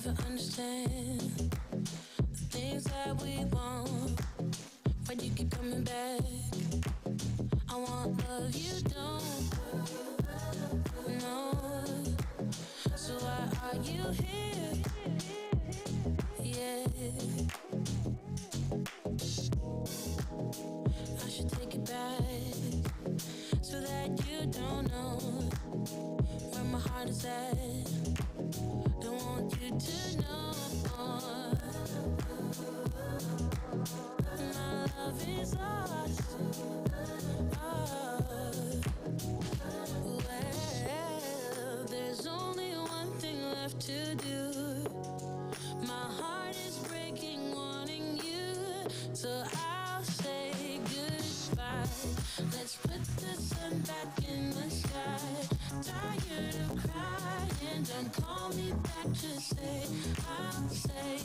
never understand the things that we want. Why do you keep coming back? I want love you don't know. So why are you here? Yeah, I should take it back so that you don't know where my heart is at. Don't want you to know my love is lost. Well, there's only one thing left to do. My heart is breaking, wanting you, so I'll say goodbye. Let's put the sun back in the sky. Tired of crying, don't call me back, just say I'll say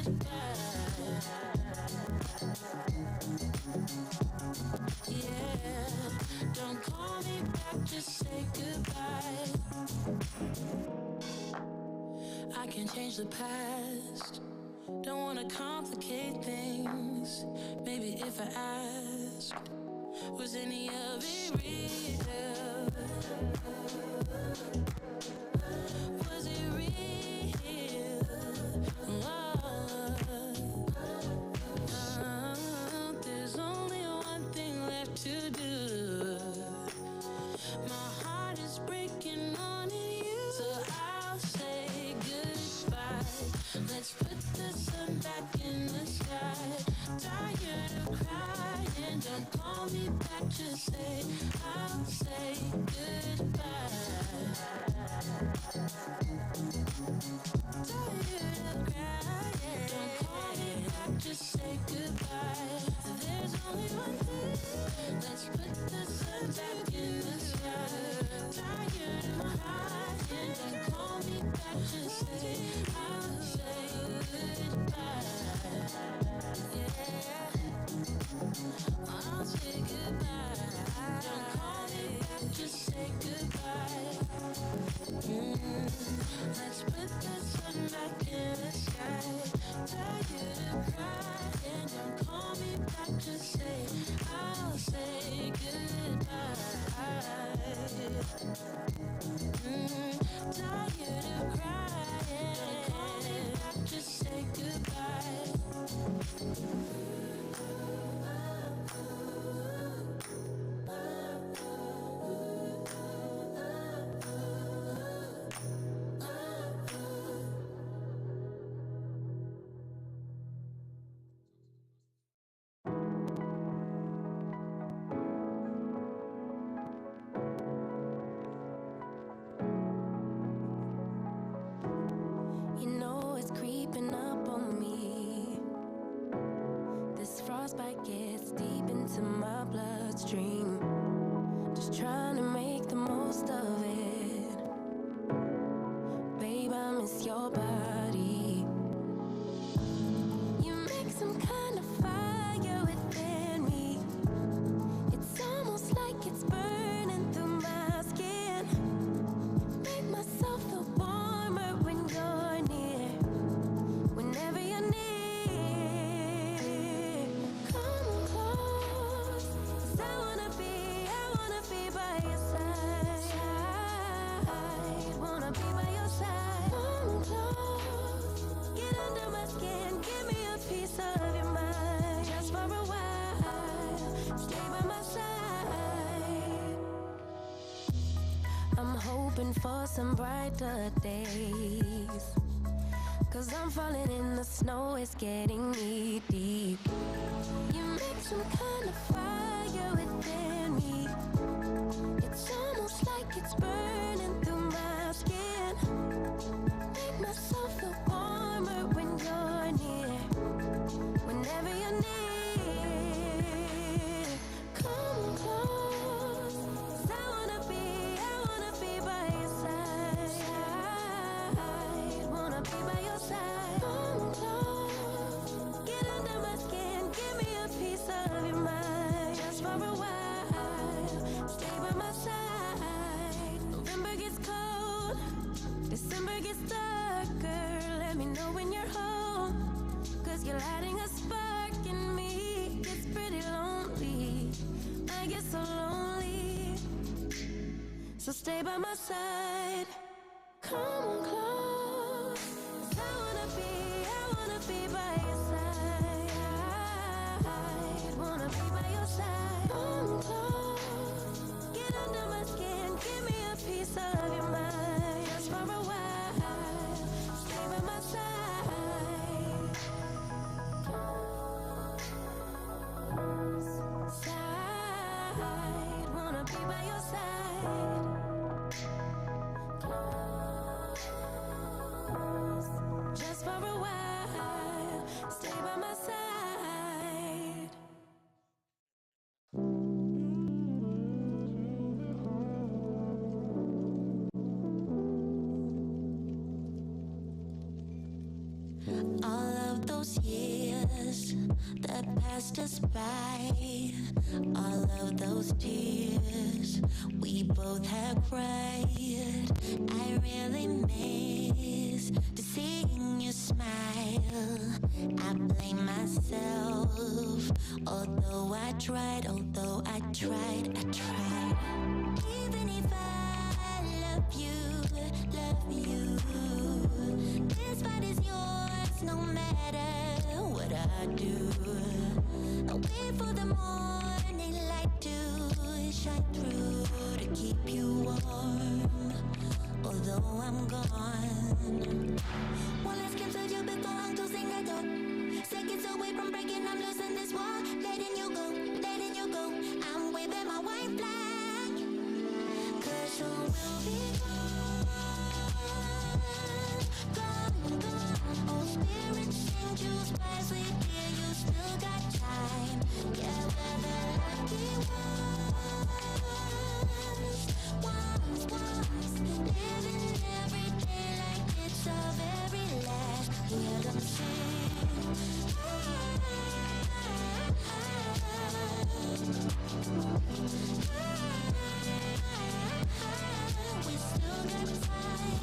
goodbye. Yeah, don't call me back, just say goodbye. I can change the past, don't wanna complicate things. Maybe if I asked, was any of it real? Was it real? There's only one thing left to do. My heart is breaking, wanting you, so I'll say goodbye. Let's put the sun back in the sky. Tired of crying, don't call me back, just say I'll say goodbye. Tired of crying, don't call me back, just say goodbye. There's only one thing, let's put the sun back in the sky. Tired of crying, don't call me back, just say I'll say goodbye. Yeah, I'll say goodbye. Don't call me back, just say goodbye. Let's put the sun back in the sky. Tired of crying, don't call me back, just say I'll say goodbye. Tired of crying, don't call me back, just say goodbye. You know it's creeping up on me. This frostbite gets deep into my bloodstream. Just trying to make the most of it. Babe, I miss your body. You make some kind of fire within me. It's almost like it's burning through my skin. Make myself feel warmer when you're near. Whenever you're near, come close. 'Cause I wanna be by your side. Wanna be by your side. Come close. Get under my skin. Give me a piece of your mind. Just for a while. Stay by my side. I'm hoping for some brighter days. 'Cause I'm falling in the snow, it's getting knee deep. You make some kind of fire within me. It's almost like it's burning through my skin. Make myself feel warmer when you're near. Whenever you're near, come close. 'Cause I wanna be by your side. Wanna be by your side. Come close. Get under my skin. Give me a piece of your mind. Just for a while. Stay by my side. November gets cold. December gets darker. let me know when you're home, 'cause you're lighting a spark in me. It's pretty lonely, I get so lonely. So stay by my side, come close. 'Cause I wanna be by your side. Wanna be by your side. Come close, get under my skin, give me a piece of your mind. Just for a while, stay by my side. Side, wanna be by your side. Close, just for a while, stay by my side. All of those years that passed us by, all of those tears we both have cried. I really miss to seeing you smile. I blame myself, although I tried. Even if I love you, this fight is yours no matter what I do. I wait for the morning light to shine through to keep you warm, although I'm gone. One last glimpse of you before I'm closing the door. Seconds away from breaking, I'm losing this war. Letting you go. I'm waving my white flag, 'cause you will be gone. Oh, spirit, sing, choose wisely, dear, you still got time. Yeah, we're the lucky ones. Living every day like it's our very last. Hear them sing. We still got time.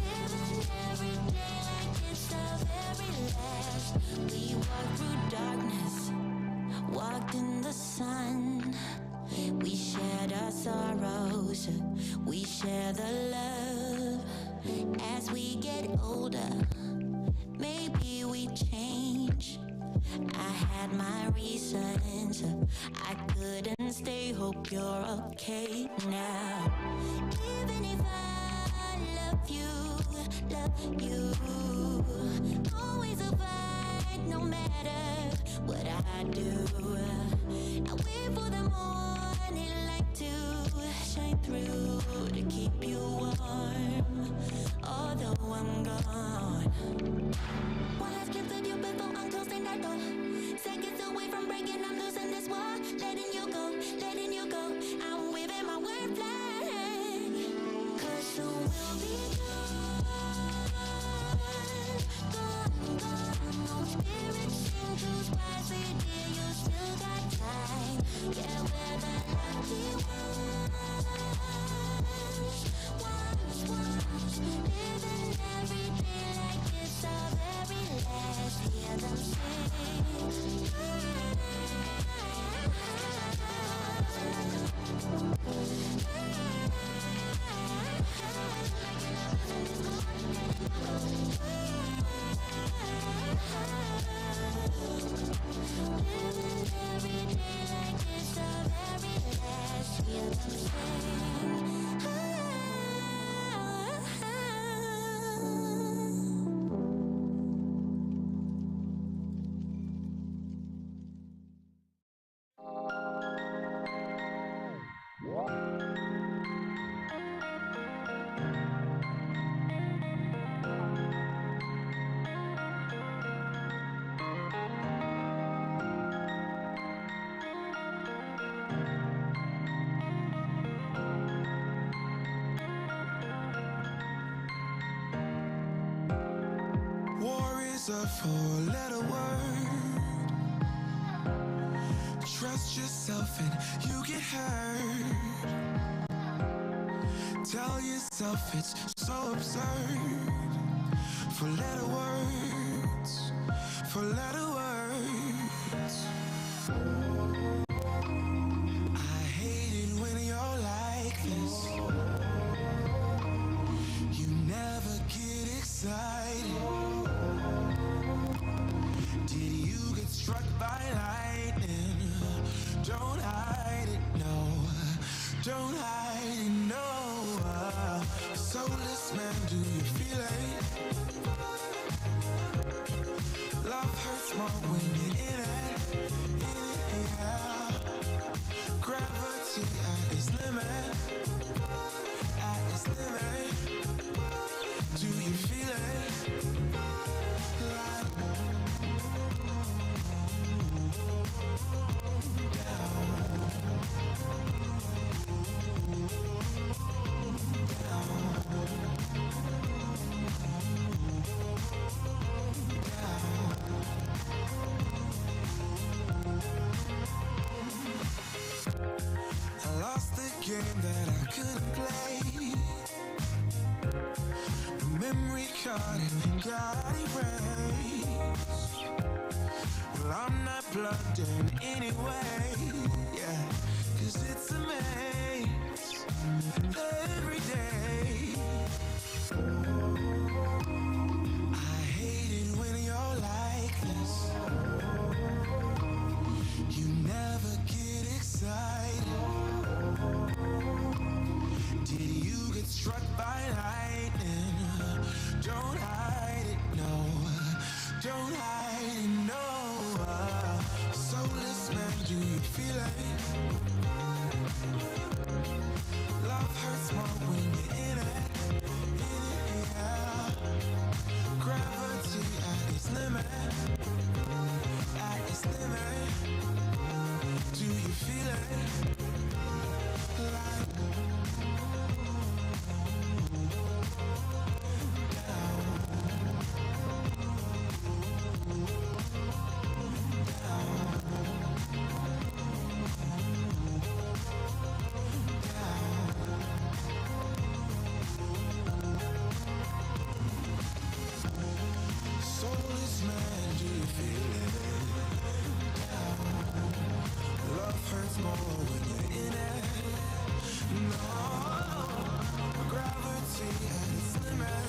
Living every day like it's our very last. We walked through darkness, walked in the sun. We shared our sorrows, we share the love. As we get older, maybe we change. I had my reasons, I couldn't stay. Hope you're okay now. Even if I love you, always a fight no matter what I do. I wait for the morning light to shine through to keep you warm, although I'm gone. One last glimpse of you before I'm closing that door. Seconds away from breaking, I'm losing this war. Letting you go. I'm waving my white flag, 'cause you will be gone. No spirit, sing, choose wisely, dear, you still got time. Yeah, we're the lucky ones. Living every day like it's our very last. Hear them sing. Living every day like it's our very last. Hear them sing. is a four-letter word. Trust yourself and you get hurt. Tell yourself it's so absurd. Four-letter words, four-letter words. I hate it when you're like this. You never get excited. Did you get struck by lightning? Don't hide it, no. Don't hide it, no. Soulless man, do you feel it? Love hurts more when you're in it, yeah. Gravity at its limit, at its limit. Do you feel it? Like I lost the game that I couldn't play. The memory card and got erased. Well, I'm not plugged in anyway, yeah. 'Cause it's a maze every day. I hate it when you're like this. You never get excited. Did you get struck by lightning? Don't hide it, no. Don't hide it, no. Soulless man, do you feel it? Love hurts more when you're in it, yeah. Gravity at its limit, at its limit. Do you feel it? Like soulless man, do you feel it? Love hurts more when you're in it. No, gravity at its limit.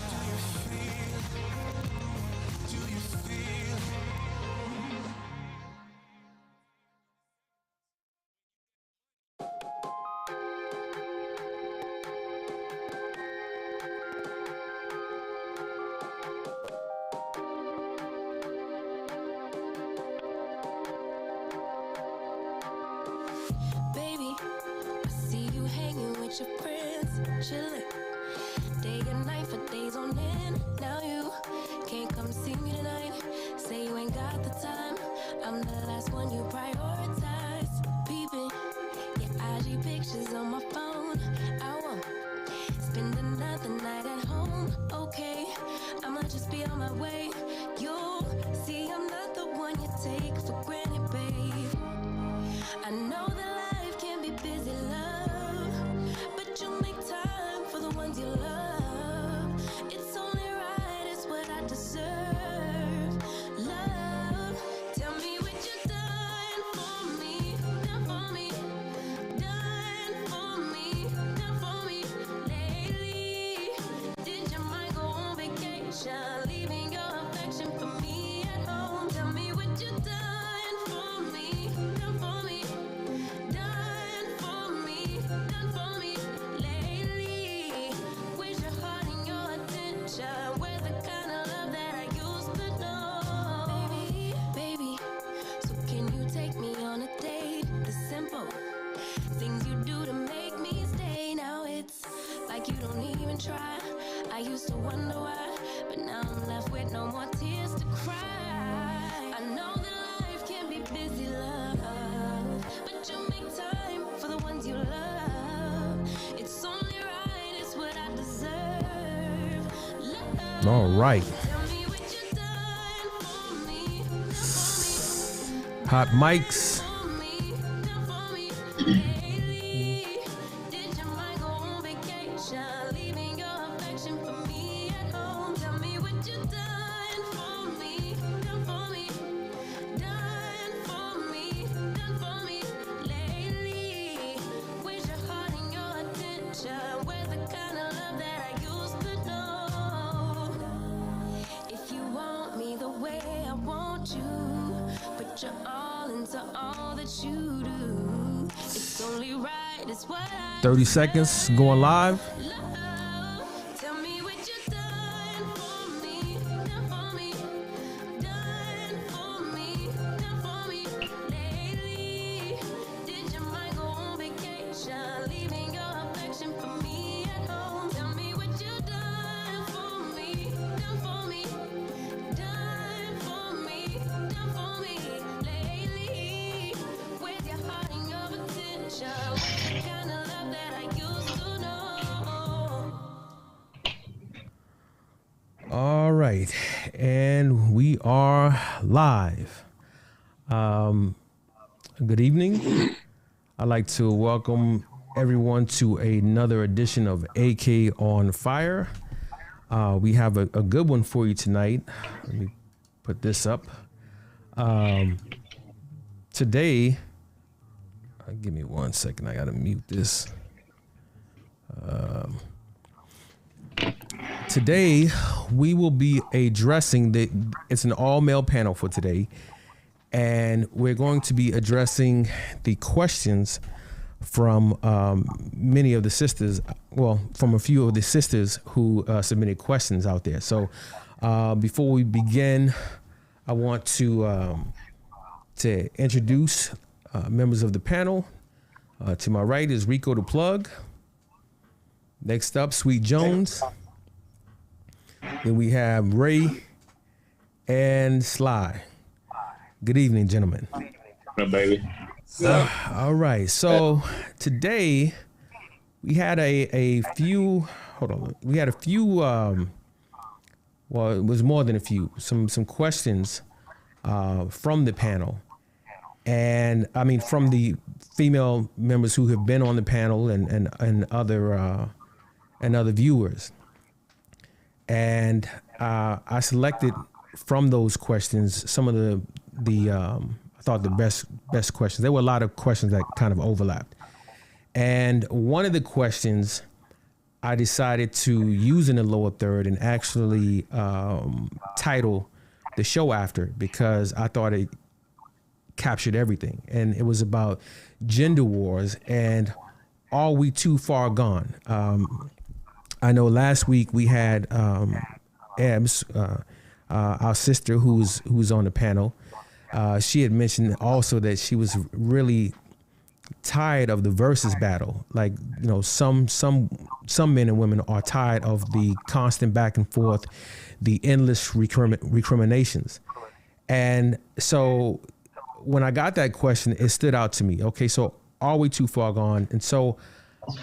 Do you feel? Do you feel? Baby, I see you hanging with your friends, chilling day and night for days on end. Now you can't come see me tonight. Say you ain't got the time. I'm the last one you prioritize. Peeping your IG pictures on my phone. I won't spend another night at home. Okay, I'ma just be on my way. You'll see I'm not the one you take for granted, babe. I know that life can be busy, love, but you make time for the ones you love. It's only right, it's what I deserve. Love, tell me what you done for me, done for me, done for me, done for me lately. Did your mind go on vacation, leaving your affection for me at home? Tell me what you done for me, done for me, done for me, done for me lately. Where's your heart and your attention? Where's the kind of love that I used to know? Baby, so can you take me on a date? The simple things you do to make me stay. Now it's like you don't even try. I used to wonder why, but now I'm left with no more tears to cry. I know that life can be busy, love, but you make time for the ones you love. It's only right, it's what I deserve. Love, All right. tell me what you done for me, done for me, Hot mics. for me, done for me lately. Did your mind you do. It's only right, it's what I 30 seconds going live. love. Tell me what you done for me, done for me, done for me, done for me lately. Did your mind go on vacation, leaving your affection for me at home? Tell me what you done for me, done for me, done for me, done for me lately. Where's your heart and your attention? Where's the kind of love that I used to know? All right, and we are live. Good evening. I'd like to welcome everyone to another edition of AK on Fire. We have a good one for you tonight. Let me put this up. Today, give me 1 second. I gotta mute this. Today, we will be addressing it's an all-male panel for today, and we're going to be addressing the questions from many of the sisters, well, from a few of the sisters who submitted questions out there. So before we begin, I want to introduce members of the panel. To my right is Rico the Plug. Next up, Sweet Jones. Then we have Ray and Sly. Good evening, gentlemen. Hey, baby. All right. So today we had a few. Hold on. We had a few. Well, it was more than a few. Some questions from the panel, and I mean from the female members who have been on the panel and other viewers. And I selected from those questions some of the I thought the best questions. There were a lot of questions that kind of overlapped. And one of the questions I decided to use in the lower third and actually title the show after, because I thought it captured everything. And it was about gender wars and are we too far gone? I know last week we had Ebs, our sister who's on the panel. She had mentioned also that she was really tired of the versus battle. Like, you know, some men and women are tired of the constant back and forth, the endless recriminations. And so when I got that question, it stood out to me. Okay, so are we too far gone? And so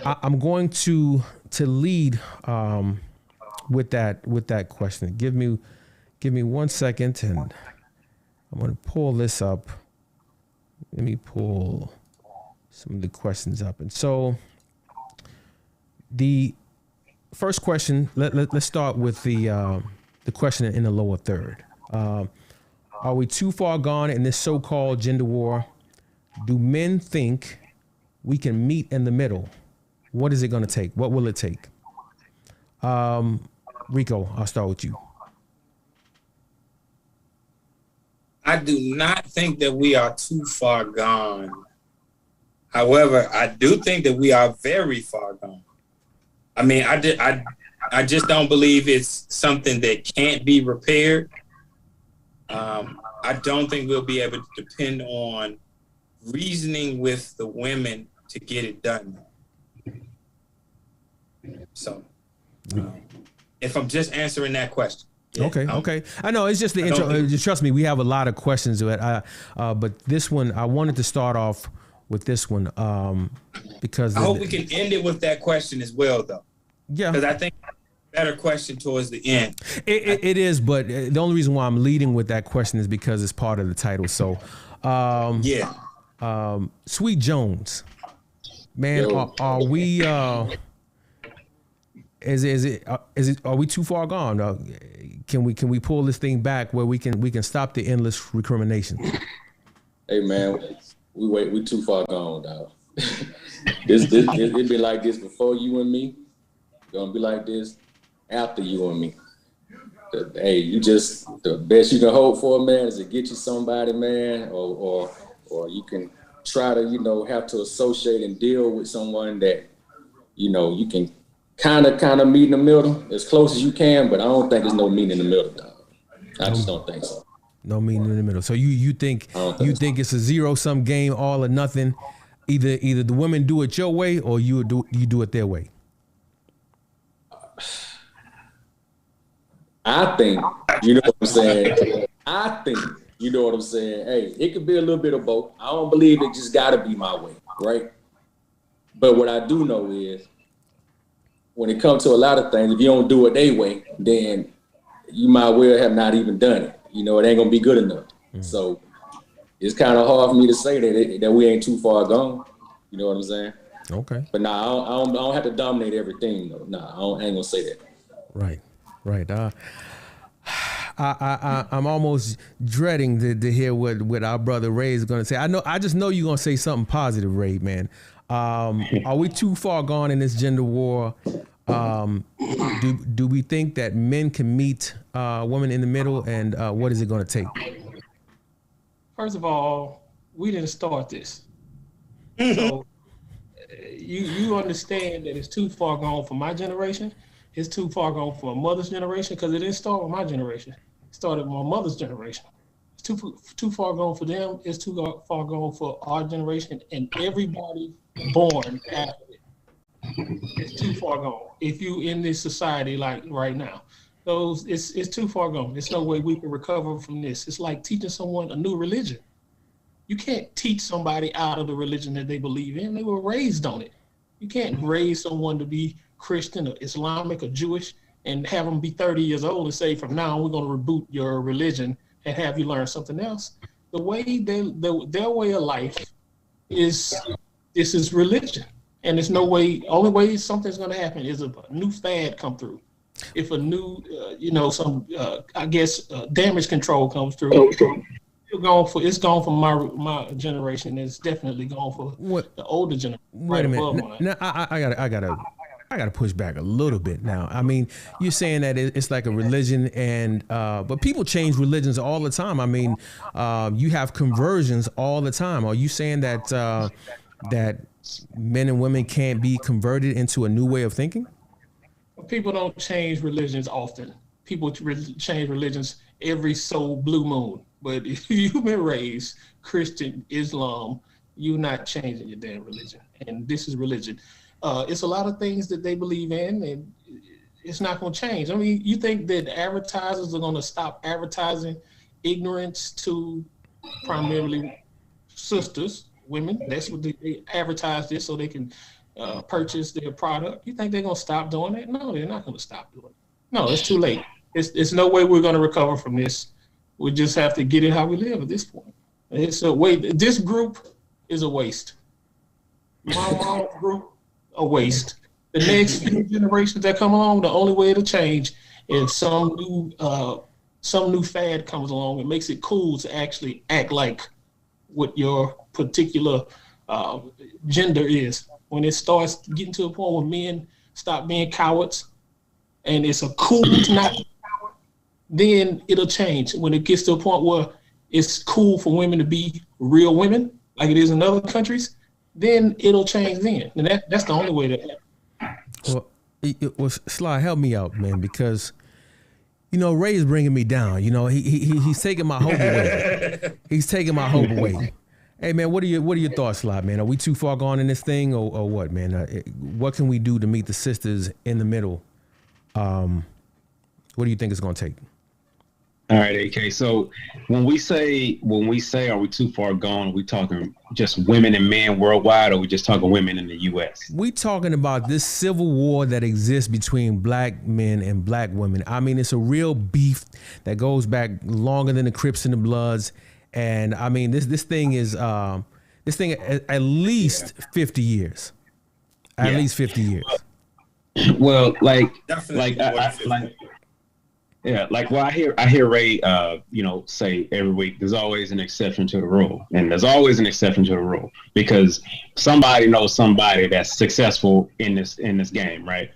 I'm going to lead with that question. Give me 1 second, and I'm going to pull this up. Let me pull some of the questions up. And so the first question, let's start with the question in the lower third. Are we too far gone in this so-called gender war? Do men think we can meet in the middle? What is it going to take? What will it take? Rico, I'll start with you. I do not think that we are too far gone. However, I do think that we are very far gone. I mean, I just don't believe it's something that can't be repaired. I don't think we'll be able to depend on reasoning with the women to get it done. So, if I'm just answering that question. Yeah, Okay. I know it's just the intro. Trust me, we have a lot of questions to it. But this one, I wanted to start off with this one because I hope we can end it with that question as well, though. Yeah, because I think better question towards the end. It is, but the only reason why I'm leading with that question is because it's part of the title. So, Sweet Jones, man, are we? Is it? Are we too far gone? Can we pull this thing back where we can stop the endless recrimination? Hey man, we too far gone, dog. It be like this before you and me. Gonna be like this after you and me. Hey, the best you can hope for, man, is to get you somebody, man, or you can try to, have to associate and deal with someone that, you can kind of meet in the middle as close as you can, but I don't think there's no meet in the middle, dog. I just don't think so. No meeting in the middle. So you think it's a zero-sum game, all or nothing. Either the women do it your way or you do it their way. I think, you know what I'm saying? You know what I'm saying? Hey, it could be a little bit of both. I don't believe it just gotta be my way, right? But what I do know is when it comes to a lot of things, if you don't do it their way, then you might well have not even done it. It ain't gonna be good enough. So it's kind of hard for me to say that we ain't too far gone. You know what I'm saying? Okay. But nah, I don't have to dominate everything though. Nah, I ain't gonna say that. Right. I'm almost dreading to hear what our brother Ray is going to say. I just know you're going to say something positive, Ray, man. Are we too far gone in this gender war? Do we think that men can meet women in the middle, and what is it going to take? First of all, we didn't start this. So you understand that it's too far gone for my generation. It's too far gone for my mother's generation, because it didn't start with my generation. It started with my mother's generation. It's too far gone for them. It's too far gone for our generation and everybody born after it. It's too far gone. If you in this society like right now, it's too far gone. There's no way we can recover from this. It's like teaching someone a new religion. You can't teach somebody out of the religion that they believe in. They were raised on it. You can't raise someone to be Christian or Islamic or Jewish and have them be 30 years old and say, from now on, we're going to reboot your religion and have you learn something else. The way their way of life is, this is religion. And there's no way, only way something's going to happen is if a new fad come through. If a new, damage control comes through. It's gone for my generation. It's definitely gone for the older generation. Wait a minute. Now, I gotta push back a little bit now. I mean, you're saying that it's like a religion, and but people change religions all the time. I mean, you have conversions all the time. Are you saying that that men and women can't be converted into a new way of thinking? People don't change religions often. People change religions every blue moon. But if you've been raised Christian, Islam, you're not changing your damn religion. And this is religion. It's a lot of things that they believe in, and it's not going to change. I mean, you think that advertisers are going to stop advertising ignorance to primarily sisters, women? That's what they advertise this so they can purchase their product. You think they're going to stop doing that? No, they're not going to stop doing it. No, it's too late. It's no way we're going to recover from this. We just have to get it how we live at this point. It's a way. This group is a waste. My group, a waste. The next few generations that come along, the only way it'll change is some new fad comes along and makes it cool to actually act like what your particular gender is. When it starts getting to a point where men stop being cowards, and it's a cool to not be a coward, then it'll change. When it gets to a point where it's cool for women to be real women, like it is in other countries, then it'll change then. And that's the only way to happen. Well, Sly, help me out, man, because, Ray is bringing me down. He's taking my hope away. He's taking my hope away. Hey, man, what are your thoughts, Sly, man? Are we too far gone in this thing or what, man? What can we do to meet the sisters in the middle? What do you think it's going to take? All right, AK. So when we say are we too far gone, are we talking just women and men worldwide, or are we just talking women in the U.S.? We talking about this civil war that exists between black men and black women. I mean, it's a real beef that goes back longer than the Crips and the Bloods. And I mean, this thing is at least 50 years. At least 50 years. Well, I hear Ray, say every week, there's always an exception to the rule, and there's always an exception to the rule because somebody knows somebody that's successful in this game, right?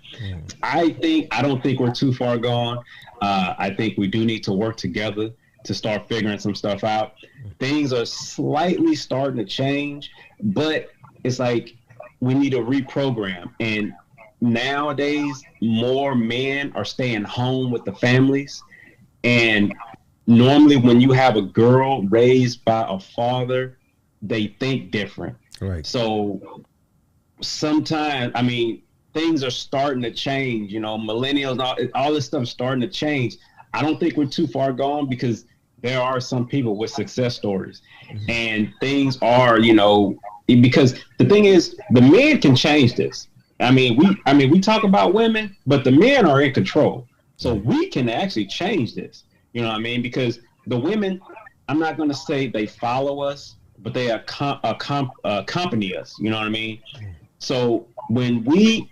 I don't think we're too far gone. I think we do need to work together to start figuring some stuff out. Things are slightly starting to change, but it's like we need to reprogram. And nowadays, more men are staying home with the families. And normally when you have a girl raised by a father, they think different. Right. So sometimes, I mean, things are starting to change, you know, millennials, all this stuff is starting to change. I don't think we're too far gone because there are some people with success stories, and things are, you know, because the thing is, the men can change this. I mean, we talk about women, but the men are in control. So we can actually change this. You know what I mean? Because the women, I'm not going to say they follow us, but they accompany us. You know what I mean? So when we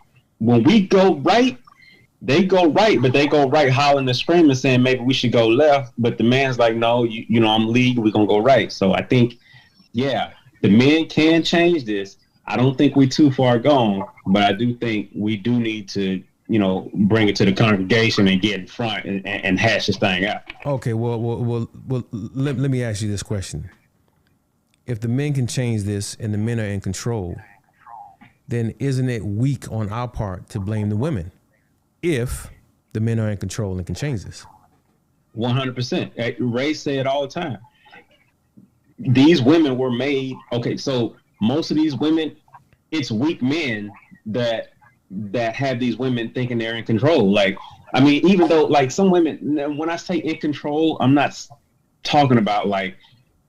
go right, they go right, but they go right hollering and screaming saying maybe we should go left. But the man's like, no, you know, I'm lead, we're going to go right. So I think, yeah, the men can change this. I don't think we're too far gone, but I do think we do need to, you know, bring it to the congregation and get in front and hash this thing out. Okay, well, let me ask you this question. If the men can change this and the men are in control, then isn't it weak on our part to blame the women if the men are in control and can change this? 100%. Ray say it all the time. These women were made, okay, so most of these women, it's weak men that have these women thinking they're in control. Like, I mean, even though, like, some women, when I say in control, I'm not talking about, like,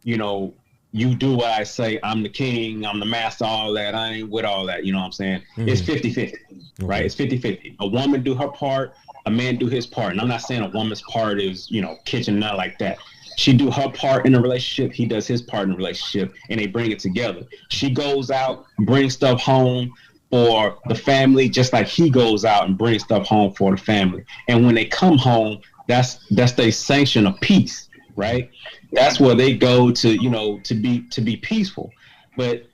you know, you do what I say, I'm the king, I'm the master, all that. I ain't with all that, you know what I'm saying? Mm-hmm. It's 50-50, right? It's 50-50. A woman do her part, a man do his part. And I'm not saying a woman's part is, you know, kitchen, not like that. She do her part in the relationship, he does his part in the relationship, and they bring it together. She goes out, brings stuff home for the family, just like he goes out and brings stuff home for the family. And when they come home, that's their sanction of peace, right? That's where they go to, you know, to be peaceful. But,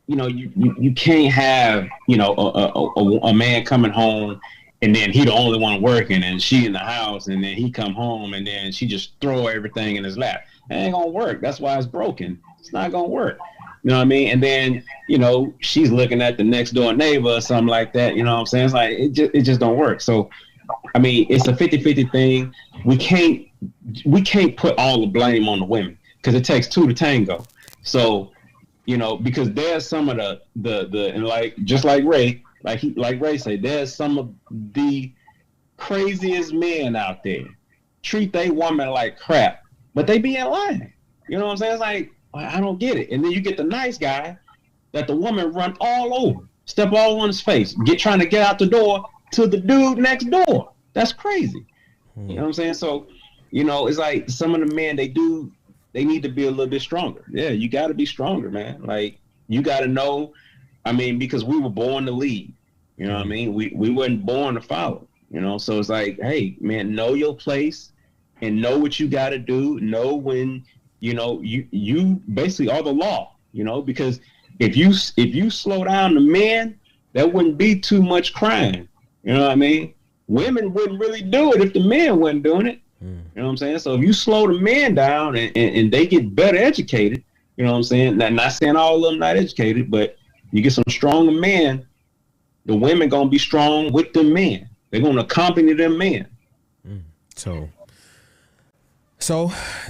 you know, you can't have, you know, a man coming home and then he the only one working and she in the house, and then he come home and then she just throw everything in his lap. It ain't gonna work. That's why it's broken. It's not gonna work. You know what I mean? And then, you know, she's looking at the next door neighbor or something like that. You know what I'm saying? It's like, it just don't work. So, I mean, it's a 50-50 thing. We can't put all the blame on the women because it takes two to tango. So, you know, because there's some of the and like, just like Ray, like Ray said, there's some of the craziest men out there treat they woman like crap, but they be in line. You know what I'm saying? It's like, I don't get it. And then you get the nice guy that the woman run all over, step all on his face, trying to get out the door to the dude next door. That's crazy. You know what I'm saying? So, you know, it's like some of the men, they need to be a little bit stronger. Yeah, you got to be stronger, man. Like, you got to know, I mean, because we were born to lead. You know what I mean? We weren't born to follow, you know? So it's like, hey, man, know your place and know what you got to do. Know when, you know, you basically are the law, you know, because if you slow down the men, there wouldn't be too much crime. You know what I mean? Women wouldn't really do it if the men wasn't doing it. You know what I'm saying? So if you slow the men down and they get better educated, you know what I'm saying? Not saying all of them not educated, but you get some stronger men, the women gonna be strong with the men. They're gonna accompany them men. So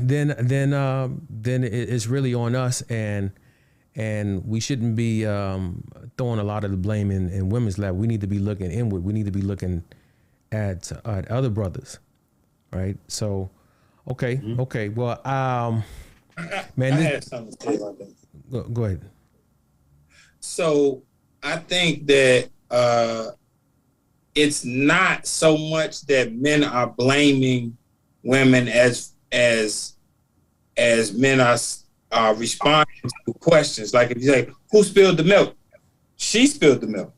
then it's really on us, and we shouldn't be throwing a lot of the blame in women's lap. We need to be looking inward. We need to be looking at other brothers, right? So, okay. Well, man, I had something to say about that. Go ahead. So I think that it's not so much that men are blaming women as men are responding to questions. Like if you say, who spilled the milk? She spilled the milk.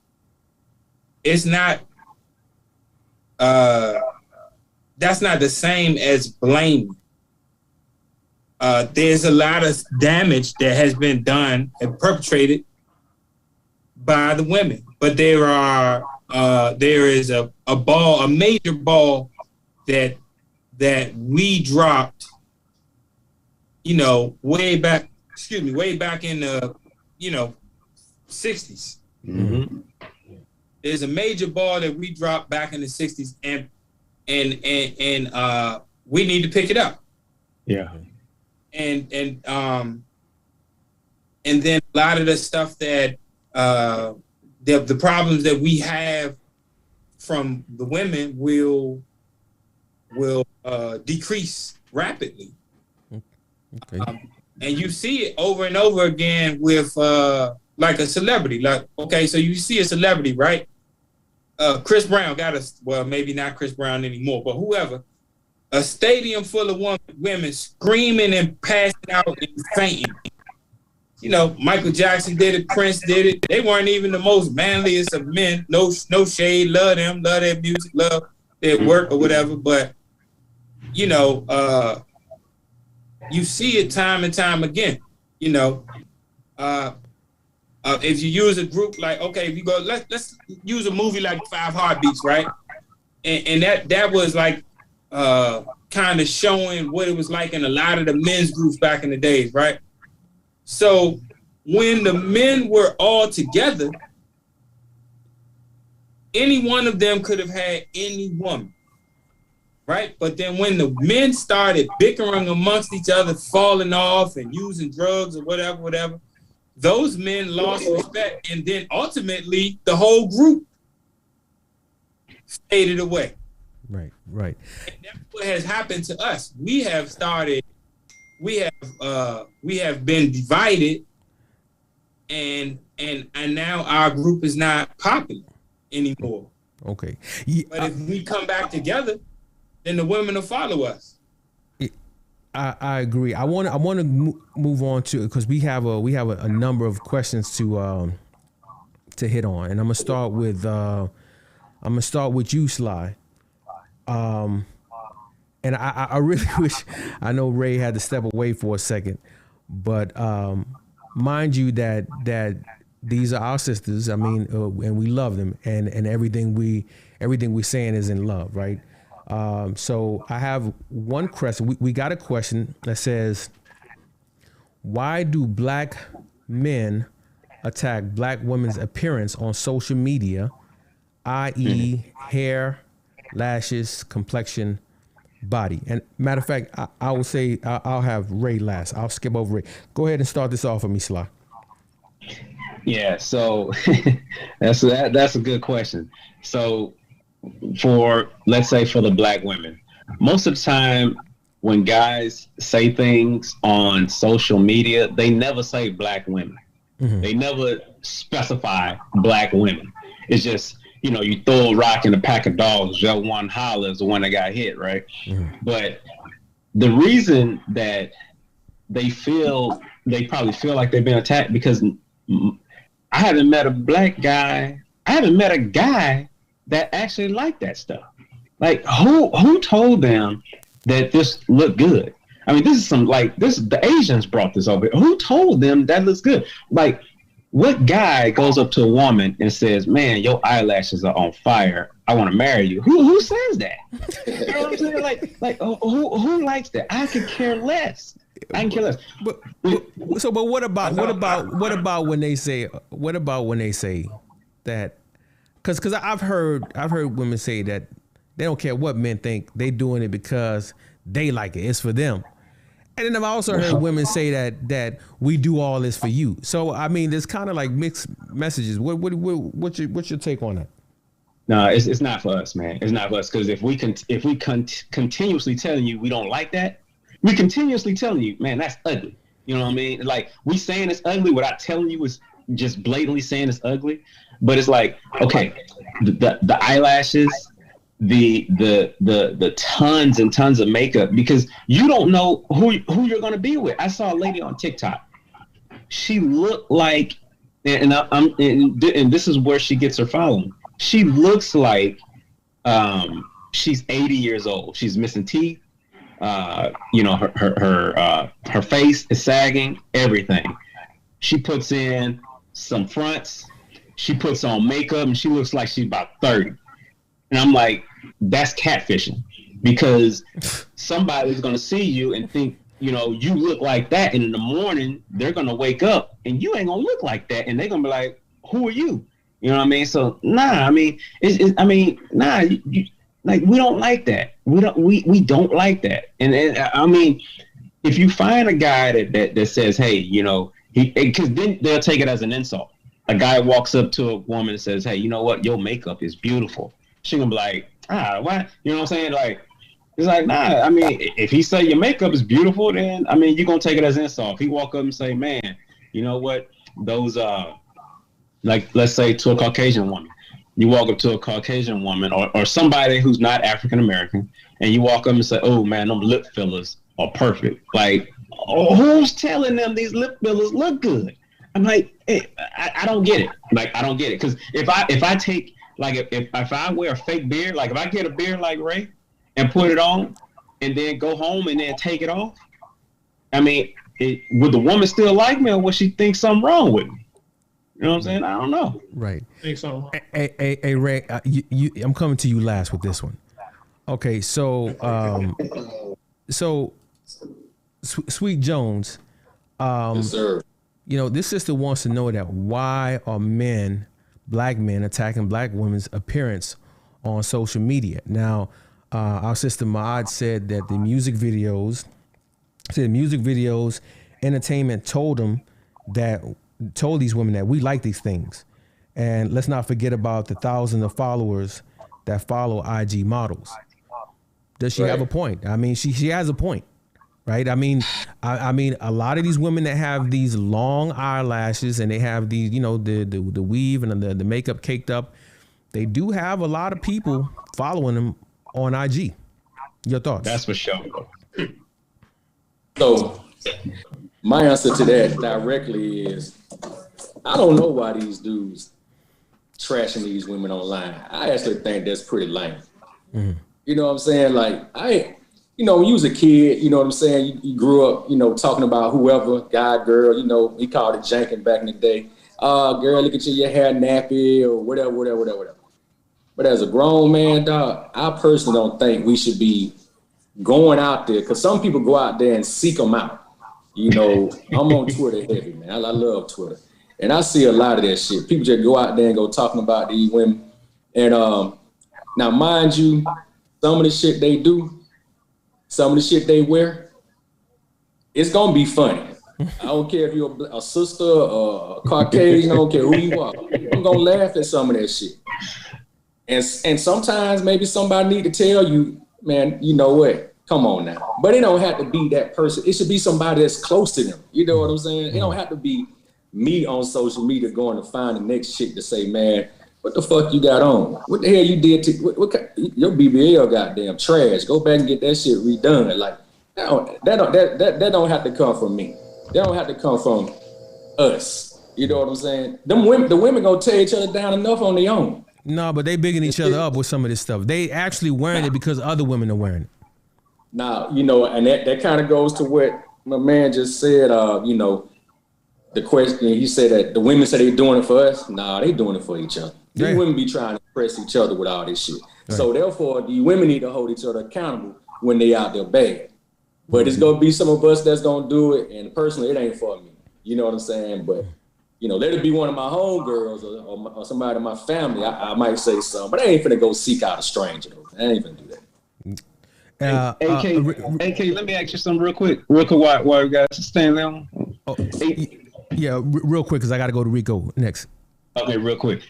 It's not, that's not the same as blaming. There's a lot of damage that has been done and perpetrated by the women, but there is a major ball that we dropped way back in the, 60s. Mm-hmm. There's a major ball that we dropped back in the 60s, and we need to pick it up. Yeah. And then a lot of the stuff that the problems that we have from the women will decrease rapidly. Okay. And you see it over and over again with like a celebrity. Like, okay, so you see a celebrity, right? Chris Brown maybe not Chris Brown anymore, but whoever, a stadium full of women screaming and passing out and fainting. Michael Jackson did it, Prince did it. They weren't even the most manliest of men. No shade, love them, love their music, love their work or whatever. But, you see it time and time again. If you use a group like, okay, if you go, let's use a movie like 5 Heartbeats, right? And that was like kind of showing what it was like in a lot of the men's groups back in the days, right? So when the men were all together, any one of them could have had any woman, right? But then when the men started bickering amongst each other, falling off and using drugs or whatever, those men lost respect, and then ultimately the whole group faded away. Right. And that's what has happened to us. We have been divided, and now our group is not popular anymore. Okay. But if we come back together, then the women will follow us. I agree. I want to move on to, because we have a number of questions to hit on, and I'm gonna start with you, Sly. And I really wish, I know Ray had to step away for a second, but mind you that these are our sisters. I mean, and we love them, and everything we're saying is in love, right? So I have one question. We got a question that says, why do black men attack black women's appearance on social media, i.e. hair, lashes, complexion, body? And matter of fact, I will say I'll have Ray last. I'll skip over Ray. Go ahead and start this off for me, Sly. Yeah, so that's a good question. So let's say for the black women, most of the time when guys say things on social media, they never say black women. Mm-hmm. They never specify black women. It's just, you throw a rock in a pack of dogs, that one holler is the one that got hit, right? Mm-hmm. But the reason that they probably feel like they've been attacked, because I haven't met a guy that actually liked that stuff. Like, who told them that this looked good? I mean, the Asians brought this over. Who told them that looks good? Like, what guy goes up to a woman and says, "Man, your eyelashes are on fire. I want to marry you"? Who says that? You know what I'm saying? Like, who likes that? I could care less. But what about when they say that? Because I've heard women say that they don't care what men think, they doing it because they like it. It's for them. And then I've also heard women say that we do all this for you. So I mean, there's kind of like mixed messages. What's your take on that? No, it's not for us, man. It's not for us, because if we continuously telling you we don't like that, we continuously telling you, man, that's ugly. You know what I mean? Like, we saying it's ugly without telling you, is just blatantly saying it's ugly. But it's like, okay, the eyelashes, the tons and tons of makeup, because you don't know who you're going to be with. I saw a lady on TikTok. She looked like, and this is where she gets her following. She looks like she's 80 years old. She's missing teeth. Her face is sagging. Everything. She puts in some fronts. She puts on makeup, and she looks like she's about 30. And I'm like, that's catfishing, because somebody's going to see you and think, you know, you look like that, and in the morning they're gonna wake up and you ain't gonna look like that, and they're gonna be like, who are you? You know what I mean? So nah, I mean, nah, like we don't like that. We don't like that. And I mean, if you find a guy that says, hey, you know, because then they'll take it as an insult. A guy walks up to a woman and says, hey, you know what? Your makeup is beautiful. She gonna be like, what? You know what I'm saying? Like, it's like, nah, I mean, if he say your makeup is beautiful, then, I mean, you're going to take it as an insult. If he walk up and say, man, you know what? Those, like, let's say to a Caucasian woman, you walk up to a Caucasian woman or somebody who's not African-American, and you walk up and say, oh, man, them lip fillers are perfect. Like, who's telling them these lip fillers look good? I'm like, hey, I don't get it. Like, I don't get it. Because if I take, like, if I wear a fake beard, like, if I get a beard like Ray, and put it on, and then go home and then take it off. I mean, would the woman still like me, or would she think something wrong with me? You know what I'm saying? I don't know. Right. I think so. Hey Ray, I'm coming to you last with this one. Okay, so Sweet Jones, Yes, sir. you know, this sister wants to know that why are black men attacking black women's appearance on social media? Now, our sister Maad said that the music videos, entertainment told these women that we like these things. And let's not forget about the thousands of followers that follow IG models. Does she have a point? I mean, she has a point, right? I mean, a lot of these women that have these long eyelashes and they have these, you know, the weave and the makeup caked up, they do have a lot of people following them on IG. Your thoughts? That's for sure. So my answer to that directly is, I don't know why these dudes trashing these women online. I actually think that's pretty lame. Mm-hmm. You know what I'm saying? Like, you know, when you was a kid, you know what I'm saying? You grew up, you know, talking about whoever, guy, girl, you know, we called it janking back in the day. Girl, look at you, your hair nappy or whatever. But as a grown man, dog, I personally don't think we should be going out there, because some people go out there and seek them out. You know, I'm on Twitter heavy, man. I love Twitter. And I see a lot of that shit. People just go out there and go talking about these women. And now, mind you, some of the shit they do, some of the shit they wear, it's going to be funny. I don't care if you're a sister or a Caucasian, I don't care who you are. I'm going to laugh at some of that shit. And sometimes maybe somebody need to tell you, man, you know what? Come on now. But it don't have to be that person. It should be somebody that's close to them. You know what I'm saying? It don't have to be me on social media going to find the next chick to say, man, what the fuck you got on? What the hell you did to your BBL goddamn trash? Go back and get that shit redone. Like, that don't have to come from me. That don't have to come from us. You know what I'm saying? The women gonna tear each other down enough on their own. No, but they bigging each other up with some of this stuff. They actually wearing it because other women are wearing it. Now, you know, and that kind of goes to what my man just said, you know, the question, he said that the women say they doing it for us. Nah, they doing it for each other. Yeah. These women be trying to impress each other with all this shit. Right. So therefore, the women need to hold each other accountable when they out there bad. But it's going to be some of us that's going to do it. And personally, it ain't for me. You know what I'm saying? But, you know, let it be one of my homegirls or somebody in my family. I might say something, but I ain't finna go seek out a stranger. I ain't finna do that. AK, let me ask you something real quick while we got to stand down. Yeah, real quick, because I got to go to Rico next. Okay, real quick.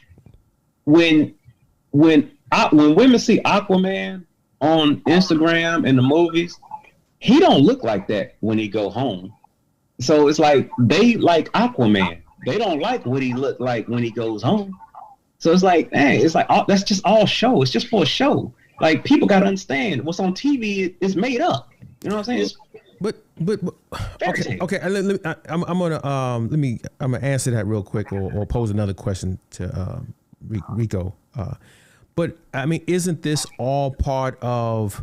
When women see Aquaman on Instagram in the movies, he don't look like that when he go home. So it's like they like Aquaman. They don't like what he look like when he goes home. So it's like, hey, it's like that's just all show. It's just for a show. Like, people gotta understand what's on TV is made up. You know what I'm saying? But okay. I'm gonna answer that real quick, or pose another question to Rico. But I mean, isn't this all part of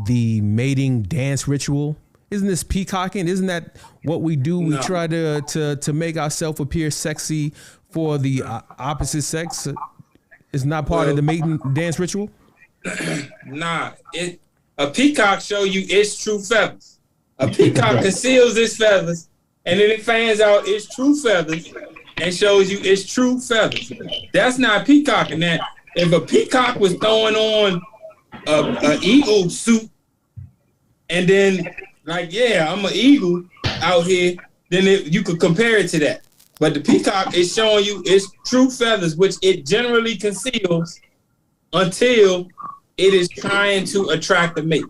the mating dance ritual? Isn't this peacocking? Isn't that what we do? We try to make ourselves appear sexy for the opposite sex. It's not part of the mating dance ritual. Nah, a peacock show you its true feathers. A peacock conceals its feathers, and then it fans out its true feathers and shows you its true feathers. That's not peacocking. That if a peacock was throwing on a eagle suit, and then like, yeah, I'm an eagle out here, then you could compare it to that. But the peacock is showing you its true feathers, which it generally conceals until it is trying to attract a mate.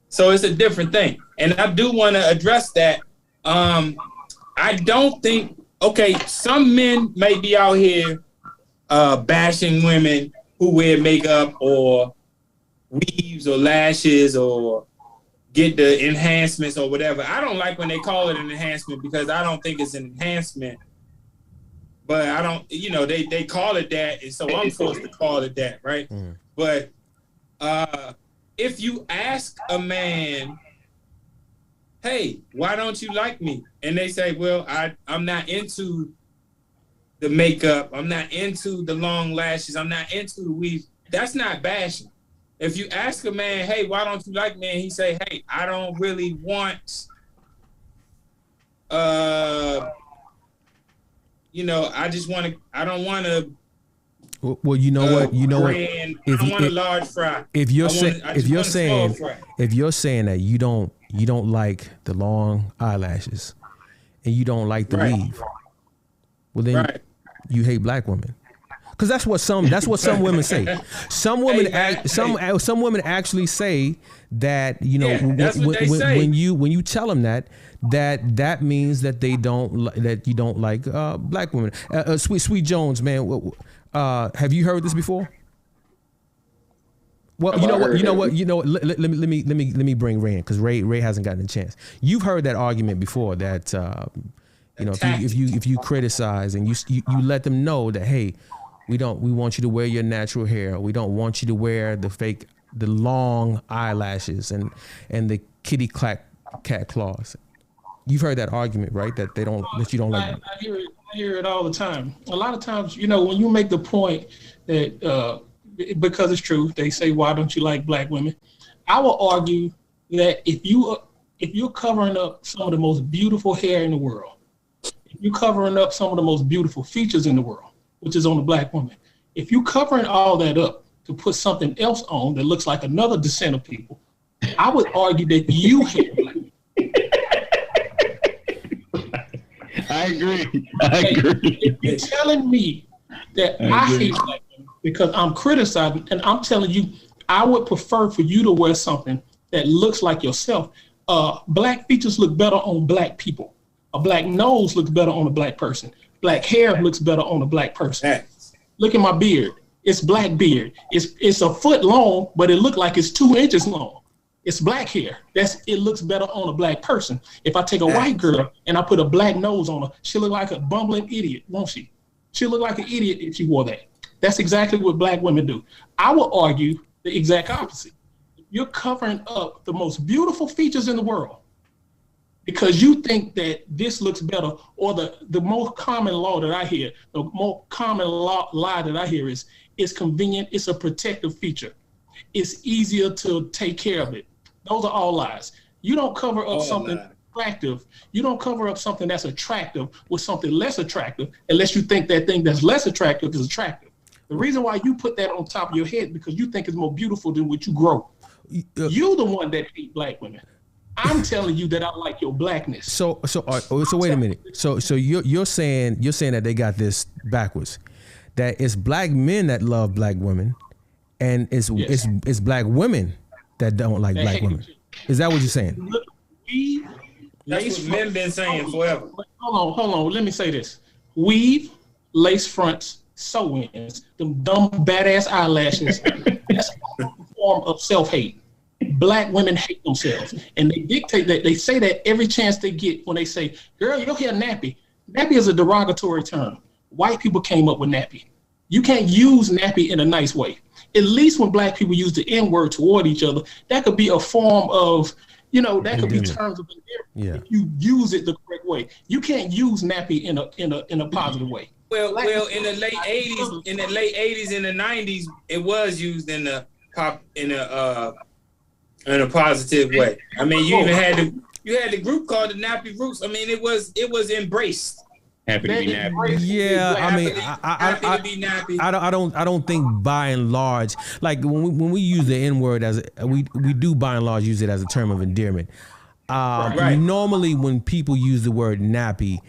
So it's a different thing. And I do want to address that. I don't think, okay, some men may be out here bashing women who wear makeup or weaves or lashes or get the enhancements or whatever. I don't like when they call it an enhancement because I don't think it's an enhancement. But I don't, they call it that, and so I'm forced to call it that, right? Mm. But if you ask a man, hey, why don't you like me? And they say, well, I'm not into the makeup. I'm not into the long lashes. I'm not into the weave. That's not bashing. If you ask a man, hey, why don't you like me? And he say, hey, I don't really want, I don't want to. Well, you know what? You know what? I don't want a large fry. If you're saying that you don't like the long eyelashes and you don't like the weave, well then you hate black women. Because that's what some women say. Some women some women actually say that when you tell them that means that you don't like black women. Sweet Jones, man, have you heard this before? Well, you know what. Let me bring Ray in because Ray hasn't gotten a chance. You've heard that argument before that if you criticize and you let them know that, hey, we want you to wear your natural hair. We don't want you to wear the long eyelashes and the kitty cat claws. You've heard that argument, right? That you don't like. I hear it all the time. A lot of times, when you make the point that because it's true, they say, why don't you like black women? I will argue that if you're covering up some of the most beautiful hair in the world, if you're covering up some of the most beautiful features in the world, which is on the black woman, if you're covering all that up to put something else on that looks like another descent of people, I would argue that you hate black women. I agree. If you're telling me that I hate black women because I'm criticizing, and I'm telling you, I would prefer for you to wear something that looks like yourself. Black features look better on black people. A black nose looks better on a black person. Black hair looks better on a black person. Look at my beard. It's black beard. It's a foot long, but it looks like it's 2 inches long. It's black hair. It looks better on a black person. If I take a white girl and I put a black nose on her, she'll look like a bumbling idiot, won't she? She'll look like an idiot if she wore that. That's exactly what black women do. I will argue the exact opposite. You're covering up the most beautiful features in the world because you think that this looks better, or the most common law that I hear, the more common lie that I hear is it's convenient, it's a protective feature. It's easier to take care of it. Those are all lies. You don't cover up something attractive. You don't cover up something that's attractive with something less attractive unless you think that thing that's less attractive is attractive. The reason why you put that on top of your head because you think it's more beautiful than what you grow. You're the one that hate black women. I'm telling you that I like your blackness. So wait a minute. So you're saying that they got this backwards. That it's black men that love black women, and it's black women that don't like black women. Is that what you're saying? That's what men been saying forever. Hold on. Let me say this: weave, lace fronts, sew-ins, them dumb badass eyelashes. That's a form of self-hate. Black women hate themselves, and they dictate that. They say that every chance they get when they say, "Girl, your hair nappy." Nappy is a derogatory term. White people came up with nappy. You can't use nappy in a nice way. At least when black people use the N-word toward each other, that could be a form of, that could be terms of endearment if you use it the correct way. You can't use nappy in a positive way. Well, in the late '80s, and the '90s, it was used in the in a positive way. I mean, you even had the group called the Nappy Roots. I mean, it was embraced. Happy to be nappy. Yeah, I mean, happy to be nappy. I don't think by and large, like when we use the N word we do by and large use it as a term of endearment. Right. Normally, when people use the word nappy,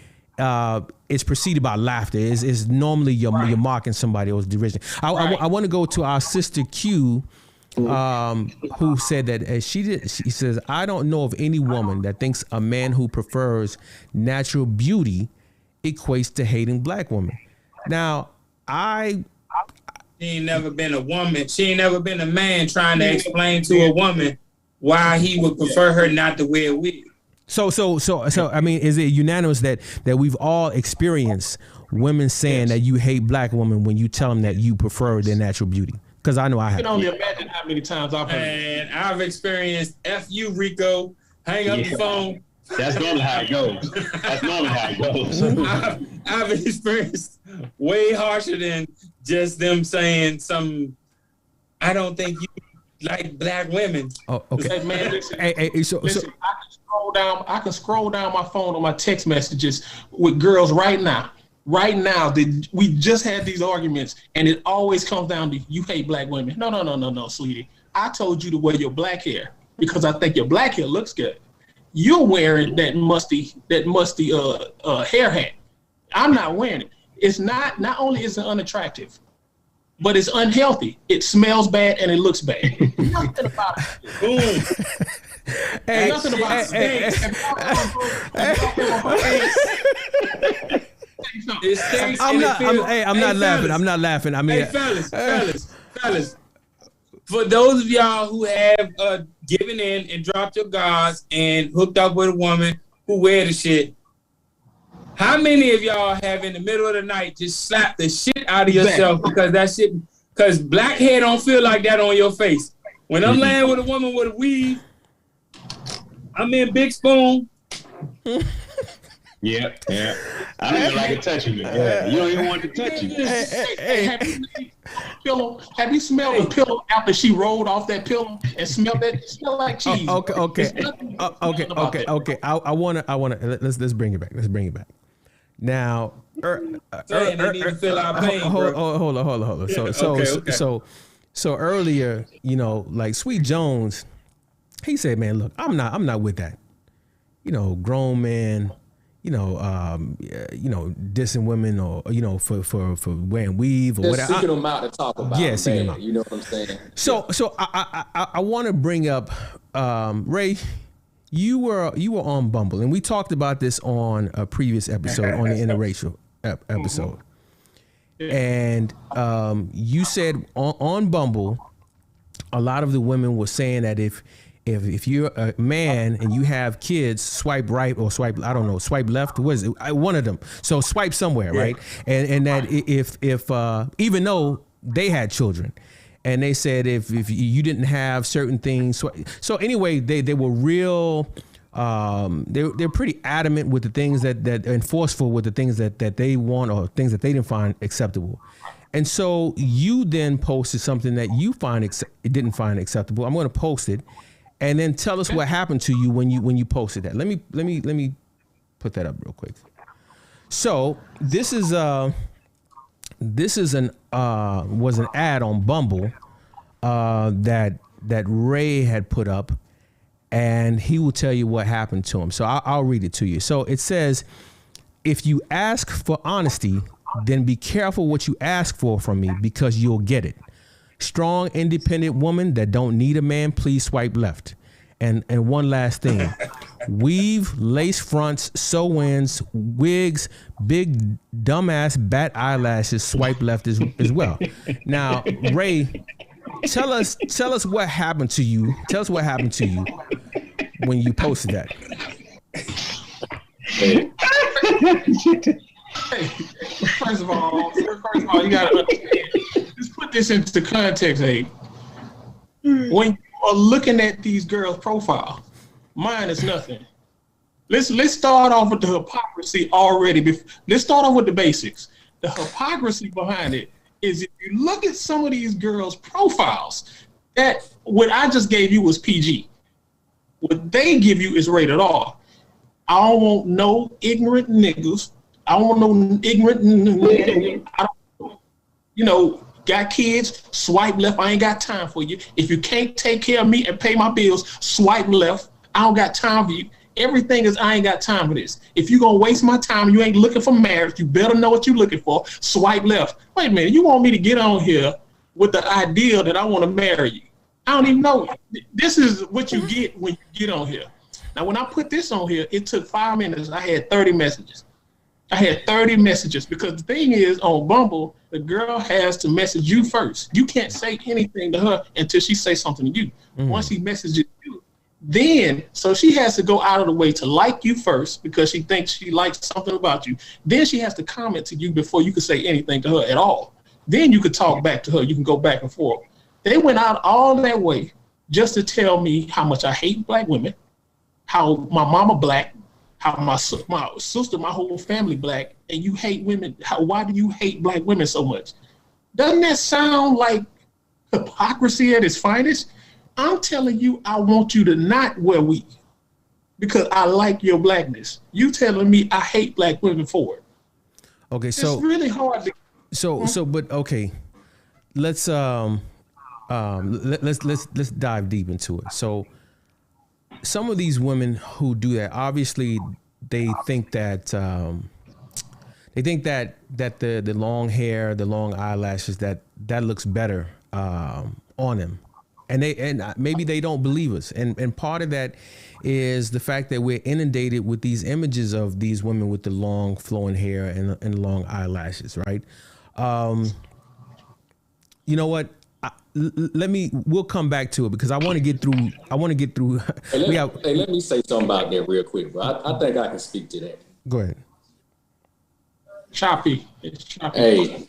it's preceded by laughter. It's normally you're mocking somebody or derision. I want to go to our sister Q, who said that she says, I don't know of any woman that thinks a man who prefers natural beauty equates to hating black women. Now, she ain't never been a woman. She ain't never been a man trying to explain to a woman why he would prefer her not to wear a wig. So I mean, is it unanimous that we've all experienced women saying that you hate black women when you tell them that you prefer their natural beauty? Because I know I have. You can only imagine how many times I've heard it. And I've experienced F you, Rico. Hang up the phone. That's normally how it goes. I've experienced way harsher than just them saying some. I don't think you like black women. Oh, okay. Hey, man, listen, So I can scroll down my phone on my text messages with girls right now. Right now, we just had these arguments, and it always comes down to you hate black women. No, sweetie. I told you to wear your black hair because I think your black hair looks good. You're wearing that musty hair hat. I'm not wearing it. It's not only is it unattractive, but it's unhealthy. It smells bad and it looks bad. Nothing about it. Boom. Nothing about stinks. I'm not laughing. I mean, fellas. For those of y'all who have given in and dropped your guards and hooked up with a woman who wear the shit, how many of y'all have in the middle of the night just slapped the shit out of yourself because black hair don't feel like that on your face? When I'm laying with a woman with a weave, I'm in Big Spoon. Yeah. I don't even like it touching me. Yeah. You don't even want to touch you. Have you smelled the pillow after she rolled off that pillow and smelled that? It smelled like cheese. Okay. I wanna let's bring it back. Let's bring it back. Now, need to feel our pain, hold on. So earlier, like Sweet Jones, he said, "Man, look, I'm not with that. Grown men." Dissing women or for wearing weave or whatever. Seeking them out to talk about. Yeah, seeking them out. You know what I'm saying? So I want to bring up Ray. You were on Bumble, and we talked about this on a previous episode on the interracial episode. And you said on Bumble, a lot of the women were saying that if you're a man and you have kids, swipe right or swipe left. What is it? One of them. So swipe somewhere, right? And that if even though they had children, and they said if you didn't have certain things, so anyway, they were real. They're pretty adamant with the things that and forceful with the things that they want or things that they didn't find acceptable. And so you then posted something that you didn't find acceptable. I'm going to post it. And then tell us what happened to you when you posted that. Let me put that up real quick. So this is an ad on Bumble that Ray had put up, and he will tell you what happened to him. So I'll read it to you. So it says, if you ask for honesty, then be careful what you ask for from me because you'll get it. Strong, independent woman that don't need a man, please swipe left. And one last thing. Weave, lace fronts, sew-ins, wigs, big dumbass bat eyelashes, swipe left as well. Now, Ray, tell us what happened to you. Tell us what happened to you when you posted that. Hey, first of all, you gotta understand. Just put this into context, hey. When you are looking at these girls' profile, mine is nothing. Let's start off with the hypocrisy already. Let's start off with the basics. The hypocrisy behind it is if you look at some of these girls' profiles, that what I just gave you was PG. What they give you is rated R. I don't want no ignorant niggas. I don't want no ignorant. I don't, got kids, swipe left. I ain't got time for you. If you can't take care of me and pay my bills, swipe left. I don't got time for you. Everything is, I ain't got time for this. If you're going to waste my time and you ain't looking for marriage, you better know what you're looking for. Swipe left. Wait a minute. You want me to get on here with the idea that I want to marry you? I don't even know. This is what you get when you get on here. Now, when I put this on here, it took 5 minutes. I had 30 messages. Because the thing is, on Bumble, the girl has to message you first. You can't say anything to her until she says something to you. Once she messages you, then, so she has to go out of the way to like you first because she thinks she likes something about you. Then she has to comment to you before you can say anything to her at all. Then you could talk back to her. You can go back and forth. They went out all that way just to tell me how much I hate black women, how my mama black, how my sister, my whole family black, and you hate women. Why do you hate black women so much? Doesn't that sound like hypocrisy at its finest? I'm telling you, I want you to not wear weave because I like your blackness. You telling me I hate black women for it. Okay, so it's really hard to. But okay, let's dive deep into it. So some of these women who do that, obviously they think that the long hair, the long eyelashes, that looks better on them. And maybe they don't believe us. And part of that is the fact that we're inundated with these images of these women with the long flowing hair and long eyelashes, right? You know what? We'll come back to it because I want to get through. Hey, let me say something about that real quick, bro. I think I can speak to that. Go ahead. Choppy. It's choppy. Hey,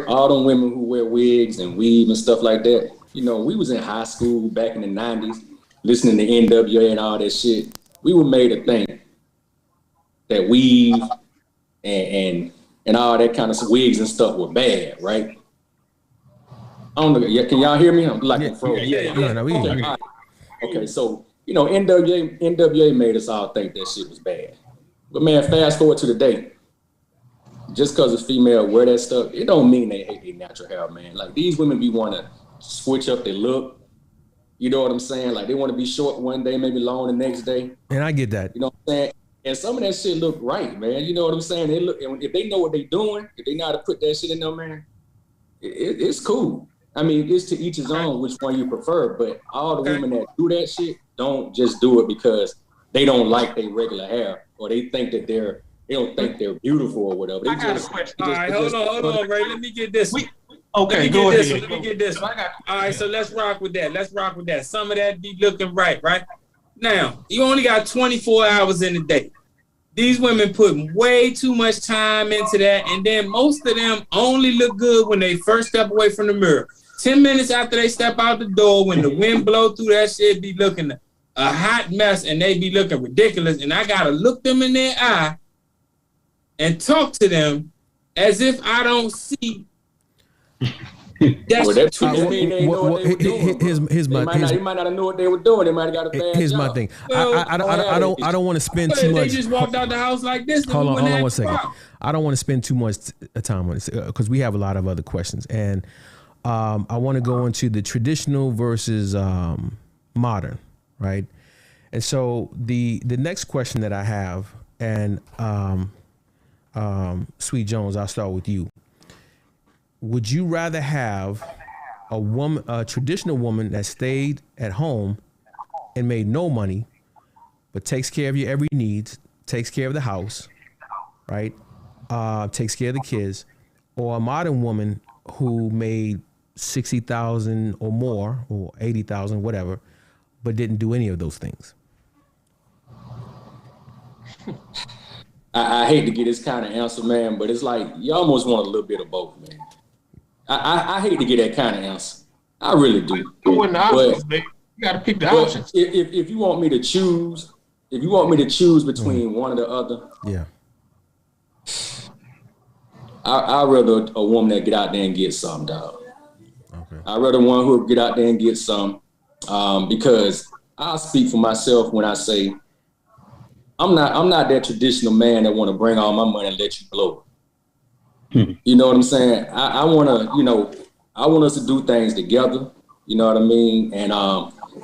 all them women who wear wigs and weave and stuff like that, we was in high school back in the 90s, listening to NWA and all that shit. We were made to think that weave and all that kind of wigs and stuff were bad, right? I don't know. Can y'all hear me? I'm like frozen. Yeah. Okay, so NWA made us all think that shit was bad. But man, fast forward to the day. Just because a female wear that stuff, it don't mean they hate their natural hair, man. Like these women be want to switch up their look. You know what I'm saying? Like they want to be short one day, maybe long the next day. And I get that. You know what I'm saying? And some of that shit look right, man. You know what I'm saying? They look, and if they know what they're doing, if they know how to put that shit in there, man, it's cool. I mean, it's to each his own which one you prefer, but all the women that do that shit don't just do it because they don't like their regular hair or they think that they don't think they're beautiful or whatever. They got a question. All right, hold on, Ray. Let me get this one. Okay, go ahead. Let me get this one. All right, so let's rock with that. Some of that be looking right? Now, you only got 24 hours in a day. These women put way too much time into that, and then most of them only look good when they first step away from the mirror. 10 minutes after they step out the door, when the wind blow through that shit, be looking a hot mess, and they be looking ridiculous, and I gotta look them in their eye and talk to them as if I don't see. That's they might not have known what they were doing. They might have got a bad Here's job. my thing. I don't want to spend too much. They just walked out the house like this. Hold on 1 second. I don't want to spend too much time on this because we have a lot of other questions, and I want to go into the traditional versus modern, right? And so the next question that I have, and Sweet Jones, I'll start with you. Would you rather have a traditional woman that stayed at home and made no money, but takes care of your every needs, takes care of the house, right? Takes care of the kids, or a modern woman who made $60,000 or more, or $80,000, whatever, but didn't do any of those things? I hate to get this kind of answer, man, but it's like you almost want a little bit of both, man. I hate to get that kind of answer. I really do. You gotta pick the options. If you want me to choose, between one or the other, yeah, I'd rather a woman that get out there and get some, dog. Okay. I'd rather one who get out there and get some. because I'll speak for myself when I say I'm not that traditional man that want to bring all my money and let you blow it. You know what I'm saying? I want to, I want us to do things together. You know what I mean? And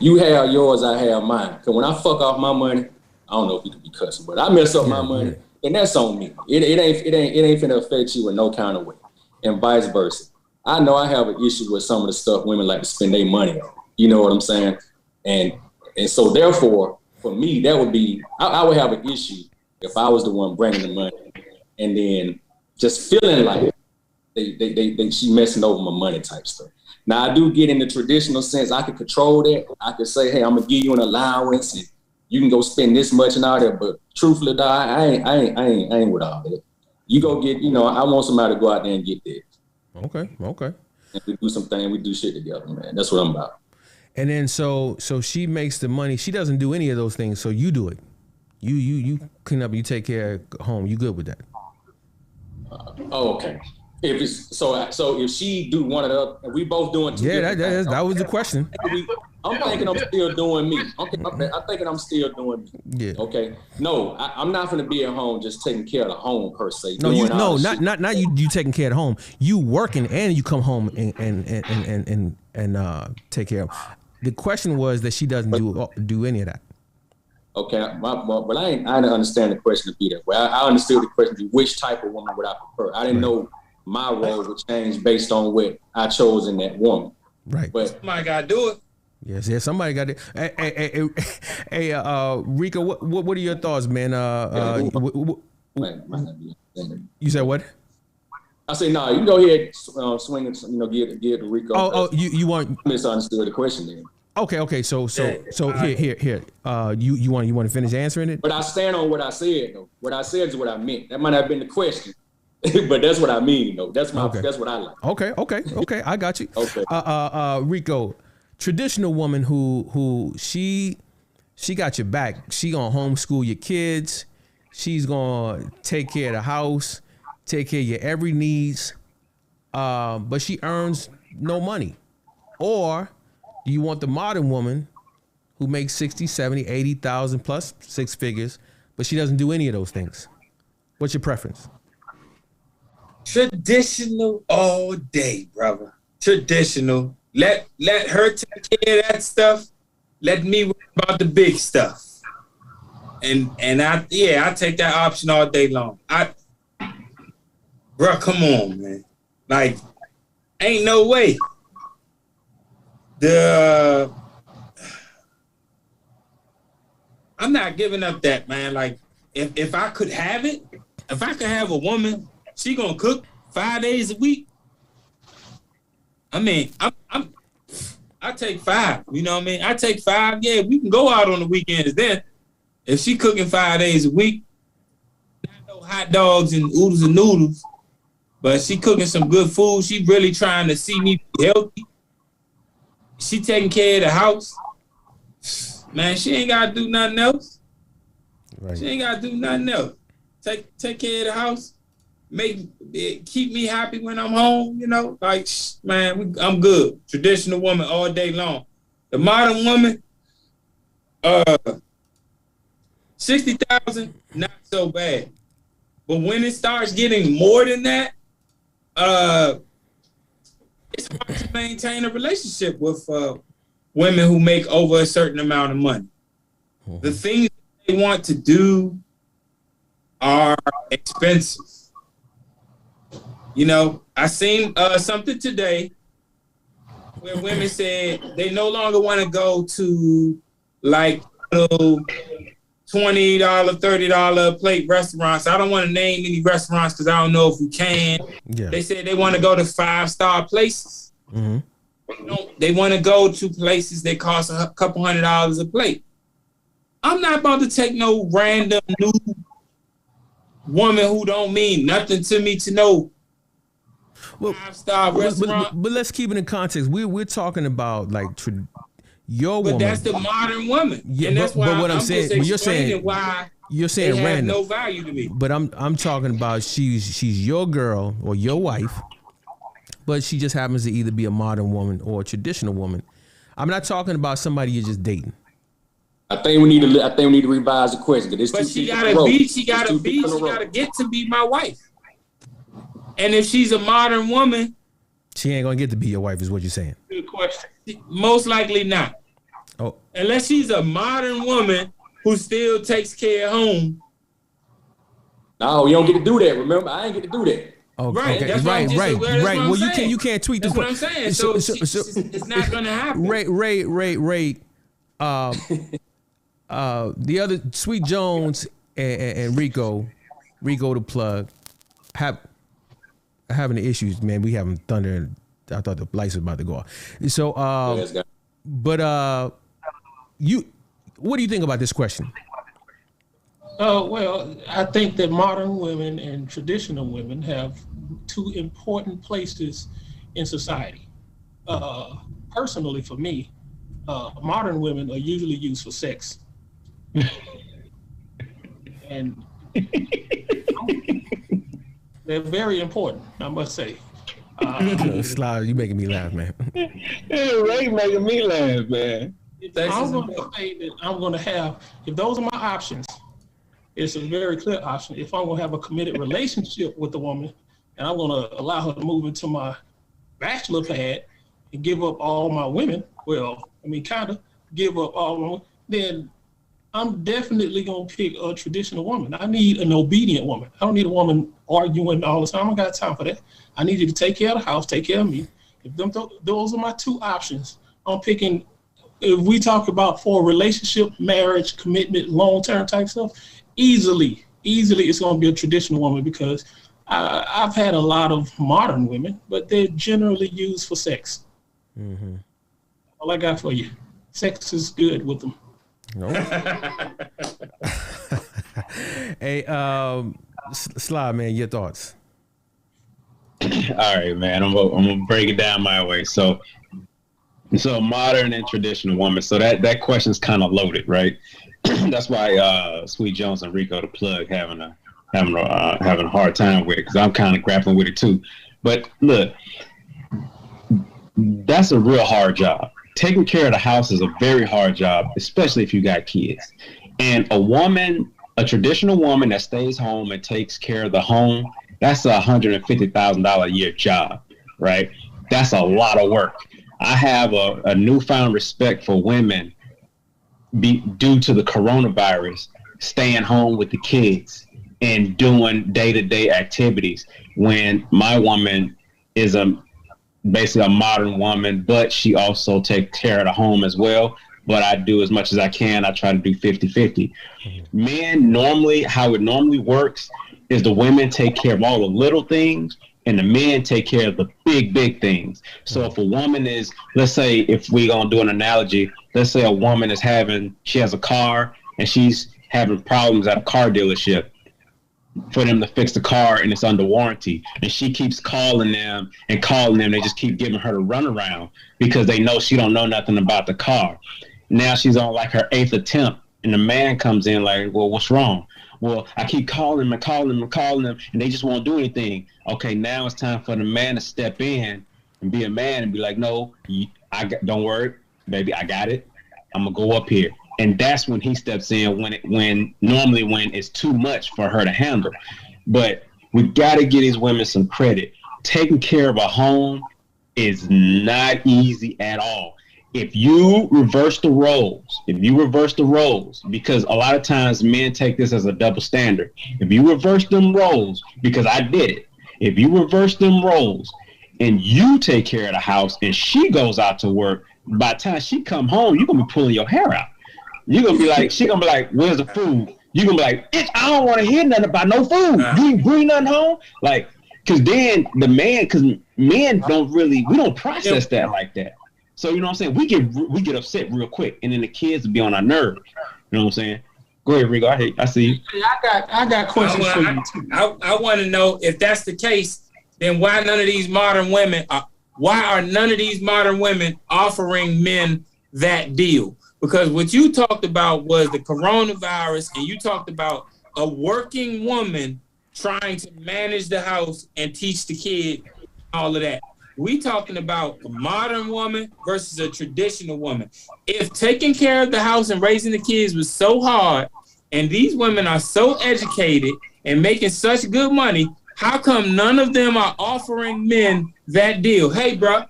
you have yours, I have mine. Because when I fuck off my money, I don't know if you can be cussing, but I mess up my money, and that's on me. It ain't finna affect you in no kind of way, and vice versa. I know I have an issue with some of the stuff women like to spend their money on. You know what I'm saying? And so therefore, for me, that would be I would have an issue if I was the one bringing the money, and then just feeling like she messing over my money type stuff. Now I do get in the traditional sense. I can control that. I could say, hey, I'm gonna give you an allowance, and you can go spend this much and all that. But truthfully, I ain't with all that. You go get, I want somebody to go out there and get that. Okay. And we do some things. We do shit together, man. That's what I'm about. And then so she makes the money. She doesn't do any of those things. So you do it. You clean up. You take care of home. You good with that? Okay. If it's so if she do one of the, we both doing two. Yeah, that was the question. I'm thinking I'm still doing me. I'm thinking I'm still doing me. Yeah. Okay. No, I'm not gonna be at home just taking care of the home per se. No, not you taking care of the home. You working and you come home and take care of. The question was that she doesn't do any of that. Okay, but I didn't understand the question to be that way. I understood the question to be which type of woman would I prefer. I didn't know my role would change based on what I chose in that woman. Right. But somebody gotta do it. Yes, somebody got it. Hey, Rico, what are your thoughts, man? You said what? I say no. You go ahead, swing it. Give it to Rico. Oh, you want? I misunderstood the question then. Okay. So here. You want to finish answering it? But I stand on what I said though. What I said is what I meant. That might have been the question, but that's what I mean though. That's what I like. Okay. I got you. Okay. Rico, traditional woman who she got your back. She gonna homeschool your kids. She's gonna take care of the house, take care of your every needs. But she earns no money. Or do you want the modern woman who makes 60, 70, 80,000 plus 6 figures, but she doesn't do any of those things? What's your preference? Traditional all day, brother. Traditional. Let her take care of that stuff. Let me worry about the big stuff. And I take that option all day long. Bro, come on, man. Like, ain't no way. I'm not giving up that, man. Like, if I could have it, if I could have a woman, she gonna cook 5 days a week. I mean, I take 5. You know what I mean? I take 5. Yeah, we can go out on the weekends then. If she cooking 5 days a week, not no hot dogs and oodles and noodles, but she cooking some good food. She really trying to see me be healthy. She taking care of the house. Man, she ain't gotta do nothing else. Right. She ain't gotta do nothing else. Take care of the house. Keep me happy when I'm home, like, man, I'm good. Traditional woman all day long. The modern woman, 60,000, not so bad. But when it starts getting more than that, it's hard to maintain a relationship with women who make over a certain amount of money. Mm-hmm. The things they want to do are expensive. I seen something today where women said they no longer want to go to like $20, $30 plate restaurants. I don't want to name any restaurants because I don't know if we can. Yeah. They said they want to go to 5-star places. Mm-hmm. They want to go to places that cost a couple $100 a plate. I'm not about to take no random new woman who don't mean nothing to me to know. Well, 5-star restaurant. But let's keep it in context. We're talking about like your woman. But that's the modern woman. Yeah, and that's why what I'm saying, just explaining why you're saying they have random. no value to me. But I'm talking about she's your girl or your wife, but she just happens to either be a modern woman or a traditional woman. I'm not talking about somebody you're just dating. I think we need to revise the question. But she gotta get to be my wife. And if she's a modern woman, she ain't gonna get to be your wife, is what you're saying. Good question. Most likely not. Oh, unless she's a modern woman who still takes care of home. No, you don't get to do that. Remember, I ain't get to do that. Oh, right, okay. Right. Well, you can't tweet that's what I'm saying. So it's not gonna happen. Ray. The other Sweet Jones and Rico the plug having the issues, man. We having thunder, and I thought the lights was about to go off. So, what do you think about this question? Well, I think that modern women and traditional women have two important places in society. Personally, for me, modern women are usually used for sex. And they're very important, I must say. Sly, you making me laugh, man. Yeah, Ray making me laugh, man. I'm going to say that I'm going to have, if those are my options, it's a very clear option. If I'm going to have a committed relationship with a woman and I'm going to allow her to move into my bachelor pad and give up all my women, kind of give up all my women, then I'm definitely going to pick a traditional woman. I need an obedient woman. I don't need a woman arguing all the time. I don't got time for that. I need you to take care of the house, take care of me. If those are my two options, I'm picking, if we talk about for a relationship, marriage, commitment, long-term type stuff, easily it's going to be a traditional woman because I've had a lot of modern women, but they're generally used for sex. Mm-hmm. All I got for you. Sex is good with them. No. Hey, Sly, man, your thoughts? All right, man. I'm gonna break it down my way. So modern and traditional woman. So that question's kind of loaded, right? That's why Sweet Jones and Rico the plug having a hard time with it because I'm kind of grappling with it too. But look, that's a real hard job. Taking care of the house is a very hard job, especially if you got kids. And a traditional woman that stays home and takes care of the home, that's $150,000 a year job, right? That's a lot of work. I have a newfound respect for women due to the coronavirus, staying home with the kids and doing day-to-day activities when my woman is basically a modern woman, but she also takes care of the home as well. But I do as much as I can. I try to do 50-50. Men normally, how it normally works is the women take care of all the little things and the men take care of the big things. So if a woman is, let's say, if we're going to do an analogy, let's say a woman she has a car and she's having problems at a car dealership for them to fix the car and it's under warranty. And she keeps calling them. They just keep giving her the runaround because they know she don't know nothing about the car. Now she's on like her 8th attempt and the man comes in like, well, what's wrong? Well, I keep calling them and they just won't do anything. Okay, now it's time for the man to step in and be a man and be like, no, don't worry, baby, I got it. I'm gonna go up here. And that's when he steps in when it's too much for her to handle. But we got to give these women some credit. Taking care of a home is not easy at all. If you reverse the roles, because a lot of times men take this as a double standard. If you reverse them roles, because I did it, if you reverse them roles and you take care of the house and she goes out to work, by the time she come home, you're going to be pulling your hair out. You're going to be like, she going to be like, where's the food? You're going to be like, I don't want to hear nothing about no food. You ain't bring nothing home? Like, because then because men we don't process that like that. So, you know what I'm saying? We get upset real quick, and then the kids will be on our nerves. You know what I'm saying? Go ahead, Rico. I see you. I got questions for you, too. I want to know, if that's the case, then why are none of these modern women offering men that deal? Because what you talked about was the coronavirus, and you talked about a working woman trying to manage the house and teach the kid all of that. We talking about a modern woman versus a traditional woman. If taking care of the house and raising the kids was so hard, and these women are so educated and making such good money, how come none of them are offering men that deal? Hey, bro,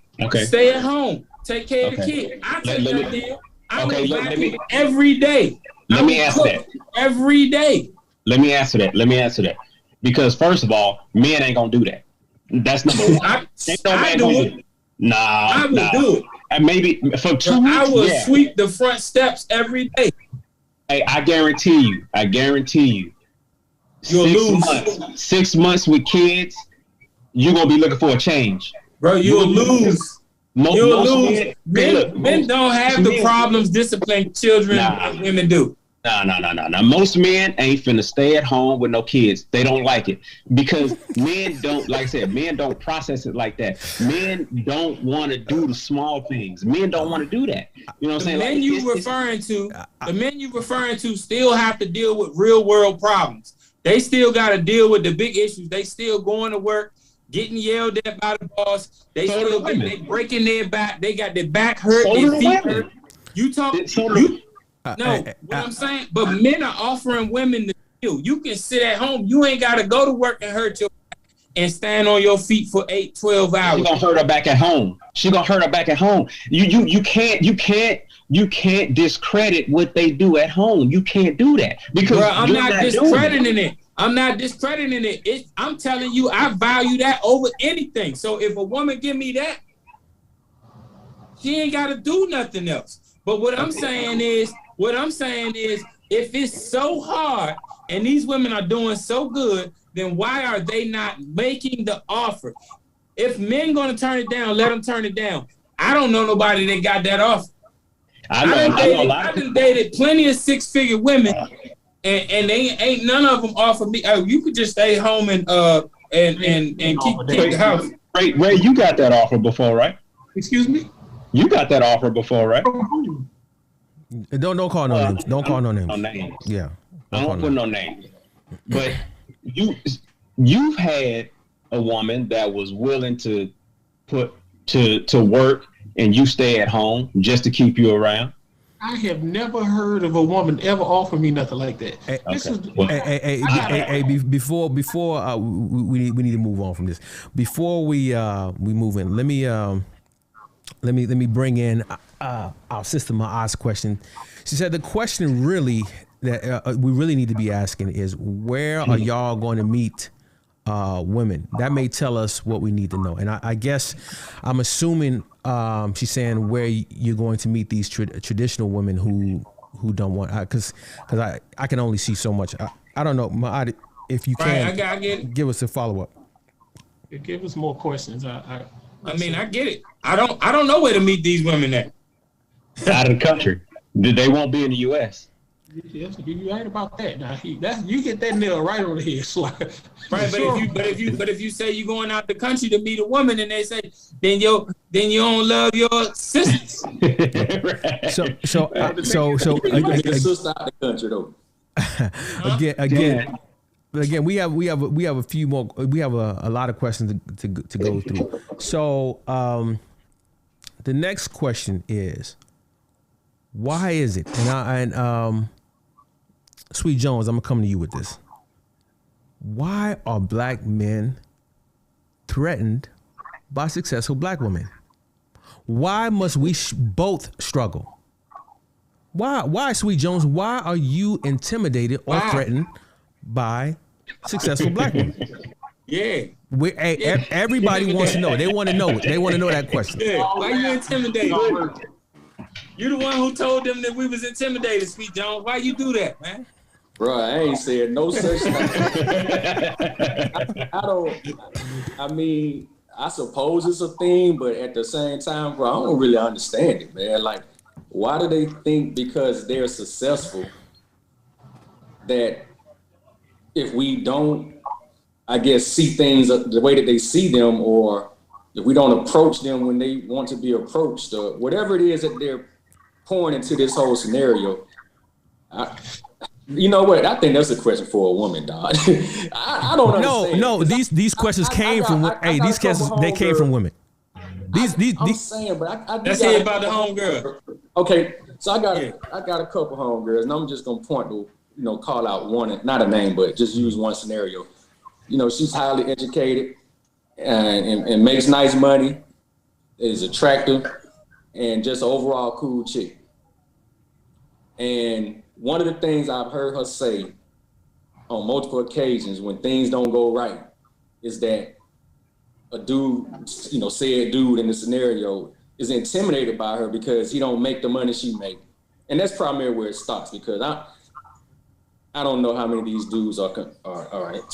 stay at home, take care of the kid. I take that deal. I make vacuum every day. Let me answer that. Every day. Let me answer that. Because first of all, men ain't gonna do that. That's number one. I do it. Nah, I would do it. And maybe for 2 weeks, I will sweep the front steps every day. Hey, I guarantee you. You'll lose. 6 months with kids, you're gonna be looking for a change. Bro, you'll lose. You'll lose. Men don't have the men, problems disciplining children that women do. No. Most men ain't finna stay at home with no kids. They don't like it because men don't, like I said, men don't process it like that. Men don't want to do the small things. Men don't want to do that. You know what I'm saying? The men you referring to still have to deal with real world problems. They still got to deal with the big issues. They still going to work, getting yelled at by the boss. They breaking their back. They got their back hurt, their feet hurt. I'm saying, but men are offering women the deal. You can sit at home. You ain't got to go to work and hurt your back and stand on your feet for 8-12 hours. She's gonna hurt her back at home. You can't discredit what they do at home. You can't do that because I'm not discrediting it. I'm not discrediting it. I'm telling you, I value that over anything. So if a woman give me that, she ain't got to do nothing else. But what I'm saying is, if it's so hard and these women are doing so good, then why are they not making the offer? If men gonna turn it down, let them turn it down. I don't know nobody that got that offer. I done dated plenty of 6-figure women, and they ain't none of them offer me. Oh, you could just stay home and keep the house. Ray, you got that offer before, right? Excuse me? You got that offer before, right? Don't call no names. Don't call no names. No names. Yeah. I don't put no names. But you've had a woman that was willing to put to work and you stay at home just to keep you around. I have never heard of a woman ever offer me nothing like that. Before we need to move on from this. Before we move in, let me bring in our sister Ma'az's question. She said the question really that we really need to be asking is, where are y'all going to meet women? That may tell us what we need to know. And I guess I'm assuming she's saying where you're going to meet these traditional women who don't want, because I can only see so much. I don't know, Ma'ad, if you can give us a follow up. Give us more questions. I mean, I get it. I don't know where to meet these women at. Out of the country. They won't be in the U.S. Yes, you right about that. Now, you get that nail right on the head. So, right, but if you say you're going out the country to meet a woman, and they say then you don't love your sisters. So your sister out the country though. Again, we have a few more. We have a lot of questions to go through. So the next question is, why is it? And Sweet Jones, I'm gonna come to you with this. Why are black men threatened by successful black women? Why must we both struggle? Why, Sweet Jones? Why are you intimidated or threatened by successful black women? Yeah. Everybody wants to know. They want to know. They want to know that question. Yeah. Why you intimidated? You the one who told them that we was intimidated, Sweet Jones. Why you do that, man? Bro, I ain't said no such thing. I mean, I suppose it's a thing, but at the same time, bro, I don't really understand it, man. Like, why do they think because they're successful that if we don't, I guess, see things the way that they see them, or if we don't approach them when they want to be approached, or whatever it is that they're pouring into this whole scenario, you know what? I think that's a question for a woman, dog. I don't understand. No. These questions came from. These questions they came from women. I'm saying, but I let's hear about the homegirl. Okay, so I got a couple homegirls, and I'm just gonna point to, call out one, not a name, but just use one scenario. She's highly educated and makes nice money, is attractive, and just an overall cool chick. And one of the things I've heard her say on multiple occasions when things don't go right is that a dude, said dude in the scenario is intimidated by her because he don't make the money she make. And that's primarily where it stops, because I don't know how many of these dudes are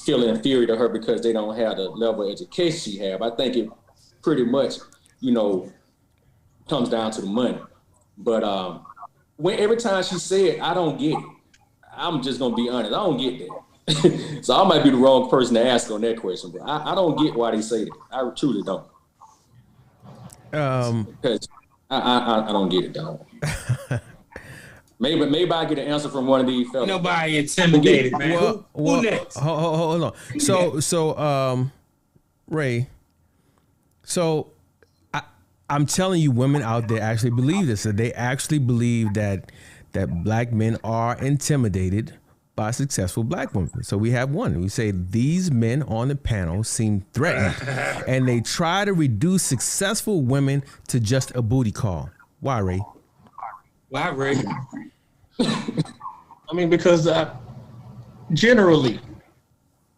feeling inferior to her because they don't have the level of education she have. I think it pretty much, comes down to the money. But every time she said, I don't get it, I'm just gonna be honest, I don't get that. So I might be the wrong person to ask on that question, but I don't get why they say that. I truly don't. Because I don't get it, dog. Maybe I get an answer from one of these fellas. Nobody intimidated, man. Who next? Hold on. So Ray. So I'm telling you, women out there actually believe this. That they actually believe that black men are intimidated by successful black women. So we have one. We say these men on the panel seem threatened, and they try to reduce successful women to just a booty call. Why, Ray? Why, Ray? I mean, because generally,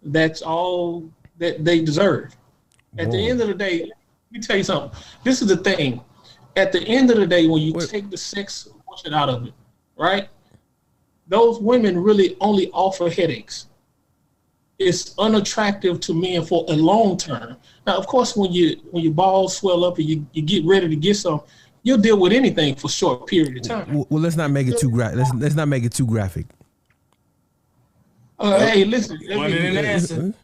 that's all that they deserve. At the end of the day, let me tell you something. This is the thing. At the end of the day, when you take the sex portion out of it, right? Those women really only offer headaches. It's unattractive to men for a long term. Now, of course, when your balls swell up and you get ready to get some, you'll deal with anything for a short period of time. Well, let's not make it too graphic. Let's not make it too graphic. Hey, listen. One in an answer.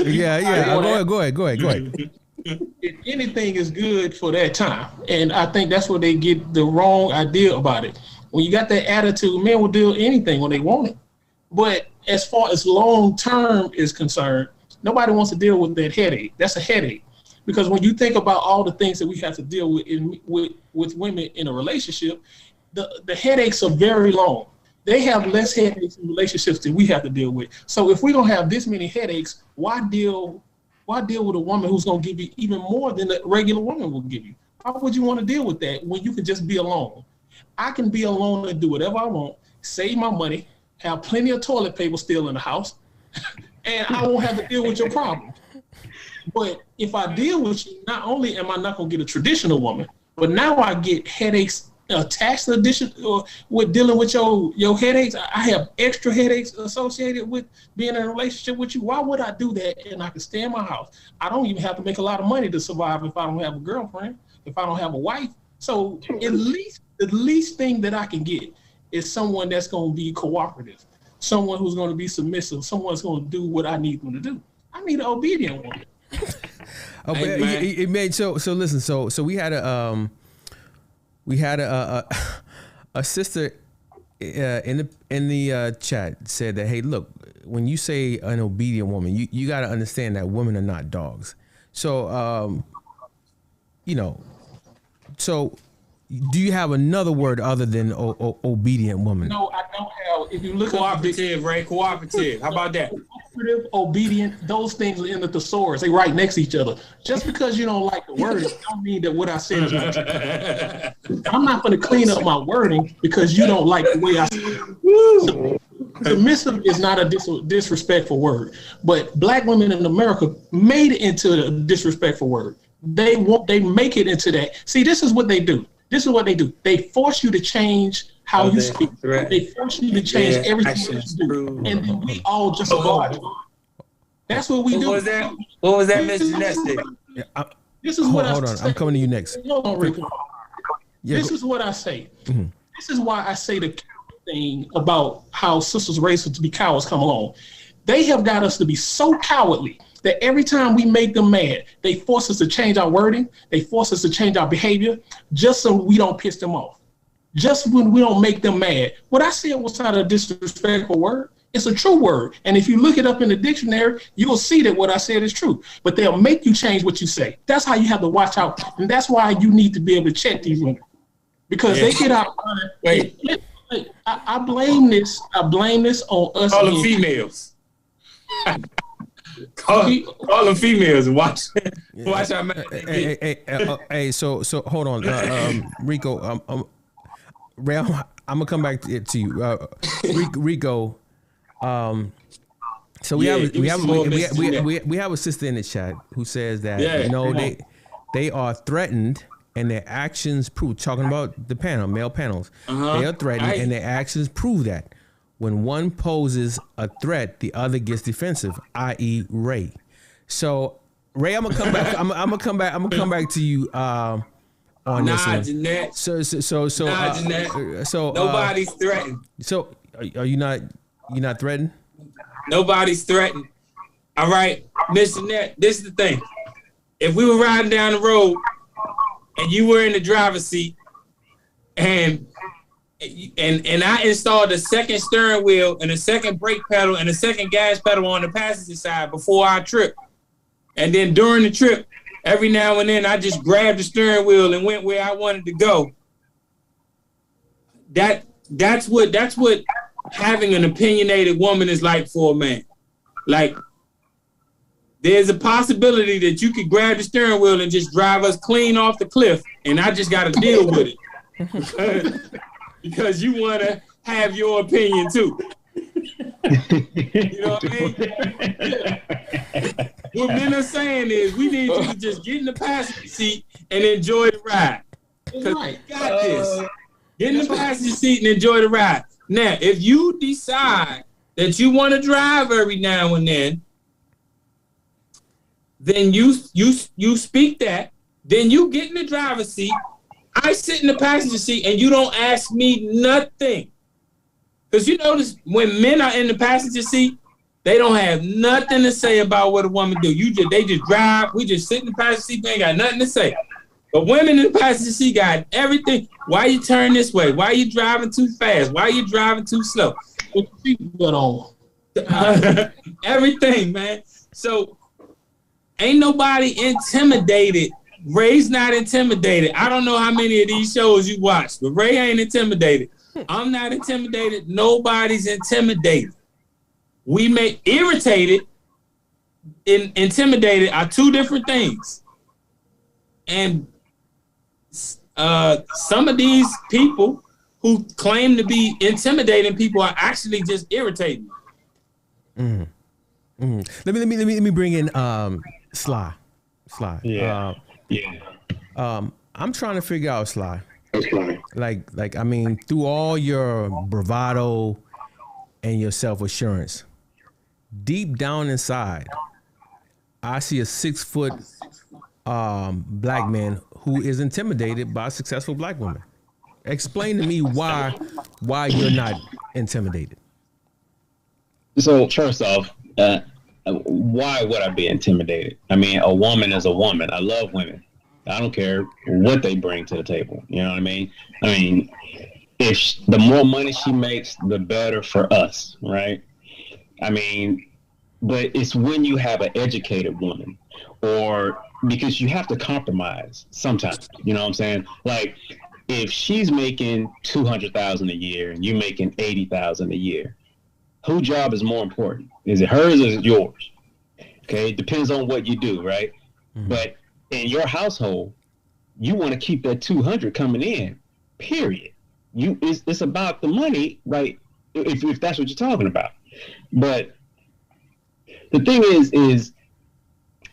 Yeah. Go ahead. Anything is good for that time, and I think that's where they get the wrong idea about it. When you got that attitude, men will do anything when they want it. But as far as long term is concerned, nobody wants to deal with that headache. That's a headache. Because when you think about all the things that we have to deal with women in a relationship, the headaches are very long. They have less headaches in relationships than we have to deal with. So if we don't have this many headaches, why deal with a woman who's going to give you even more than a regular woman will give you? Why would you want to deal with that when you can just be alone? I can be alone and do whatever I want, save my money, have plenty of toilet paper still in the house, and I won't have to deal with your problems. But if I deal with you, not only am I not going to get a traditional woman, but now I get headaches attached to addition with dealing with your headaches. I have extra headaches associated with being in a relationship with you. Why would I do that? And I can stay in my house. I don't even have to make a lot of money to survive if I don't have a girlfriend, if I don't have a wife. So at least the least thing that I can get is someone that's going to be cooperative, someone who's going to be submissive, someone who's going to do what I need them to do. I need an obedient woman. It made so listen. So we had a sister in the chat said that, hey, look, when you say an obedient woman, you got to understand that women are not dogs. So so do you have another word other than obedient woman? No, I don't have. If you look cooperative, right? Cooperative. How about that? Cooperative, obedient, those things are in the thesaurus. They right next to each other. Just because you don't like the word, it don't mean that what I said is not true. I'm not going to clean up my wording because you don't like the way I said it. Submissive is not a disrespectful word, but black women in America made it into a disrespectful word. They make it into that. See, this is what they do. This is what they do. They force you to change how you speak. They force you to change everything that you do. And then we all just go. That's what we do. What was that Miss Jeanette? This is what hold on. I'm coming to you next. Hold on, Rico. This is what I say. Mm-hmm. This is why I say the thing about how sisters raised us to be cowards come along. They have got us to be so cowardly that every time we make them mad, they force us to change our wording. They force us to change our behavior just so we don't piss them off. Just when we don't make them mad. What I said was not a disrespectful word. It's a true word. And if you look it up in the dictionary, you'll see that what I said is true. But they'll make you change what you say. That's how you have to watch out. And that's why you need to be able to check these women. Because they get out. I blame this on us. All the females. Call them females and watch our man. Hey, so hold on, Rico. Ray, I'm gonna come back to you, Rico. So we have a sister in the chat who says that they are threatened and their actions prove. Talking about the panel, male panels, they are threatened and their actions prove that. When one poses a threat, the other gets defensive, i.e., Ray. So, Ray, I'm gonna come back. I'm gonna come back to you on this one. Jeanette. So, Jeanette. Nobody's threatened. So, are you not threatened? Nobody's threatened. All right, Miss Jeanette. This is the thing. If we were riding down the road and you were in the driver's seat, and I installed a second steering wheel and a second brake pedal and a second gas pedal on the passenger side before our trip. And then during the trip, every now and then I just grabbed the steering wheel and went where I wanted to go. That's what having an opinionated woman is like for a man. Like, there's a possibility that you could grab the steering wheel and just drive us clean off the cliff, and I just got to deal with it. Because you want to have your opinion too. You know what I mean? What men are saying is we need you to just get in the passenger seat and enjoy the ride. Because we got this. Get in the passenger seat and enjoy the ride. Now, if you decide that you want to drive every now and then you speak that. Then you get in the driver's seat. I sit in the passenger seat and you don't ask me nothing. Because you notice when men are in the passenger seat, they don't have nothing to say about what a woman do. They just drive. We just sit in the passenger seat. They ain't got nothing to say. But women in the passenger seat got everything. Why you turn this way? Why you driving too fast? Why you driving too slow? Put your seatbelt on. Everything, man. So ain't nobody intimidated. Ray's not intimidated. I don't know how many of these shows you watch, but Ray ain't intimidated. I'm not intimidated. Nobody's intimidated. We may irritated and intimidated are two different things. And some of these people who claim to be intimidating people are actually just irritating. Let me bring in Sly. Yeah. I'm trying to figure out, Sly. Like I mean, through all your bravado and your self-assurance, deep down inside, I see a 6-foot black man who is intimidated by a successful black woman. Explain to me why you're not intimidated. So first off, why would I be intimidated? I mean, a woman is a woman. I love women. I don't care what they bring to the table. You know what I mean? I mean, the more money she makes, the better for us, right? I mean, but it's when you have an educated woman, or because you have to compromise sometimes. You know what I'm saying? Like, if she's making $200,000 a year and you're making $80,000 a year, whose job is more important? Is it hers or is it yours? Okay, it depends on what you do, right? Mm-hmm. But in your household, you want to keep that 200 coming in, period. It's about the money, right? If that's what you're talking about. But the thing is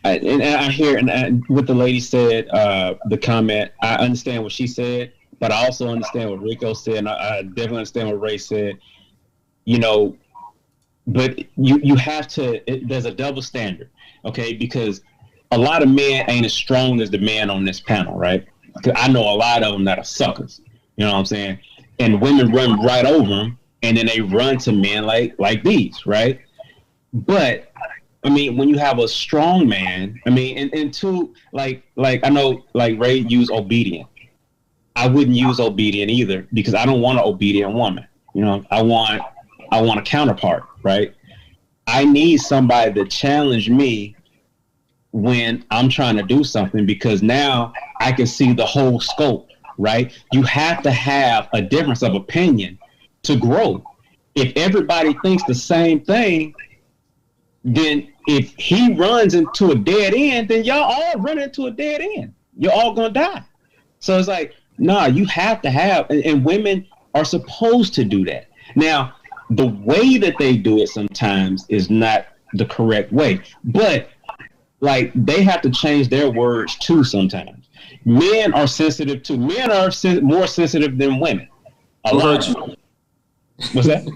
I hear what the lady said, the comment, I understand what she said, but I also understand what Rico said, and I definitely understand what Ray said, you know, but you have to, there's a double standard, okay? Because a lot of men ain't as strong as the man on this panel, right? Because I know a lot of them that are suckers, you know what I'm saying? And women run right over them, and then they run to men like these, right? But I mean, when you have a strong man, I mean, and two, like I know, like Ray used obedient. I wouldn't use obedient either, because I don't want an obedient woman. You know, I want I want a counterpart, right? I need somebody to challenge me when I'm trying to do something, because now I can see the whole scope, right? You have to have a difference of opinion to grow. If everybody thinks the same thing, then if he runs into a dead end, then y'all all run into a dead end. You're all gonna die. So it's like, nah, you have to have, and women are supposed to do that. Now, the way that they do it sometimes is not the correct way, but like they have to change their words too sometimes. Men are sensitive too. Men are more sensitive than women. Who hurt you? What's that?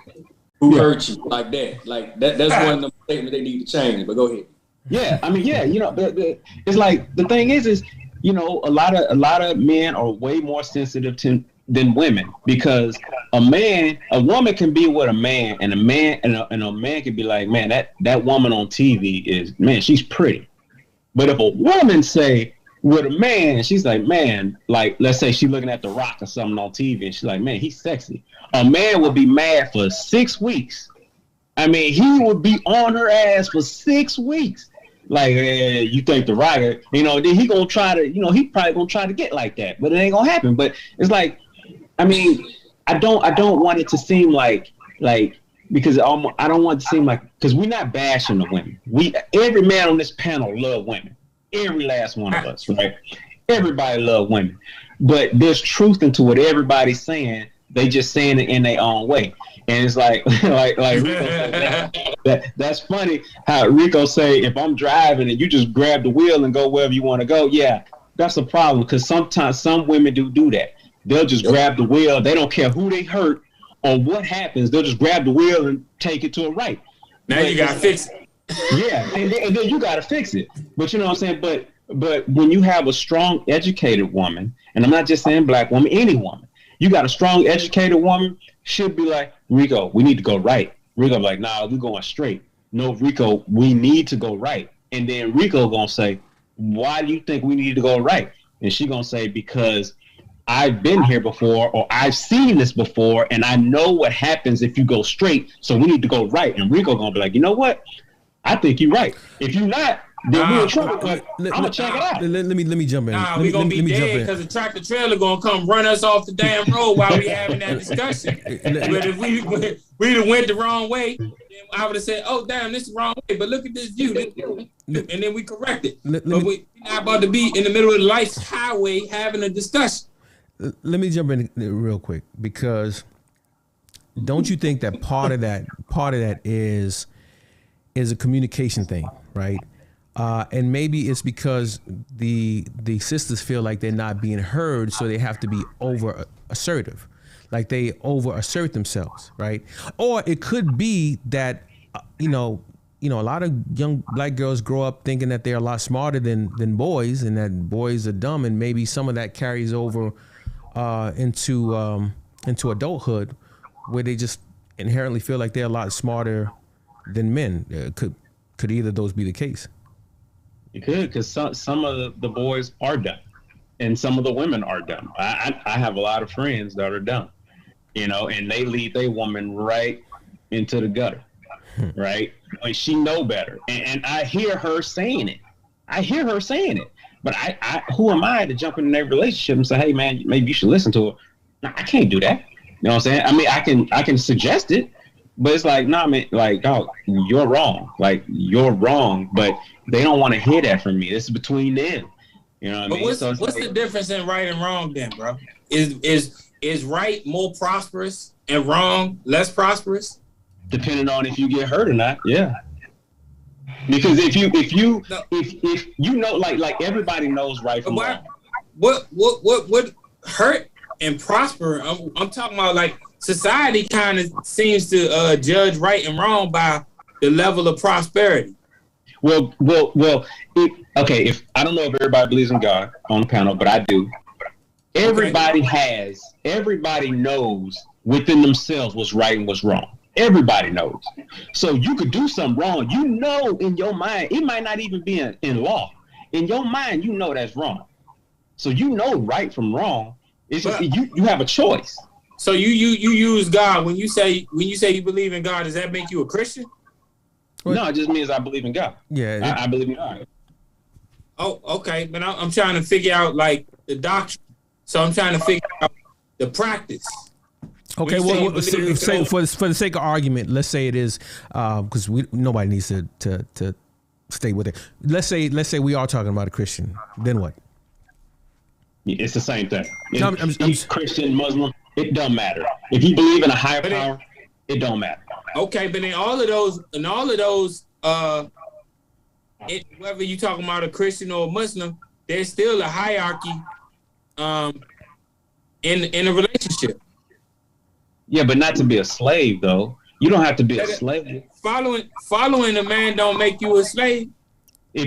Who hurt you like that? Like that's one of the statements they need to change. But go ahead. Yeah, I mean, yeah, you know, it's like the thing is, you know, a lot of men are way more sensitive than women, because a woman can be with a man, and a man can be like, man, that woman on TV is, man, she's pretty. But if a woman say with a man, she's like, man, like let's say she's looking at The Rock or something on TV, and she's like, man, he's sexy. A man would be mad for 6 weeks. I mean, he would be on her ass for 6 weeks. Like, you think The Rock, you know, then he gonna try to, you know, he probably gonna try to get like that, but it ain't gonna happen. But it's like, I mean, I don't want it to seem like because I don't want it to seem like, because we're not bashing the women. Every man on this panel love women. Every last one of us, right? Everybody love women. But there's truth into what everybody's saying. They just saying it in their own way. And it's like like Rico said, that's funny how Rico say, if I'm driving and you just grab the wheel and go wherever you want to go, yeah, that's a problem, because sometimes some women do that. They'll just grab the wheel. They don't care who they hurt or what happens. They'll just grab the wheel and take it to a right. Now you gotta fix it. Yeah, and then you gotta fix it. But you know what I'm saying? But when you have a strong, educated woman, and I'm not just saying black woman, any woman, you got a strong, educated woman, should be like, Rico, we need to go right. Rico be like, nah, we're going straight. No, Rico, we need to go right. And then Rico gonna say, why do you think we need to go right? And she gonna say, because I've been here before, or I've seen this before, and I know what happens if you go straight, so we need to go right. And Rico gonna be like, you know what? I think you're right. If you're not, then we're in trouble, but I'm gonna check it out. Let me jump in. Nah, we're gonna be dead because the tractor trailer gonna come run us off the damn road while we having that discussion. But if we done went the wrong way, then I would have said, oh damn, this is the wrong way, but look at this view. And then we correct it. But we're not about to be in the middle of life's highway having a discussion. Let me jump in real quick, because don't you think that part of that is a communication thing, right? And maybe it's because the sisters feel like they're not being heard, so they have to be over assertive, like they over assert themselves, right? Or it could be that you know a lot of young black girls grow up thinking that they're a lot smarter than boys, and that boys are dumb, and maybe some of that carries over into adulthood, where they just inherently feel like they're a lot smarter than men. Could either of those be the case? It could, because some of the boys are dumb, and some of the women are dumb. I have a lot of friends that are dumb, you know, and they lead their woman right into the gutter, right? When she know better, and I hear her saying it. But I who am I to jump in their relationship and say, hey man, maybe you should listen to her? No, I can't do that. You know what I'm saying? I mean, I can suggest it, but it's like, nah, man, like, dog, you're wrong. Like, you're wrong, but they don't want to hear that from me. This is between them. You know what I mean? What's the difference in right and wrong then, bro? Is right more prosperous and wrong less prosperous? Depending on if you get hurt or not, yeah. Because if you know, like everybody knows right from wrong. What hurt and prosper? I'm talking about, like, society kind of seems to judge right and wrong by the level of prosperity. Well. Okay. If I don't know if everybody believes in God on the panel, but I do. Everybody knows within themselves what's right and what's wrong. Everybody knows. So you could do something wrong. You know, in your mind, it might not even be in law. In your mind, you know that's wrong. So you know right from wrong. It's just you have a choice. So you use God when you say you believe in God. Does that make you a Christian? No, it just means I believe in God. Yeah, I believe in God. Oh, okay. But I'm trying to figure out like the doctrine. So I'm trying to figure out the practice. Okay, well, say for the sake of argument, let's say it is because nobody needs to stay with it. Let's say we are talking about a Christian. Then what? It's the same thing. No, He's Christian, Muslim. It doesn't matter. If you believe in a higher power, it don't matter. Okay, but in all of those, whether you talking about a Christian or a Muslim, there's still a hierarchy in a relationship. Yeah, but not to be a slave though. You don't have to be a slave. Following a man don't make you a slave.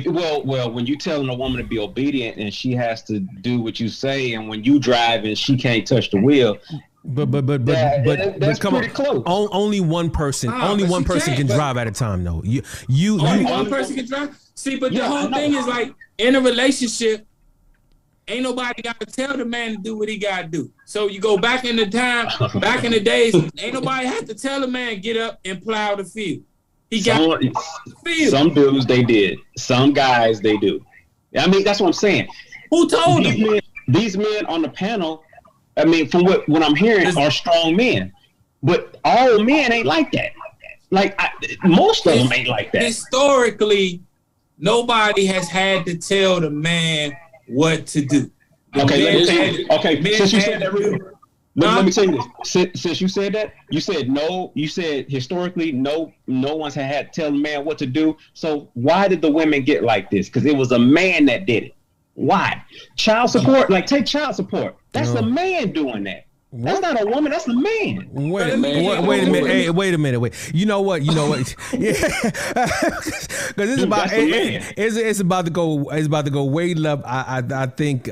Well, when you telling a woman to be obedient and she has to do what you say, and when you drive and she can't touch the wheel, but that's come pretty close. Only one person can drive at a time though. Only one person can drive. See, but the whole thing is like in a relationship, ain't nobody got to tell the man to do what he got to do. So you go back in the days, ain't nobody have to tell the man get up and plow the field. Some dudes they did. Some guys they do. I mean, that's what I'm saying. Who told them? These men on the panel, I mean, from what I'm hearing, are strong men. But all men ain't like that. Like most of them ain't like that. Historically, nobody has had to tell the man what to do. Okay, since you said that, let me tell you this. Since you said that, you said no. You said historically, no one's had to tell the man what to do. So why did the women get like this? Because it was a man that did it. Why? Child support, like take child support. That's a man doing that. That's not a woman. That's a man. Wait a minute. Hey, wait a minute. You know what? Yeah, because it's about to go. It's about to go way left. I think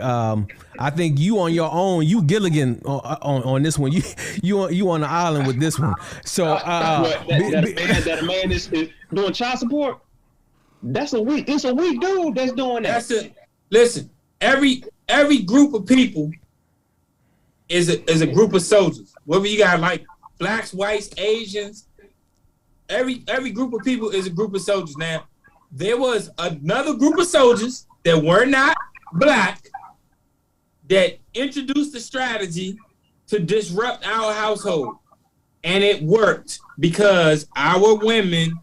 you on your own. You Gilligan on this one. You on the island with this one. So that a man is doing child support. It's a weak dude that's doing that. Listen, every group of people is a group of soldiers. Whether you got like blacks, whites, Asians, every group of people is a group of soldiers. Now, there was another group of soldiers that were not black that introduced the strategy to disrupt our household. And it worked because our women,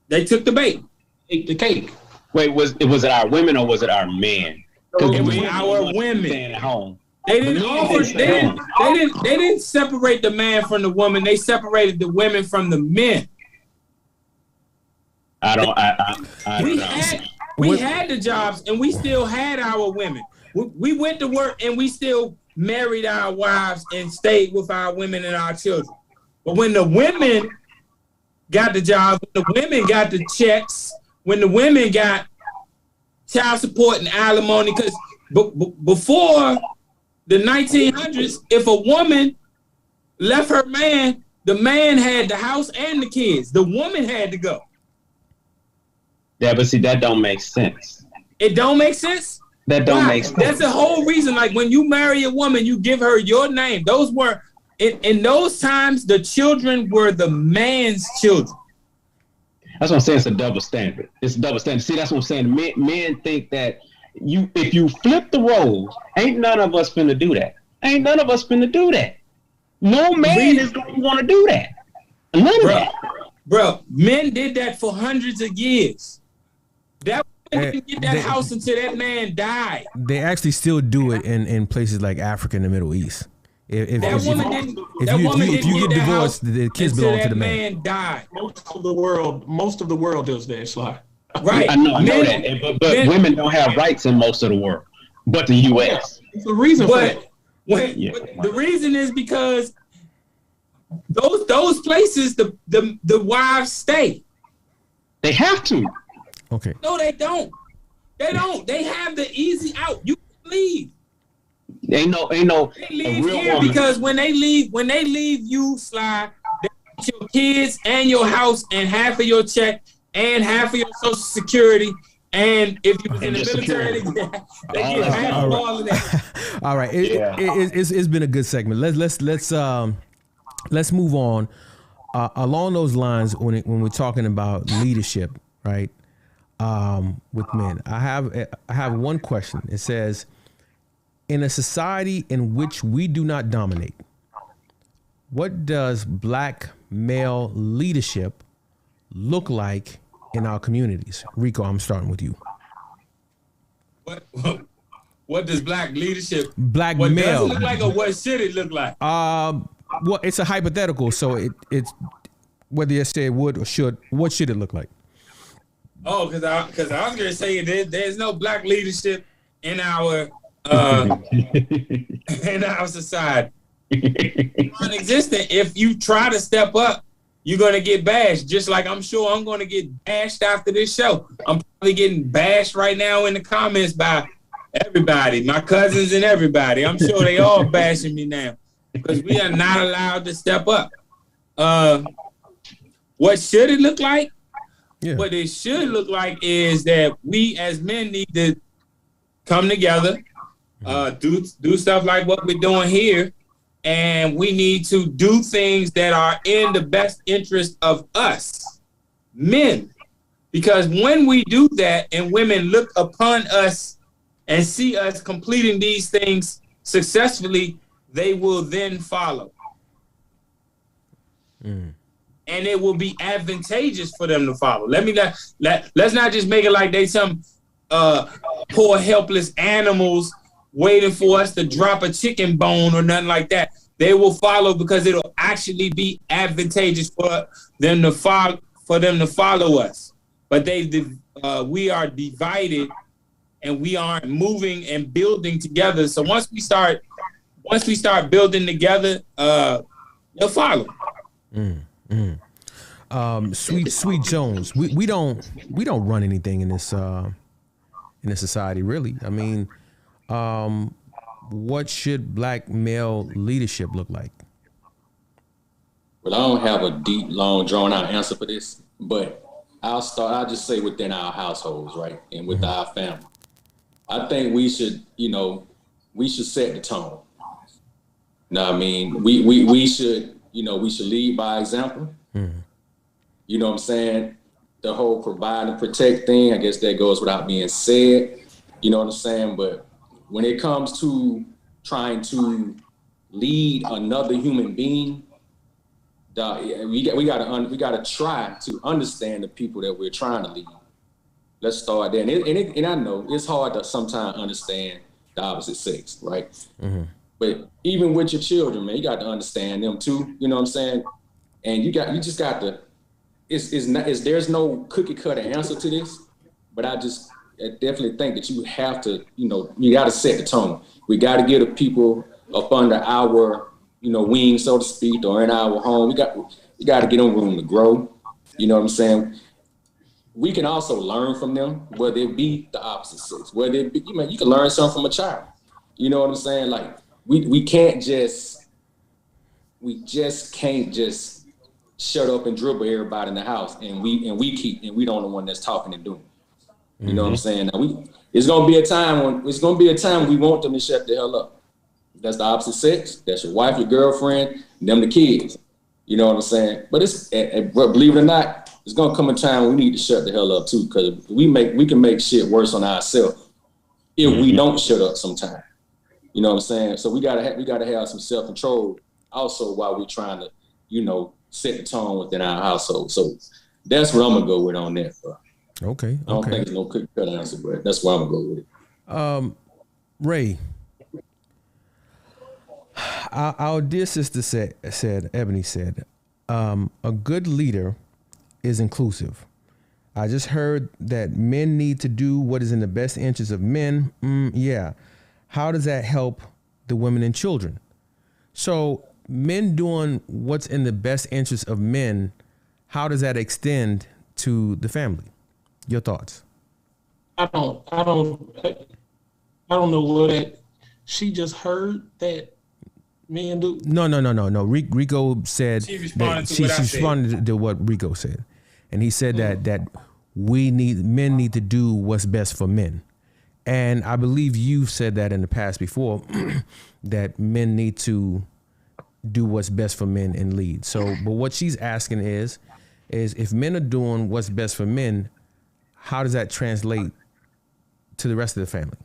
they took the bait, ate the cake. Wait, was it our women or was it our men? It was our women. Staying at home. They didn't separate the man from the woman. They separated the women from the men. We had the jobs and we still had our women. We went to work and we still married our wives and stayed with our women and our children. But when the women got the jobs, when the women got the checks, when the women got child support and alimony, because before the 1900s, if a woman left her man, the man had the house and the kids. The woman had to go. Yeah, but see, that don't make sense. It don't make sense? That don't make sense. That's the whole reason. Like when you marry a woman, you give her your name. Those were, in those times, the children were the man's children. That's what I'm saying. It's a double standard. It's a double standard. See, that's what I'm saying. Men think that if you flip the roles, ain't none of us finna do that. Ain't none of us finna do that. No man is going to want to do that. None of that. Bro, men did that for hundreds of years. That woman didn't get that house until that man died. They actually still do it in places like Africa and the Middle East. If you get divorced, the kids belong to the man. Man died. Most of the world does that, Sly. Right. I know that. But women don't have rights in most of the world, but the U.S. It's a reason for that. The reason is because those places the wives stay. They have to. Okay. No, they don't. They don't. They have the easy out. You can leave. Ain't no. They leave here woman. Because when they leave you, Sly, they get your kids and your house and half of your check and half of your Social Security And if you was in the just military, they get half of all of that. All right, it's been a good segment. Let's move on. Along those lines, when we're talking about leadership, right? With men, I have one question. It says, in a society in which we do not dominate, what does black male leadership look like in our communities? Rico, I'm starting with you. What does black leadership? Black what male. What does it look like, or what should it look like? Well, it's a hypothetical, so it's whether you say would or should. What should it look like? Oh, because I was going to say there's no black leadership in our in our society. Non-existent. If you try to step up, you're going to get bashed. Just like I'm sure I'm going to get bashed after this show. I'm probably getting bashed right now in the comments by everybody, my cousins and everybody. I'm sure they all bashing me now because we are not allowed to step up. What should it look like? Yeah. What it should look like is that we as men need to come together, do stuff like what we're doing here, and we need to do things that are in the best interest of us, men. Because when we do that and women look upon us and see us completing these things successfully, they will then follow. And it will be advantageous for them to follow. Let's not just make it like they some poor helpless animals waiting for us to drop a chicken bone or nothing like that. They will follow because it'll actually be advantageous for them to follow us. But we are divided and we aren't moving and building together. So once we start building together, they'll follow. Sweet Jones, we don't run anything in this society, really. I mean, what should black male leadership look like? Well, I don't have a deep, long, drawn out answer for this, but I'll just say within our households, right, and with our family. I think we should set the tone. You know what I mean? We should lead by example. You know what I'm saying? The whole provide and protect thing, I guess that goes without being said. You know what I'm saying? But when it comes to trying to lead another human being, we gotta try to understand the people that we're trying to lead. Let's start there. And I know it's hard to sometimes understand the opposite sex, right? But even with your children, man, you got to understand them too. You know what I'm saying? And you just got to. There's no cookie cutter answer to this, but I definitely think that you have to, you got to set the tone. We got to get the people up under our, wing, so to speak, or in our home. We got to get them room to grow. You know what I'm saying? We can also learn from them, whether it be the opposite sex, whether it be, you can learn something from a child. You know what I'm saying? Like we can't just can't just shut up and dribble everybody in the house, and we don't the one that's talking and doing. You know what I'm saying? Now it's gonna be a time when we want them to shut the hell up. That's the opposite sex. That's your wife, your girlfriend, them the kids. You know what I'm saying? But believe it or not, it's gonna come a time when we need to shut the hell up too, because we can make shit worse on ourselves if we don't shut up sometime. You know what I'm saying? So we gotta have some self-control also while we're trying to, set the tone within our household. So that's what I'm gonna go with on that, bro. Okay. I don't think there's no cookie cutter answer, but that's where I'm gonna go with it. Ray, our dear sister said, Ebony said, a good leader is inclusive. I just heard that men need to do what is in the best interest of men. Yeah. How does that help the women and children? So men doing what's in the best interest of men, how does that extend to the family? Your thoughts? I don't know what she just heard that men do. No. Rico said she responded she responded to what Rico said, and he said that men need to do what's best for men. And I believe you've said that in the past before, that men need to do what's best for men and lead. So, but what she's asking is if men are doing what's best for men, how does that translate to the rest of the family?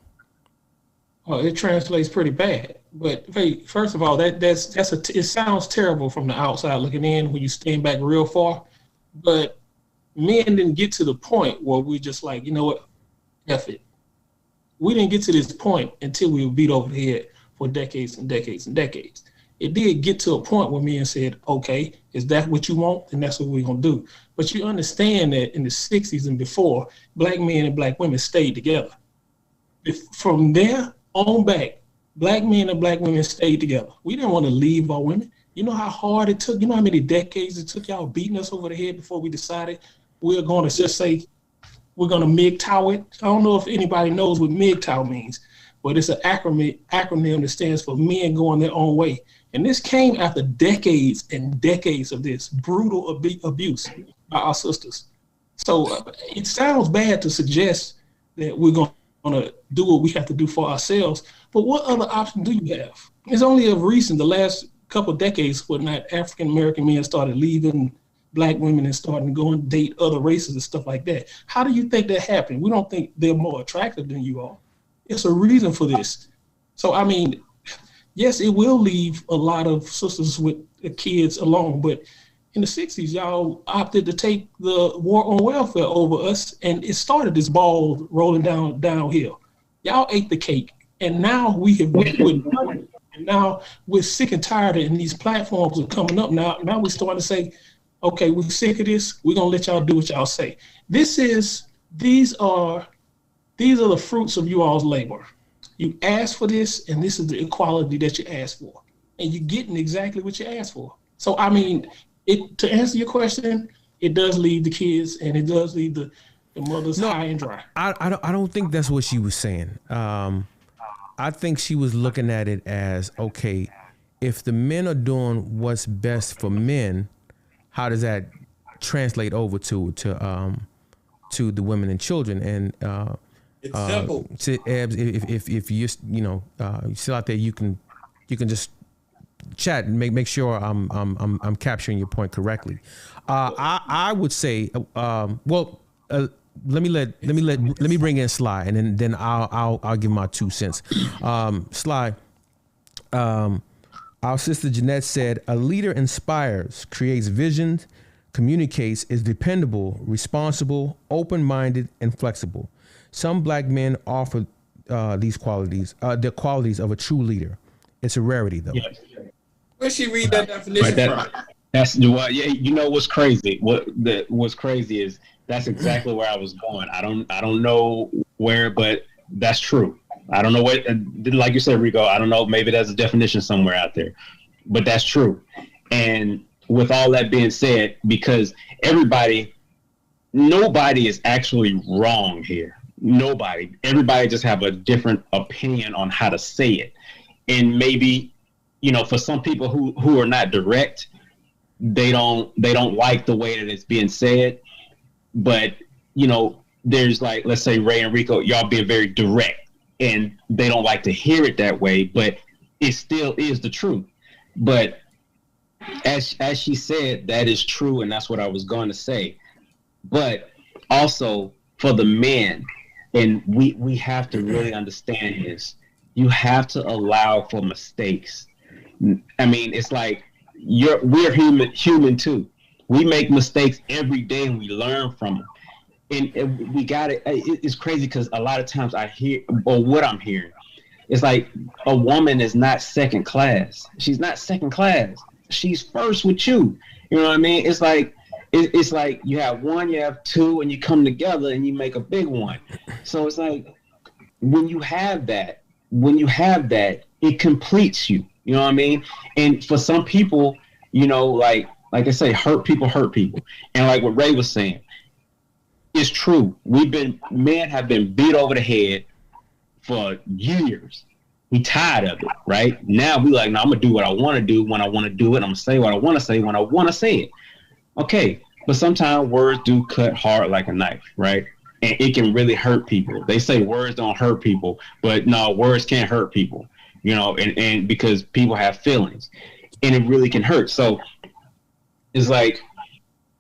Well, it translates pretty bad. But hey, first of all, it sounds terrible from the outside looking in when you stand back real far. But men didn't get to the point where we just like, you know what, F it. We didn't get to this point until we were beat over the head for decades and decades and decades. It did get to a point where men said, okay, is that what you want? Then that's what we're going to do. But you understand that in the 60s and before, black men and black women stayed together. From there on back, black men and black women stayed together. We didn't want to leave our women. You know how hard it took? You know how many decades it took y'all beating us over the head before we decided we're going to just say, we're going to MGTOW it? I don't know if anybody knows what MGTOW means, but it's an acronym that stands for men going their own way. And this came after decades and decades of this brutal abuse by our sisters. So it sounds bad to suggest that we're going to do what we have to do for ourselves, but what other option do you have? It's only of recent, the last couple of decades, when African-American men started leaving black women and starting to go and date other races and stuff like that. How do you think that happened? We don't think they're more attractive than you are. It's a reason for this. So, I mean, yes, it will leave a lot of sisters with the kids alone, but in the 60s, y'all opted to take the war on welfare over us, and it started this ball rolling downhill. Y'all ate the cake, and now and now we're sick and tired, and these platforms are coming up now. Now we're starting to say, okay, we're sick of this. We're gonna let y'all do what y'all say. These are the fruits of you all's labor. You asked for this, and this is the equality that you asked for, and you're getting exactly what you asked for. So, I mean, to answer your question, it does leave the kids, and it does leave the mothers high and dry. I don't think that's what she was saying. I think she was looking at it as, okay, if the men are doing what's best for men, how does that translate over to the women and children? And it's simple. To Ebs, if you're still out there, you can just chat and make sure I'm capturing your point correctly. I would say, let me bring in Sly, and then I'll give my 2 cents. Sly, our sister Jeanette said, a leader inspires, creates visions, communicates, is dependable, responsible, open-minded, and flexible. Some black men offer these qualities, the qualities of a true leader. It's a rarity, though. Yeah. Where'd she read that definition from? That's what. Yeah, you know what's crazy? What's crazy is that's exactly where I was going. I don't know where, but that's true. I don't know what, like you said, Rico, I don't know, maybe there's a definition somewhere out there, but that's true. And with all that being said, because nobody is actually wrong here. Nobody. Everybody just have a different opinion on how to say it. And maybe, for some people who are not direct, they don't like the way that it's being said. But, there's like, let's say Ray and Rico, y'all being very direct, and they don't like to hear it that way, but it still is the truth. But as she said, that is true, and that's what I was going to say. But also for the men, and we have to really understand this, you have to allow for mistakes. I mean, it's like we're human too. We make mistakes every day, and we learn from them. And we got it. It's crazy because a lot of times I hear, or what I'm hearing, it's like a woman is not second class. She's not second class. She's first with you. You know what I mean? It's like you have one, you have two, and you come together and you make a big one. So it's like when you have that, it completes you. You know what I mean? And for some people, like I say, hurt people. And like what Ray was saying, it's true. Men have been beat over the head for years. We tired of it, right? Now we like, no, I'm gonna do what I want to do when I want to do it. I'm gonna say what I want to say when I want to say it. Okay, but sometimes words do cut hard like a knife, right? And it can really hurt people. They say words don't hurt people, but no, words can't hurt people, you know, and because people have feelings and it really can hurt. So it's like,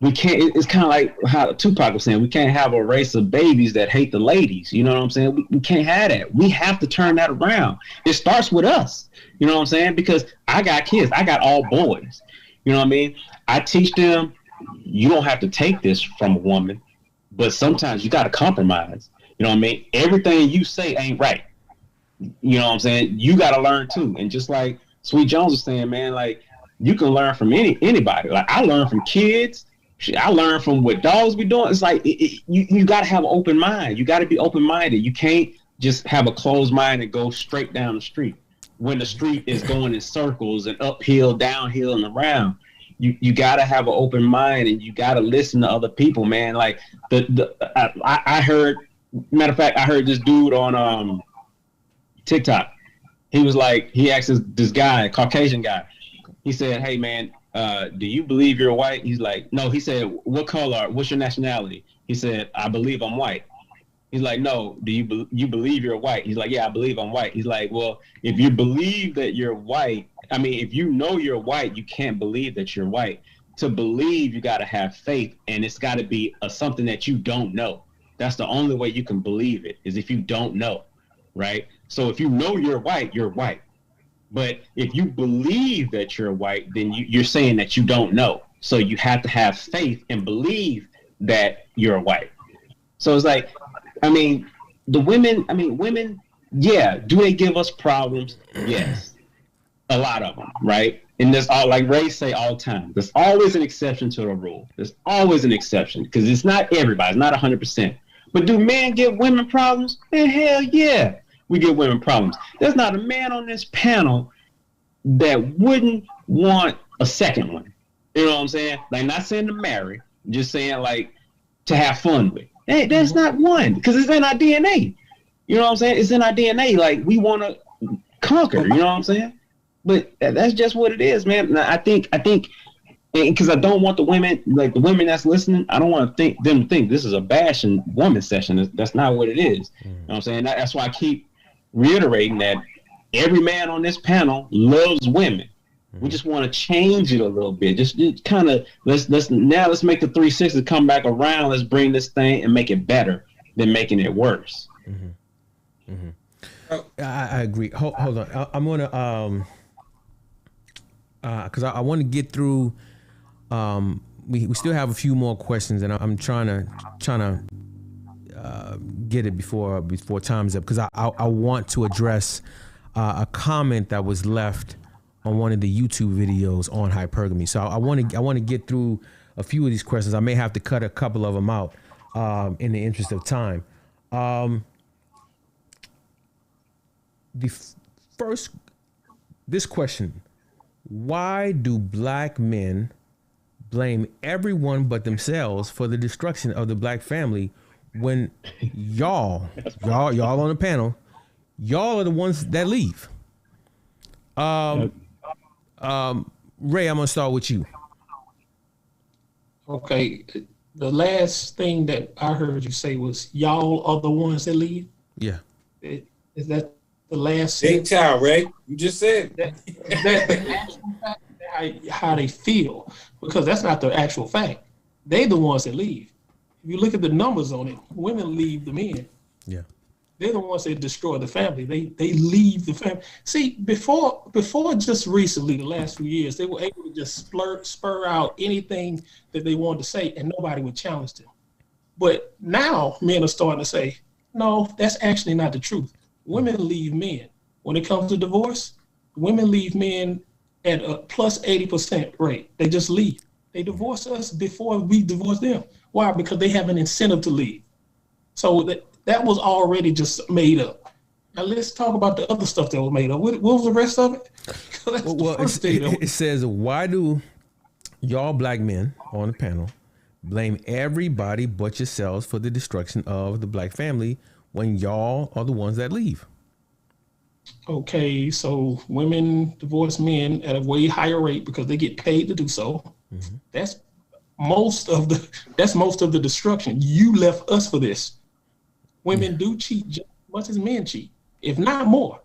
we can't, it's kind of like how Tupac was saying, we can't have a race of babies that hate the ladies. You know what I'm saying? We can't have that. We have to turn that around. It starts with us. You know what I'm saying? Because I got kids. I got all boys. You know what I mean? I teach them, you don't have to take this from a woman, but sometimes you got to compromise. You know what I mean? Everything you say ain't right. You know what I'm saying? You got to learn too. And just like Sweet Jones was saying, man, like, you can learn from anybody. Like, I learn from kids. I learned from what dogs be doing. It's like you got to have an open mind. You got to be open-minded. You can't just have a closed mind and go straight down the street when the street is going in circles and uphill, downhill, and around. You got to have an open mind, and you got to listen to other people, man. Like I heard, matter of fact, I heard this dude on TikTok. He was like, he asked this guy, Caucasian guy. He said, "Hey, man, do you believe you're white?" He's like, "No." He said, "What color? What's your nationality?" He said, "I believe I'm white." He's like, "No, do you believe you're white?" He's like, "Yeah, I believe I'm white." He's like, "Well, if you believe that you're white, I mean, if you know you're white, you can't believe that you're white. To believe, you got to have faith, and it's got to be something that you don't know. That's the only way you can believe it, is if you don't know, right? So if you know you're white, you're white. But if you believe that you're white, then you're saying that you don't know. So you have to have faith and believe that you're white." So it's like, I mean, women, yeah, do they give us problems? Yes. A lot of them, right? And there's all, like Ray say all the time, there's always an exception to the rule. There's always an exception, because it's not everybody, it's not 100%. But do men give women problems? Man, hell yeah. We give women problems. There's not a man on this panel that wouldn't want a second one. You know what I'm saying? Like, not saying to marry, just saying like to have fun with. Hey, there's not one, because it's in our DNA. You know what I'm saying? It's in our DNA. Like, we want to conquer. You know what I'm saying? But that's just what it is, man. And I think, because I don't want the women that's listening, I don't want them to think this is a bashing woman session. That's not what it is. You know what I'm saying? That's why I keep reiterating that every man on this panel loves women. We just want to change it a little bit. Just kind of let's make the 360 come back around. Let's bring this thing and make it better than making it worse. I agree. Hold on. I'm gonna because I want to get through. We still have a few more questions, and I'm trying to get it before time's up, because I want to address a comment that was left on one of the YouTube videos on hypergamy. So I want to get through a few of these questions. I may have to cut a couple of them out in the interest of time. This question: why do black men blame everyone but themselves for the destruction of the black family, when y'all on the panel, y'all are the ones that leave? Ray, I'm gonna start with you. Okay, the last thing that I heard you say was y'all are the ones that leave. Yeah. Is that the last? Big child, Ray. You just said that the actual fact, how they feel, because that's not the actual fact. They the ones that leave. If you look at the numbers on it, women leave the men. Yeah. They're the ones that destroy the family. They leave the family. See, before just recently, the last few years, they were able to just spur out anything that they wanted to say, and nobody would challenge them. But now men are starting to say, no, that's actually not the truth. Women leave men. When it comes to divorce, women leave men at a plus 80% rate. They just leave. They divorce us before we divorce them. Why? Because they have an incentive to leave. So that was already just made up. Now let's talk about the other stuff that was made up. What was the rest of it? It says, why do y'all black men on the panel blame everybody but yourselves for the destruction of the black family, when y'all are the ones that leave? Okay, so women divorce men at a way higher rate because they get paid to do so. Mm-hmm. That's that's most of the destruction. You left us for this. Women do cheat just as much as men cheat, if not more.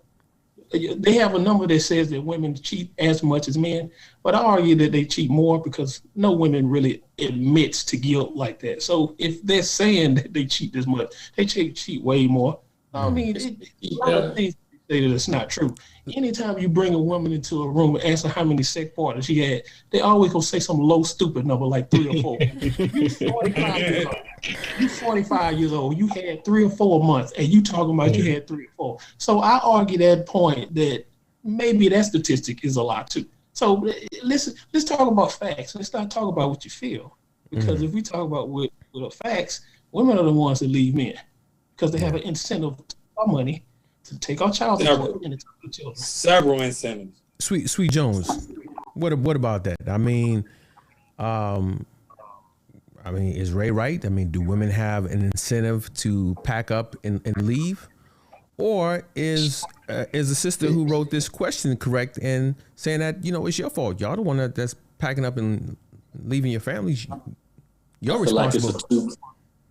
They have a number that says that women cheat as much as men, but I argue that they cheat more because no woman really admits to guilt like that. So if they're saying that they cheat this much, they cheat way more. I mean, a lot of things say that it's not true. Anytime you bring a woman into a room and ask her how many sex partners she had, they always gonna say some low, stupid number like 3 or 4. You 45 years old. You had 3 or 4 months, and you talking about you had 3 or 4. So I argue that point that maybe that statistic is a lot too. So let's talk about facts. Let's not talk about what you feel, because if we talk about with the facts, women are the ones that leave men because they have an incentive for money to take our child support and to take the children. Several incentives. Sweet Jones, what about that? I mean, is Ray right? I mean, do women have an incentive to pack up and leave, or is the sister who wrote this question correct in saying that it's your fault? Y'all the one that's packing up and leaving your families. You're responsible.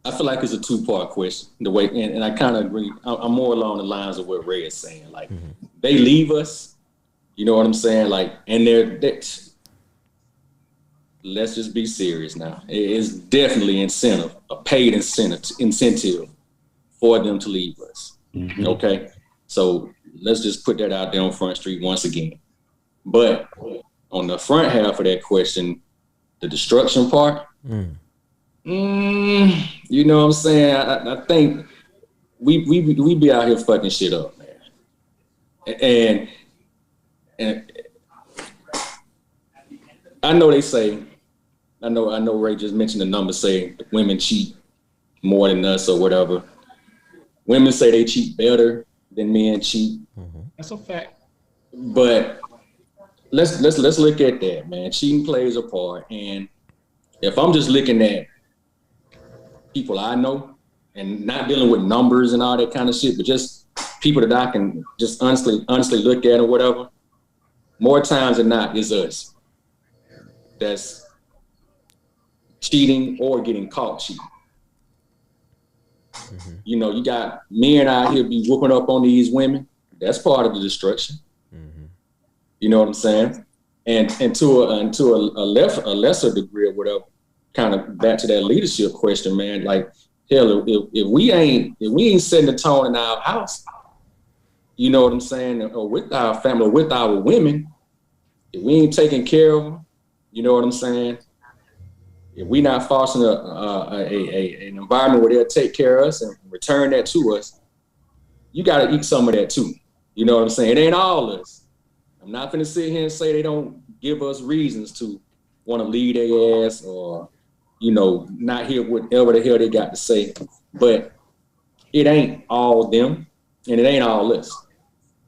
I feel like it's a two-part question. The way, and I kind of agree. I'm more along the lines of what Ray is saying. Like, they leave us, you know what I'm saying? Like, and let's just be serious now. It's definitely a paid incentive for them to leave us. Okay, so let's just put that out there on Front Street once again. But on the front half of that question, the destruction part. You know what I'm saying? I think we be out here fucking shit up, man. And I know they say, I know Ray just mentioned the number saying women cheat more than us or whatever. Women say they cheat better than men cheat. That's a fact. But let's look at that, man. Cheating plays a part, and if I'm just looking at people I know and not dealing with numbers and all that kind of shit, but just people that I can just honestly look at or whatever, more times than not is us that's cheating or getting caught cheating. You got men out here be whooping up on these women. That's part of the destruction. You know what I'm saying? And to a lesser degree or whatever, kind of back to that leadership question, man. Like, hell, if we ain't setting the tone in our house, you know what I'm saying, or with our family, or with our women, if we ain't taking care of them, you know what I'm saying. If we not fostering an environment where they'll take care of us and return that to us, you got to eat some of that too. You know what I'm saying? It ain't all us. I'm not going to sit here and say they don't give us reasons to want to leave their ass or, not hear whatever the hell they got to say. But it ain't all them, and it ain't all us.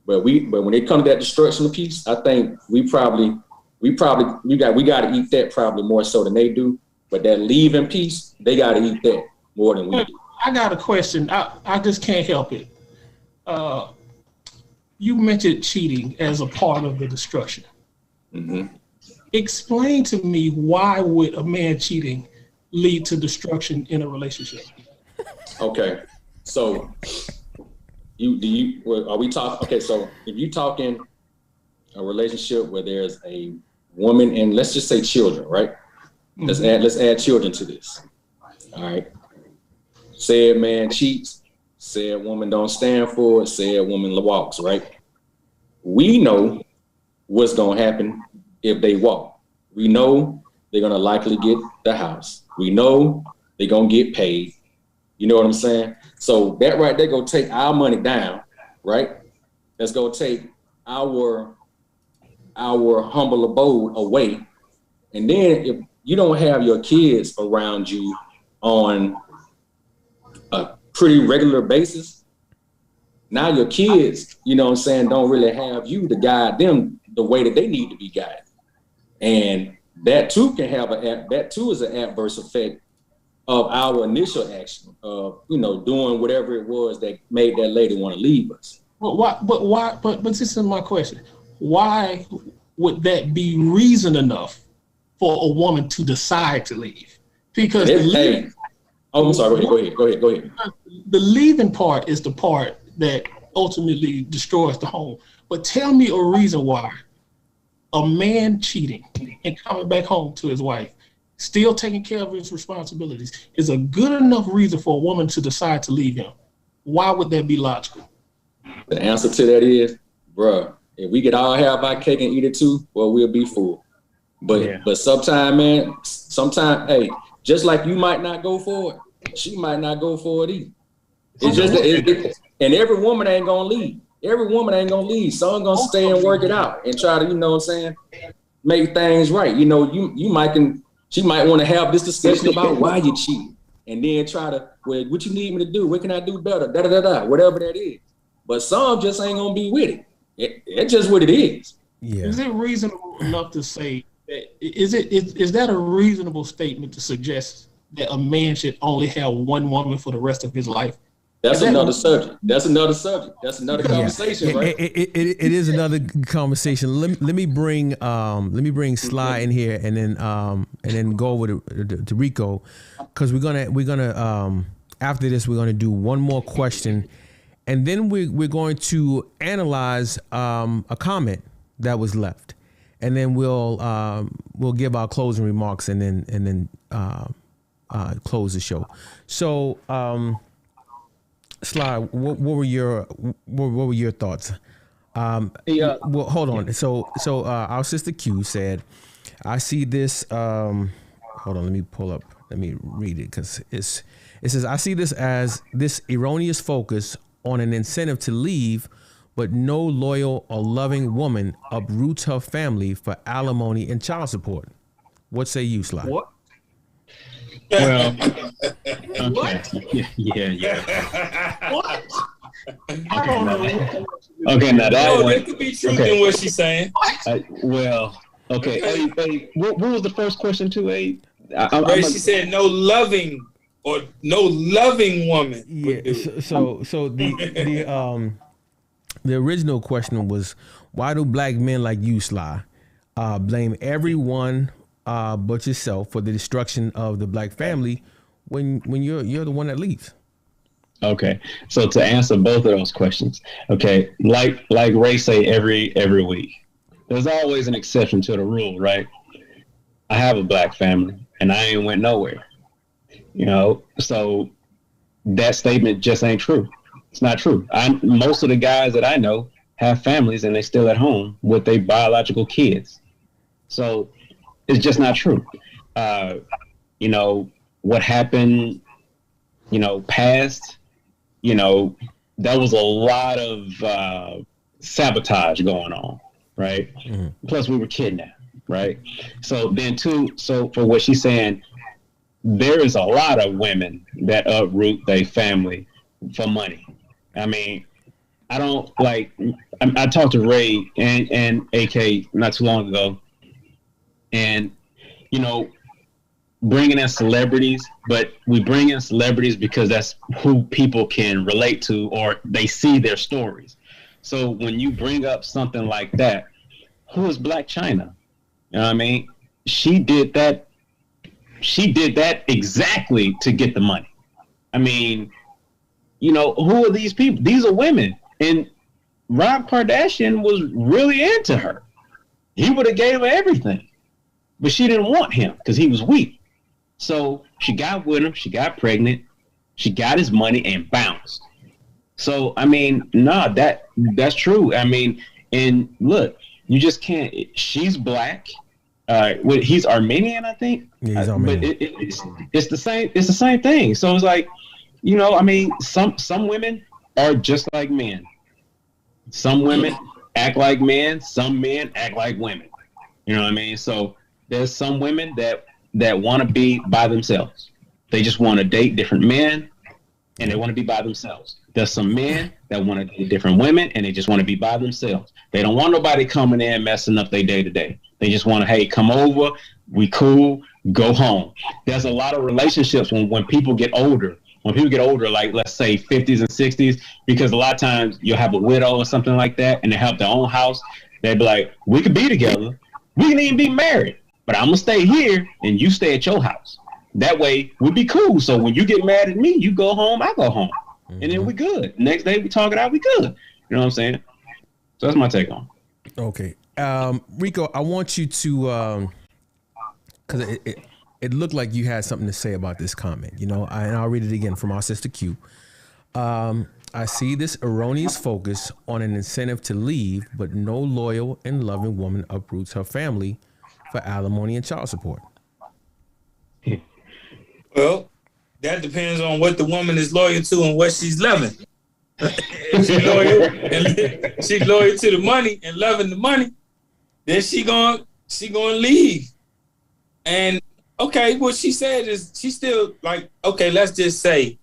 But when it comes to that destruction of peace, I think we got to eat that probably more so than they do. But that leaving peace, they got to eat that more than we do. I got a question. I just can't help it. You mentioned cheating as a part of the destruction. Explain to me, why would a man cheating lead to destruction in a relationship? Okay, so are we talking? Okay, so if you talking a relationship where there's a woman and let's just say children, right? Let's add children to this. All right. Said man cheats. Said woman don't stand for it. Said woman walks. Right. We know what's gonna happen if they walk. We know they're gonna likely get the house. We know they're gonna get paid. You know what I'm saying? So that right there gonna take our money down, right? That's gonna take our humble abode away. And then if you don't have your kids around you on a pretty regular basis, now your kids, you know what I'm saying, don't really have you to guide them the way that they need to be guided. And that too can have that too is an adverse effect of our initial action of, doing whatever it was that made that lady want to leave us. But this is my question. Why would that be reason enough for a woman to decide to leave. Because I'm sorry. Go ahead. The leaving part is the part that ultimately destroys the home. But tell me a reason why a man cheating and coming back home to his wife, still taking care of his responsibilities, is a good enough reason for a woman to decide to leave him. Why would that be logical? The answer to that is, bruh, if we could all have our cake and eat it too, well, we'll be full. But sometimes, man, hey, just like you might not go for it, she might not go for it either. It's just and every woman ain't gonna leave. Some gonna stay and work it out and try to, you know what I'm saying, make things right. You know, she might want to have this discussion about why you cheating, and then try to, well, what you need me to do? What can I do better? Whatever that is. But some just ain't gonna be with it. It's just what it is. Yeah. Is it reasonable enough to say that? Is that a reasonable statement to suggest that a man should only have one woman for the rest of his life? That's another subject. That's another conversation, right? It is another conversation. Let me bring Sly in here, and then go over to Rico, because we're gonna after this we're gonna do one more question, and then we're going to analyze a comment that was left, and then we'll give our closing remarks, and then close the show. So. Sly, what were your thoughts? Well, hold on. So our sister Q said, "I see this." Hold on, let me read it, because it says, "I see this as this erroneous focus on an incentive to leave, but no loyal or loving woman uproots her family for alimony and child support." What say you, Sly? What? Well, okay. Yeah. What? I don't know. Okay, now that one. There could be truth in what she's saying. Well, okay. Hey, what was the first question too, Abe? She said no loving woman. Yeah. So the original question was, why do black men like you, Sly, blame everyone but yourself for the destruction of the black family when you're the one that leaves? Okay, so to answer both of those questions, okay, like Ray say every week, there's always an exception to the rule, right? I have a black family and I ain't went nowhere, you know, so that statement just ain't true. It's not true. Most of the guys that I know have families and they still at home with their biological kids, so it's just not true. You know, what happened, you know, past, you know, there was a lot of sabotage going on, right? Mm-hmm. Plus we were kidnapped, right? So then so for what she's saying, there is a lot of women that uproot their family for money. I mean, I talked to Ray and AK not too long ago, and, you know, bringing in celebrities, but we bring in celebrities because that's who people can relate to, or they see their stories. So when you bring up something like that, who is Black China? You know what I mean? She did that exactly to get the money. I mean, you know, who are these people? These are women. And Rob Kardashian was really into her. He would have gave her everything. But she didn't want him because he was weak. So she got with him, she got pregnant, she got his money and bounced. So, I mean, that's true. I mean, and look, you just can't, she's black. He's Armenian, I think. Yeah, he's Armenian. But it's the same thing. So it's like, you know, I mean, some women are just like men. Some women act like men, some men act like women. You know what I mean? So there's some women that want to be by themselves. They just want to date different men and they want to be by themselves. There's some men that want to date different women and they just want to be by themselves. They don't want nobody coming in messing up their day to day. They just want to, hey, come over, we cool, go home. There's a lot of relationships when people get older. When people get older, like let's say 50s and 60s, because a lot of times you'll have a widow or something like that and they have their own house. They'd be like, we could be together. We can even be married. but I'm gonna stay here and you stay at your house. That way we'll be cool. So when you get mad at me, you go home, I go home, and then we good. Next day we talk it out, we good. You know what I'm saying? So that's my take on it. Okay, Rico, I want you to, because it looked like you had something to say about this comment. You know, and I'll read it again from our sister Q. I see this erroneous focus on an incentive to leave, but no loyal and loving woman uproots her family for alimony and child support. Well, that depends on what the woman is loyal to and what she's loving. If she's loyal to the money and loving the money, then she gonna leave. And okay, what she said is she's still like, okay, let's just say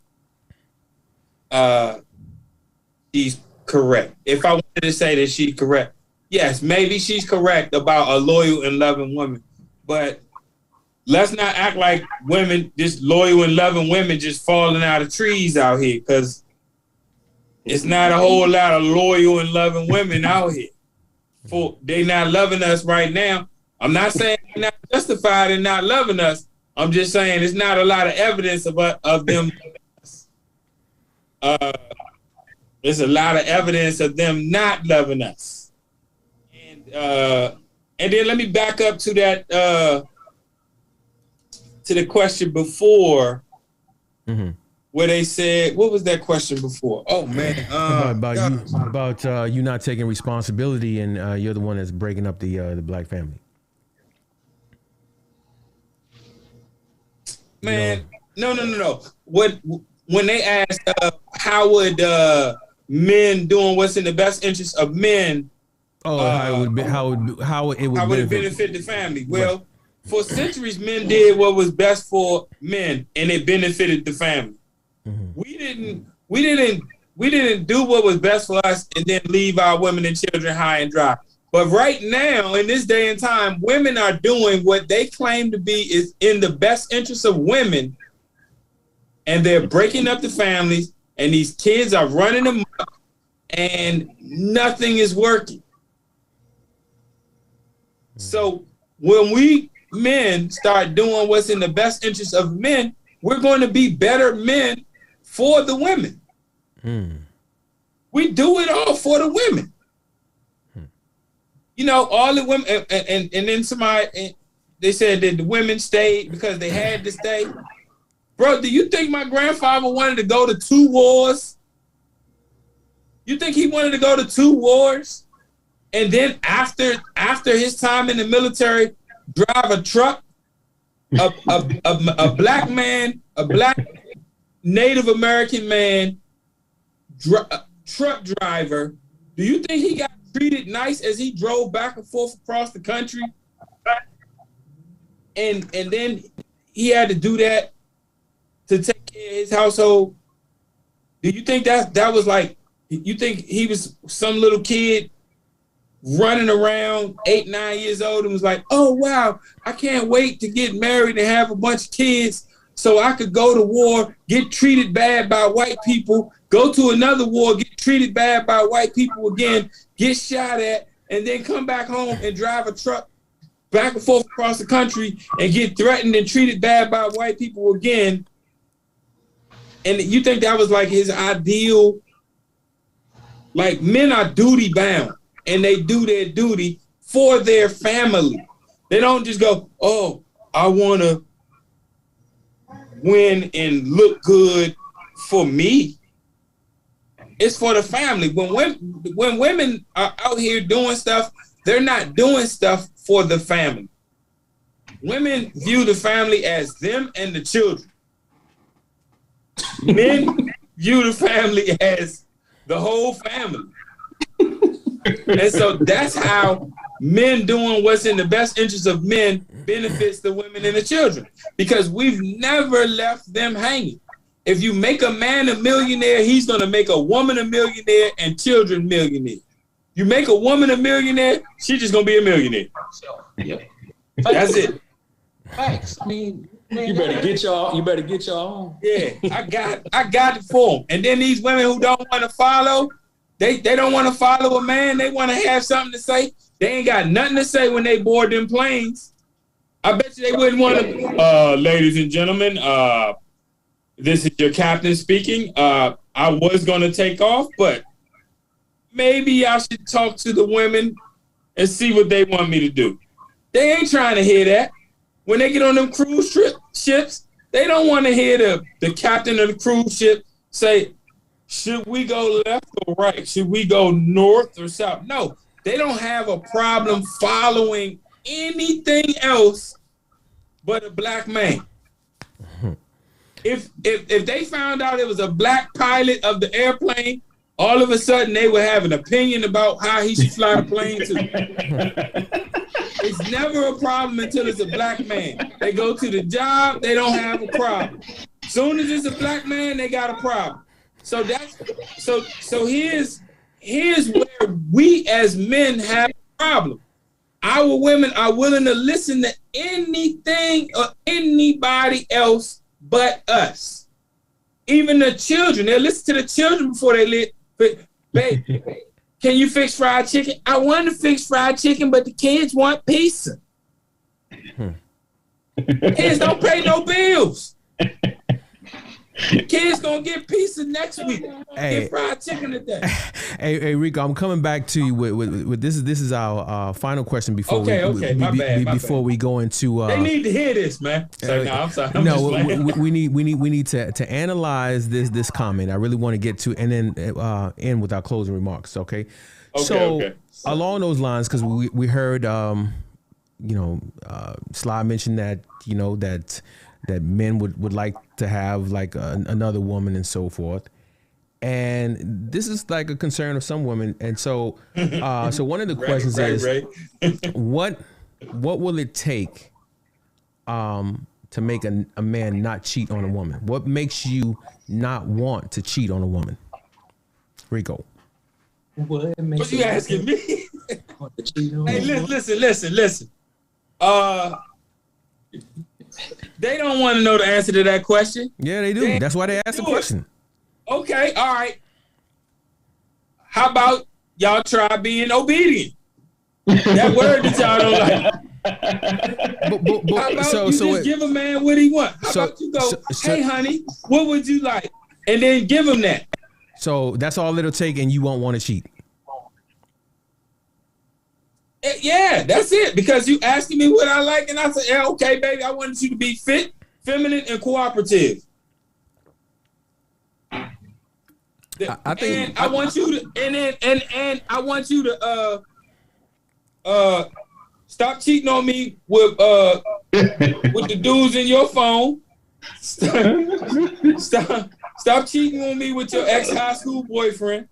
she's correct. If I wanted to say that she's correct, yes, maybe she's correct about a loyal and loving woman. But let's not act like women, just loyal and loving women just falling out of trees out here, because it's not a whole lot of loyal and loving women out here. They not loving us right now. I'm not saying they're not justified in not loving us. I'm just saying it's not a lot of evidence of them. There's a lot of evidence of them not loving us. And then let me back up to that, to the question before, where they said, what was that question before? Oh man, about you not taking responsibility, and you're the one that's breaking up the black family. Man, no. When they asked how would men doing what's in the best interest of men, how would it benefit the family? Well, for centuries, men did what was best for men, and it benefited the family. We didn't do what was best for us and then leave our women and children high and dry. But right now, in this day and time, women are doing what they claim to be is in the best interest of women, and they're breaking up the families, and these kids are running them up, and nothing is working. So when we men start doing what's in the best interest of men, we're going to be better men for the women. We do it all for the women. You know, all the women, and then somebody, they said that the women stayed because they had to stay. Bro, do you think my grandfather wanted to go to 2 wars? You think he wanted to go to 2 wars? And then after his time in the military, drive a truck? A black man, a black Native American man, truck driver, do you think he got treated nice as he drove back and forth across the country? And then he had to do that to take care of his household. Do you think that was like, you think he was some little kid running around 8, 9 years old and was like, oh wow, I can't wait to get married and have a bunch of kids so I could go to war, get treated bad by white people, go to another war, get treated bad by white people again, get shot at, and then come back home and drive a truck back and forth across the country and get threatened and treated bad by white people again? And you think that was like his ideal? Like, men are duty bound and they do their duty for their family. They don't just go, oh, I want to win and look good for me. It's for the family. When women are out here doing stuff, they're not doing stuff for the family. Women view the family as them and the children. Men view the family as the whole family. And so that's how men doing what's in the best interest of men benefits the women and the children, because we've never left them hanging. If you make a man a millionaire, he's going to make a woman a millionaire and children millionaires. You make a woman a millionaire, she's just going to be a millionaire. Yep. That's it. Facts. I mean, you better get your own. Yeah, I got it for them. And then these women who don't want to follow, they don't want to follow a man. They want to have something to say. They ain't got nothing to say when they board them planes. I bet you they wouldn't want to. Ladies and gentlemen, this is your captain speaking. I was going to take off, but maybe I should talk to the women and see what they want me to do. They ain't trying to hear that. When they get on them cruise ships, they don't want to hear the captain of the cruise ship say, should we go left or right? Should we go north or south? No, they don't have a problem following anything else but a black man. If they found out it was a black pilot of the airplane, all of a sudden they would have an opinion about how he should fly the plane to. It's never a problem until it's a black man. They go to the job, they don't have a problem. Soon as it's a black man, they got a problem. So here's where we as men have a problem. Our women are willing to listen to anything or anybody else but us. Even the children, they listen to the children before they live. Babe, can you fix fried chicken? I want to fix fried chicken, but the kids want pizza. Kids don't pay no bills. Kids gonna get pizza next week. Get fried chicken today. Hey, Rico, I'm coming back to you with this. This is our final question before before we go into. They need to hear this, man. I'm sorry. We need to analyze this comment. I really want to get to and then end with our closing remarks. Okay. Along those lines, because we heard Sly mentioned that that men would like to have like another woman and so forth. And this is like a concern of some women. And so so one of the questions is, what will it take to make a man not cheat on a woman? What makes you not want to cheat on a woman? Rico. What you asking me? Hey, listen. They don't want to know the answer to that question. Yeah, they do. That's why they asked the question. Okay, all right. How about y'all try being obedient? That word that y'all don't like. How about just give a man what he wants? How about you go, hey, honey, what would you like? And then give him that. So that's all it'll take, and you won't want to cheat. Yeah, that's it. Because you asking me what I like, and I said, yeah, okay, baby, I wanted you to be fit, feminine, and cooperative. I think, and I want you to, and I want you to stop cheating on me with the dudes in your phone. Stop cheating on me with your ex-high school boyfriend.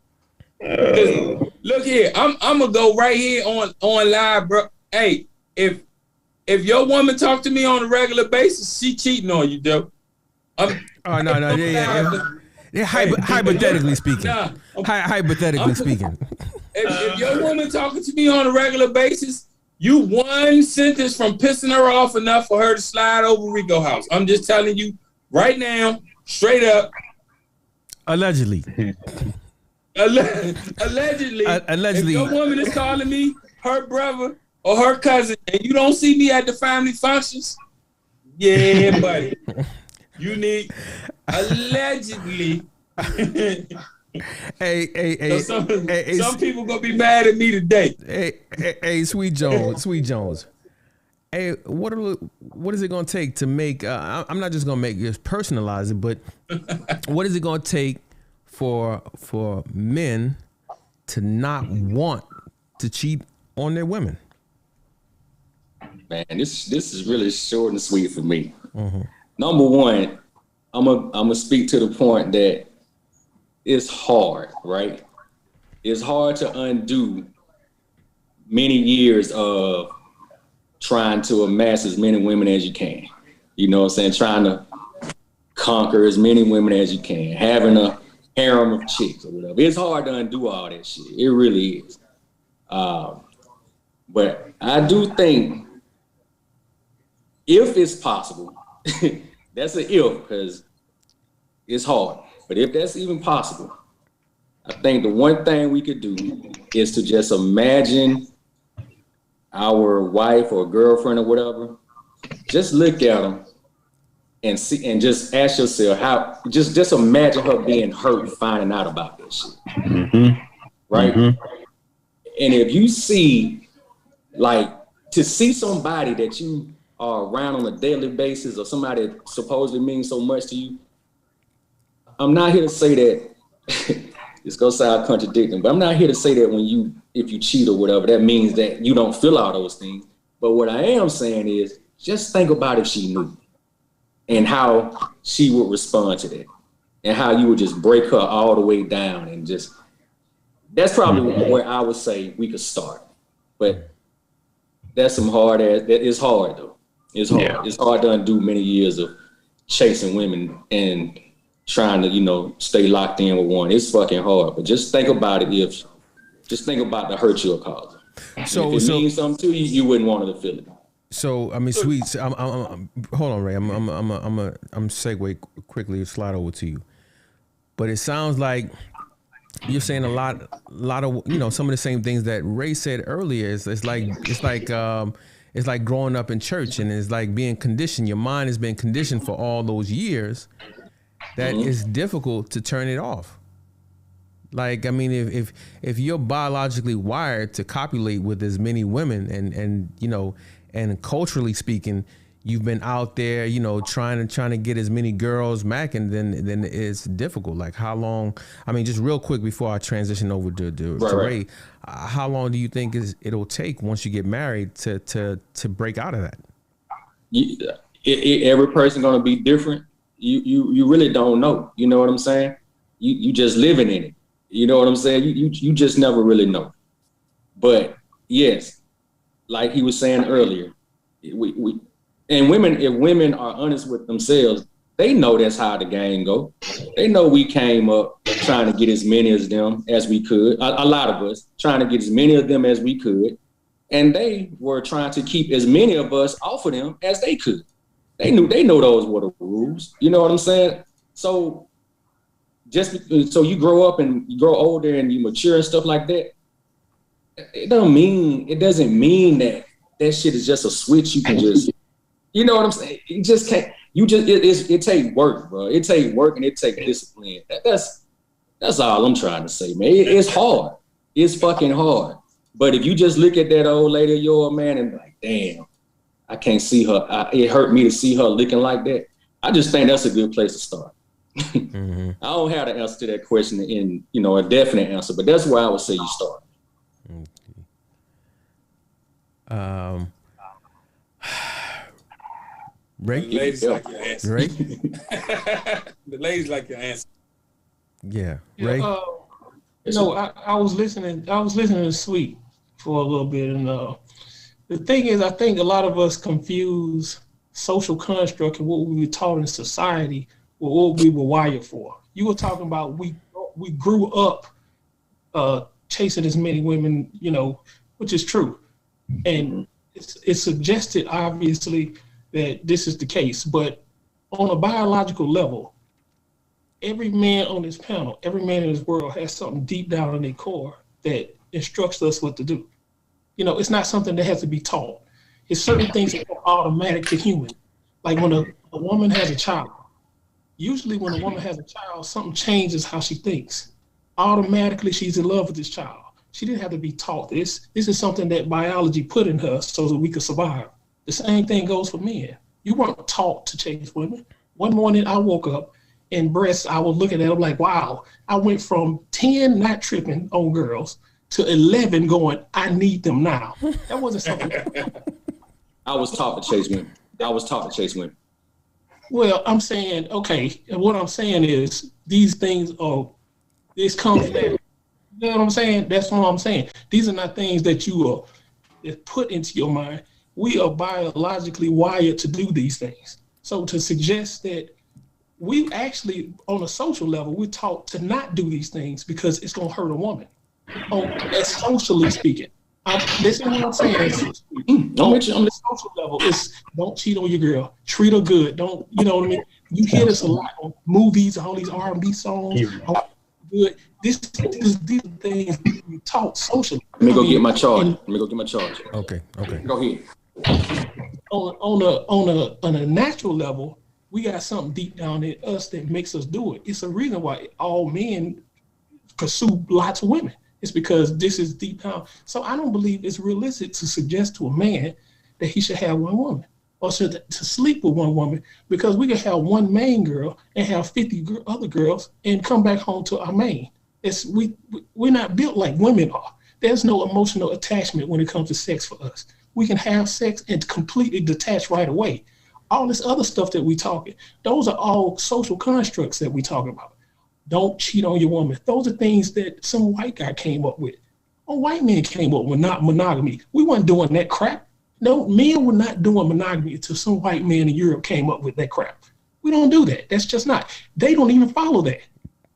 Look here, I'm gonna go right here on live, bro. Hey, if your woman talk to me on a regular basis, she cheating on you, though. Hypothetically speaking. Hypothetically speaking. If your woman talking to me on a regular basis, you one sentence from pissing her off enough for her to slide over Rico house. I'm just telling you right now, straight up. Allegedly. Allegedly. If your woman is calling me her brother or her cousin and you don't see me at the family functions, yeah, buddy. You need allegedly. Some people gonna be mad at me today. Hey, Sweet Jones. Hey, what is it gonna take to make? I'm not just gonna make this personalize it, but what is it gonna take for men to not want to cheat on their women? Man, this is really short and sweet for me. Mm-hmm. Number one, I'm gonna speak to the point that it's hard, right? It's hard to undo many years of trying to amass as many women as you can. You know what I'm saying? Trying to conquer as many women as you can, having a harem of chicks or whatever. It's hard to undo all that shit. It really is. But I do think if it's possible, that's an if, because it's hard. But if that's even possible, I think the one thing we could do is to just imagine our wife or girlfriend or whatever just look at them and see, and just ask yourself how. Just imagine her being hurt, finding out about this shit, right? And if you see, like, to see somebody that you are around on a daily basis, or somebody that supposedly means so much to you, I'm not here to say that. It's gonna sound contradicting, but I'm not here to say that if you cheat or whatever, that means that you don't feel all those things. But what I am saying is, just think about if she knew, and how she would respond to that, and how you would just break her all the way down, and just, that's probably where I would say we could start. But that's some hard ass. That is hard though. It's hard. Yeah. It's hard to undo many years of chasing women and trying to, stay locked in with one. It's fucking hard. But just think about it. Just think about the hurt you'll cause. So if it means something to you, you wouldn't want her to feel it. So I mean, sweet. I'm hold on, Ray. I'm segue quickly, slide over to you. But it sounds like you're saying a lot of some of the same things that Ray said earlier. It's like growing up in church, and it's like being conditioned. Your mind has been conditioned for all those years that it's difficult to turn it off. Like, I mean, if you're biologically wired to copulate with as many women, and culturally speaking, you've been out there, trying to get as many girls macking, then it's difficult. Like, how long? I mean, just real quick before I transition over to Ray, how long do you think it'll take once you get married to break out of that? Every person gonna be different. You really don't know. You know what I'm saying? You just living in it. You know what I'm saying? You just never really know. But yes, like he was saying earlier, if women are honest with themselves, they know that's how the game go. They know we came up trying to get as many of them as we could. A lot of us trying to get as many of them as we could, and they were trying to keep as many of us off of them as they could. They know those were the rules. You know what I'm saying? So so you grow up and you grow older and you mature and stuff like that. It doesn't mean that shit is just a switch you can just, you know what I'm saying? You just can't. It take work, bro. It take work and it take discipline. That's all I'm trying to say, man. It's hard. It's fucking hard. But if you just look at that old lady of yours, man, and be like, damn, I can't see her. It hurt me to see her looking like that. I just think that's a good place to start. I don't have the answer to that question in, a definite answer, but that's where I would say you start. Ray? The ladies like your answer. Ray? The ladies like your answer. Yeah. Ray? I was listening to Sweet for a little bit, and the thing is, I think a lot of us confuse social construct and what we were taught in society with what we were wired for. You were talking about we grew up chasing as many women, which is true. And it's suggested, obviously, that this is the case. But on a biological level, every man on this panel, every man in this world has something deep down in their core that instructs us what to do. It's not something that has to be taught. It's certain things that are automatic to human. Like when a woman has a child, usually when a woman has a child, something changes how she thinks. Automatically, she's in love with this child. She didn't have to be taught this. This is something that biology put in her so that we could survive. The same thing goes for men. You weren't taught to chase women. One morning I woke up and breasts, I was looking at them like, wow, I went from 10 not tripping on girls to 11 going, I need them now. That wasn't something. I was taught to chase women. Well, I'm saying, okay, and what I'm saying is these things this comes later. You know what I'm saying? That's what I'm saying. These are not things that you are put into your mind. We are biologically wired to do these things. So to suggest that we actually, on a social level, we're taught to not do these things because it's going to hurt a woman. That's socially speaking. Listen to what I'm saying. On the social level, it's don't cheat on your girl. Treat her good. Don't, you know what I mean? You hear this a lot on movies, all these R&B songs. Good. These things you taught socially. Let me go get my charge. Okay. Go ahead. on a natural level, we got something deep down in us that makes us do it. It's a reason why all men pursue lots of women. It's because this is deep down. So I don't believe it's realistic to suggest to a man that he should have one woman or to sleep with one woman, because we can have one main girl and have 50 other girls and come back home to our main. We're not built like women are. There's no emotional attachment when it comes to sex for us. We can have sex and completely detach right away. All this other stuff that we talking, those are all social constructs that we talk about. Don't cheat on your woman. Those are things that some white guy came up with. A white man came up with not monogamy. We weren't doing that crap. No, men were not doing monogamy until some white man in Europe came up with that crap. We don't do that. That's just not. They don't even follow that.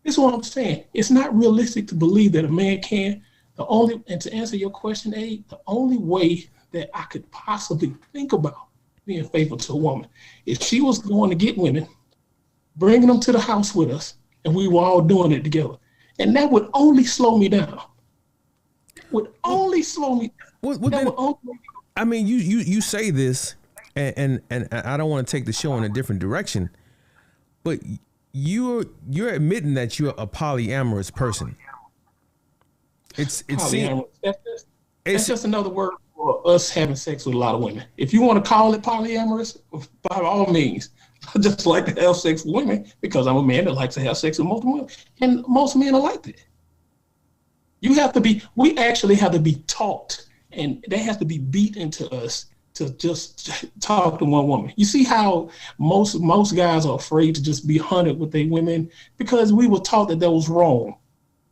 This is what I'm saying. It's not realistic to believe that a man can. And to answer your question, Abe, the only way that I could possibly think about being faithful to a woman, if she was going to get women, bringing them to the house with us, and we were all doing it together. And that would only slow me down. Would only slow me down. I mean, you say this, and I don't want to take the show in a different direction, but you're admitting that you're a polyamorous person. It's just another word for us having sex with a lot of women. If you want to call it polyamorous, by all means. I just like to have sex with women because I'm a man that likes to have sex with multiple women, and most men are like that. We actually have to be taught, and that has to be beat into us to just talk to one woman. You see how most guys are afraid to just be hunted with their women because we were taught that was wrong.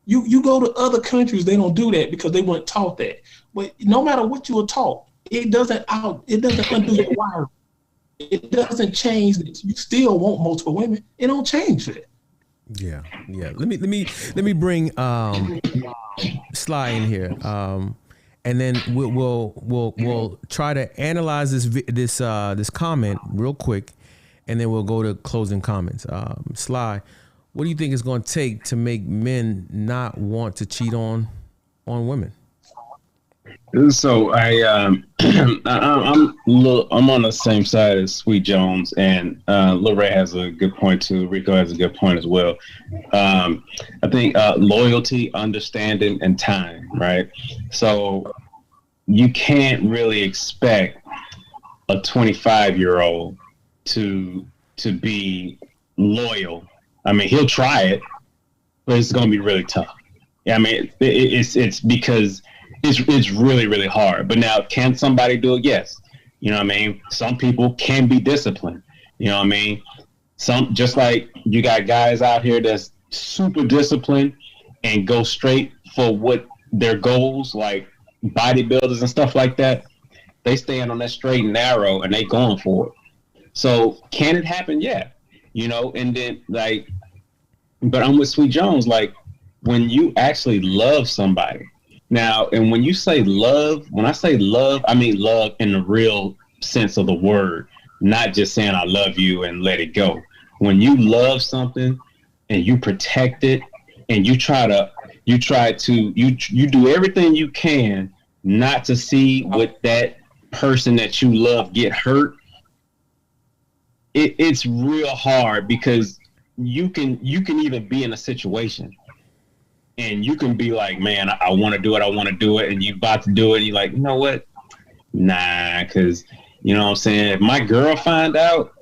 You go to other countries, they don't do that because they weren't taught that. But no matter what you were taught, it doesn't undo your wiring. It doesn't change that you still want multiple women. It don't change it. Yeah. Let me bring Sly in here, and then we'll try to analyze this comment real quick, and then we'll go to closing comments. Sly, what do you think it's going to take to make men not want to cheat on women? So I'm on the same side as Sweet Jones, and Lil Ray has a good point too. Rico has a good point as well. I think loyalty, understanding, and time, right? So you can't really expect a 25-year-old to be loyal. I mean, he'll try it, but it's going to be really tough. Yeah, I mean, it's because it's really, really hard. But now, can somebody do it? Yes. You know what I mean? Some people can be disciplined. You know what I mean? Some, just like you got guys out here that's super disciplined and go straight for what their goals, like bodybuilders and stuff like that. They stand on that straight and narrow and they going for it. So can it happen? Yeah. You know, and then like, but I'm with Sweet Jones, like when you actually love somebody. Now, and when you say love, when I say love, I mean love in the real sense of the word, not just saying I love you and let it go. When you love something and you protect it and you do everything you can not to see what that person that you love get hurt, it's real hard because you can even be in a situation and you can be like, man, I want to do it, and you about to do it, and you're like, you know what? Nah, because, you know what I'm saying, if my girl find out,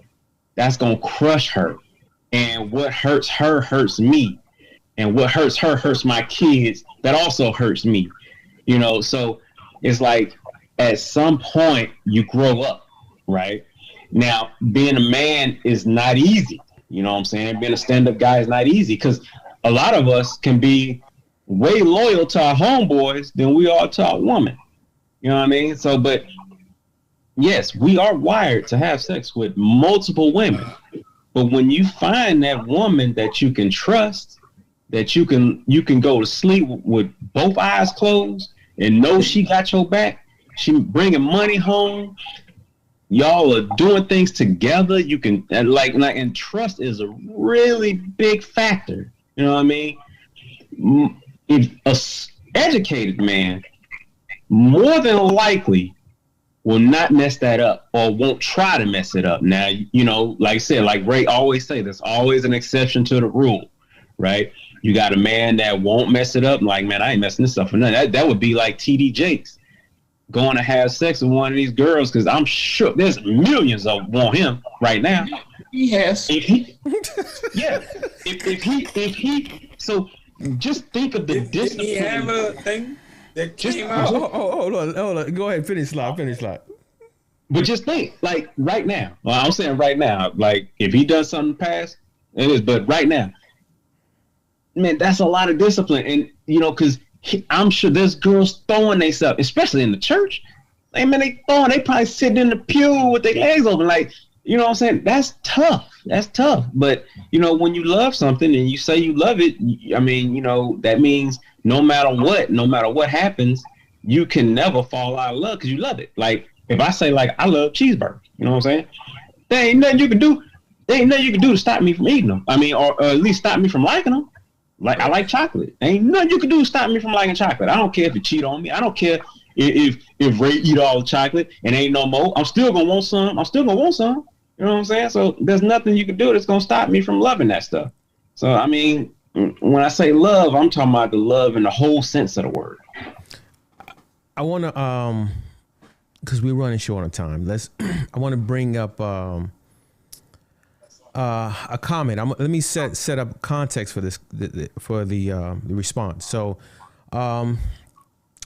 that's going to crush her. And what hurts her hurts me. And what hurts her hurts my kids. That also hurts me. You know, so it's like at some point you grow up, right? Now, being a man is not easy. You know what I'm saying? Being a stand-up guy is not easy because a lot of us can be way loyal to our homeboys than we are to our woman. You know what I mean? So, but yes, we are wired to have sex with multiple women. But when you find that woman that you can trust, that you can go to sleep with both eyes closed and know she got your back, she bringing money home, y'all are doing things together, you can, and trust is a really big factor. You know what I mean? If a educated man, more than likely, will not mess that up or won't try to mess it up. Now, you know, like I said, like Ray always say, there's always an exception to the rule, right? You got a man that won't mess it up. Like, man, I ain't messing this up for nothing. That would be like TD Jakes going to have sex with one of these girls, because I'm sure there's millions of want him right now. He has. If he, so just think of the discipline. Did he have a thing that came out? Hold on. Go ahead, finish slide. But just think, like right now. Well, I'm saying right now, like if he does something past, it is. But right now, man, that's a lot of discipline, and you know, because I'm sure there's girls throwing themselves, especially in the church. Hey, man, they probably sitting in the pew with their legs open, like, you know what I'm saying? That's tough. But, you know, when you love something and you say you love it, I mean, you know, that means no matter what happens, you can never fall out of love because you love it. Like, if I say, like, I love cheeseburgers, you know what I'm saying? There ain't nothing you can do. To stop me from eating them. I mean, or at least stop me from liking them. Like, I like chocolate. Ain't nothing you can do to stop me from liking chocolate. I don't care if you cheat on me. I don't care if Ray eat all the chocolate and ain't no more. I'm still gonna want some. You know what I'm saying? So there's nothing you can do that's gonna stop me from loving that stuff. So I mean, when I say love, I'm talking about the love in the whole sense of the word. I want to, because we're running short on time. I want to bring up a comment. Let me set up context for this for the response. So,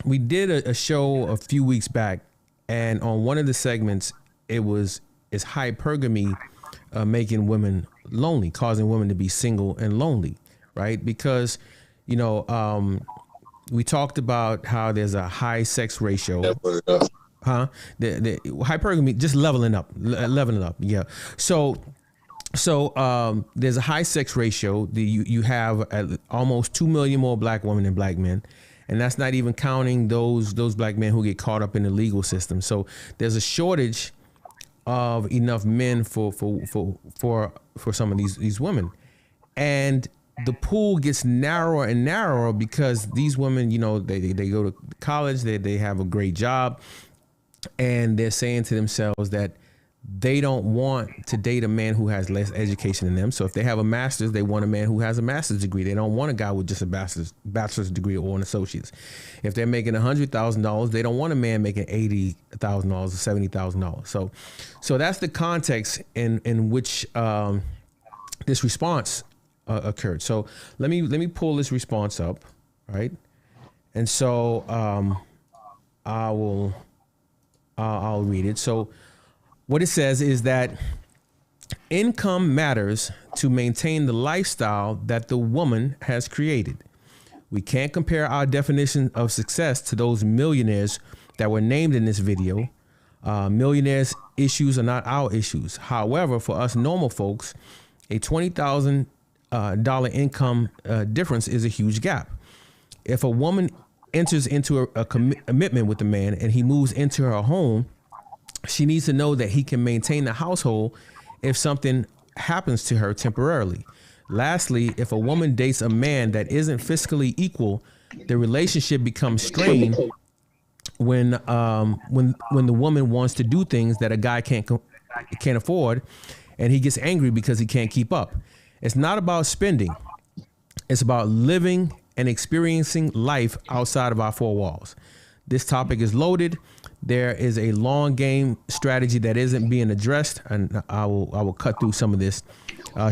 we did a show a few weeks back, and on one of the segments, is hypergamy making women lonely, causing women to be single and lonely, right? Because, you know, we talked about how there's a high sex ratio. The hypergamy, just leveling up. Yeah. So there's a high sex ratio. You have almost 2 million more black women than black men. And that's not even counting those black men who get caught up in the legal system. So there's a shortage of enough men for some of these women. And the pool gets narrower and narrower because these women, you know, they go to college, they have a great job, and they're saying to themselves that they don't want to date a man who has less education than them. So if they have a master's, they want a man who has a master's degree. They don't want a guy with just a bachelor's degree or an associate's. If they're making $100,000, they don't want a man making $80,000 or $70,000. So that's the context in which this response occurred. So let me pull this response up, right? And so I'll read it. So what it says is that income matters to maintain the lifestyle that the woman has created. We can't compare our definition of success to those millionaires that were named in this video. Millionaires' issues are not our issues. However, for us normal folks, a $20,000 income difference is a huge gap. If a woman enters into a commitment with a man and he moves into her home, she needs to know that he can maintain the household if something happens to her temporarily. Lastly, if a woman dates a man that isn't fiscally equal, the relationship becomes strained when the woman wants to do things that a guy can't afford, and he gets angry because he can't keep up. It's not about spending. It's about living and experiencing life outside of our four walls. This topic is loaded. There is a long game strategy that isn't being addressed, and I will cut through some of this.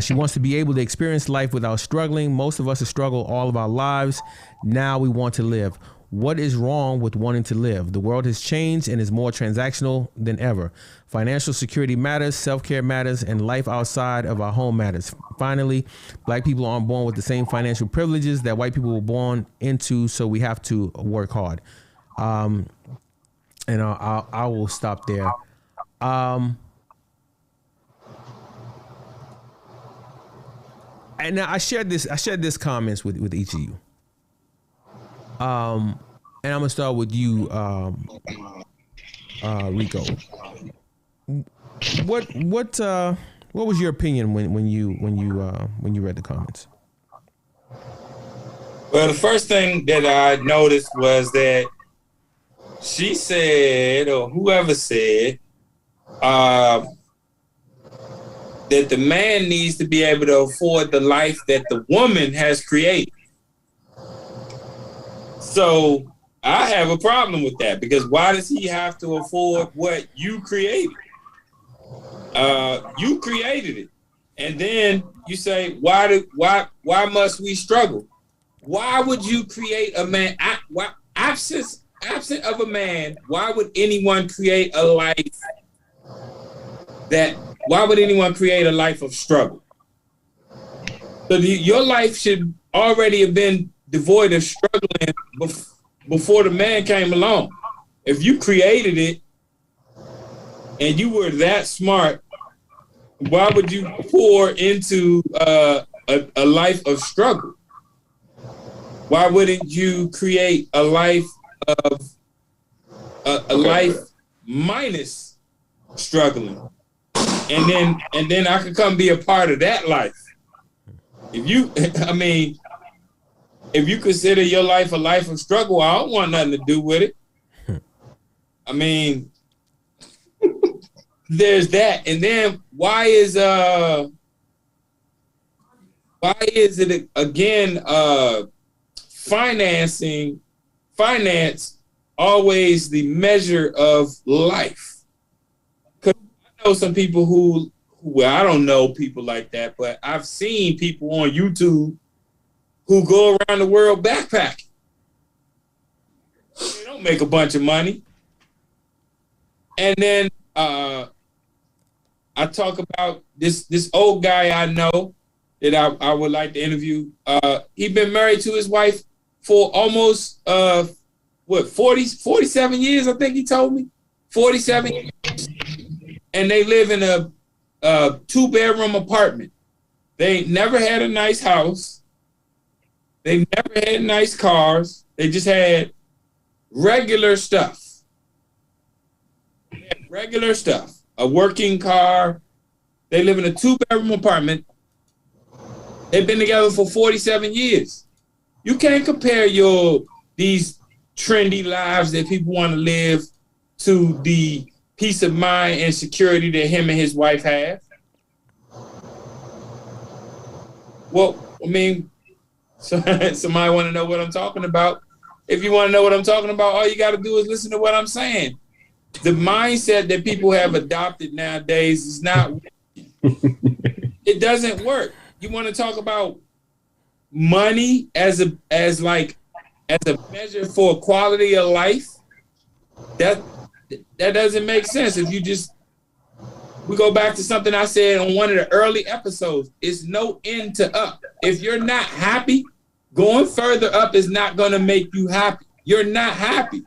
She wants to be able to experience life without struggling. Most of us have struggled all of our lives. Now we want to live. What is wrong with wanting to live? The world has changed and is more transactional than ever. Financial security matters, self-care matters, and life outside of our home matters. Finally, black people aren't born with the same financial privileges that white people were born into, so we have to work hard. And I will stop there. And now I shared this comments with each of you. And I'm gonna start with you, Rico. What was your opinion when you read the comments? Well, the first thing that I noticed was that she said, or whoever said, that the man needs to be able to afford the life that the woman has created. So I have a problem with that, because why does he have to afford what you created? You created it. And then you say, why must we struggle? Why would you create a man? Absent of a man, why would anyone create a life why would anyone create a life of struggle? So your life should already have been devoid of struggling before the man came along. If you created it and you were that smart, why would you pour into a life of struggle? Why wouldn't you create a life of life minus struggling? And then I could come be a part of that life. If you consider your life a life of struggle, I don't want nothing to do with it. I mean, there's that. And then why is it again finance always the measure of life? I know some people who I don't know people like that, but I've seen people on YouTube who go around the world backpacking. They don't make a bunch of money. And then I talk about this old guy I know that I would like to interview. He'd been married to his wife for almost 47 years, I think he told me. 47 years. And they live in a 2-bedroom apartment. They never had a nice house. They never had nice cars. They just had regular stuff. Regular stuff. A working car. They live in a 2-bedroom apartment. They've been together for 47 years. You can't compare these trendy lives that people want to live to the peace of mind and security that him and his wife have. Well, I mean, somebody want to know what I'm talking about. If you want to know what I'm talking about, all you got to do is listen to what I'm saying. The mindset that people have adopted nowadays is not, it doesn't work. You want to talk about money as a measure for quality of life? That doesn't make sense. If you we go back to something I said on one of the early episodes. It's no end to up. If you're not happy, going further up is not going to make you happy. You're not happy.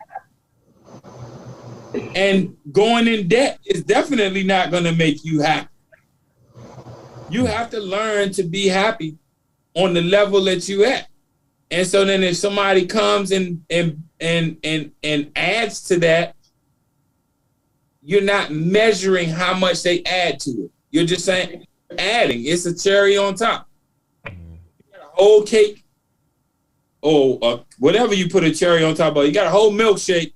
And going in debt is definitely not going to make you happy. You have to learn to be happy on the level that you at. And so then if somebody comes and adds to that, you're not measuring how much they add to it. You're just saying adding. It's a cherry on top. You got a whole cake or whatever you put a cherry on top of. You got a whole milkshake,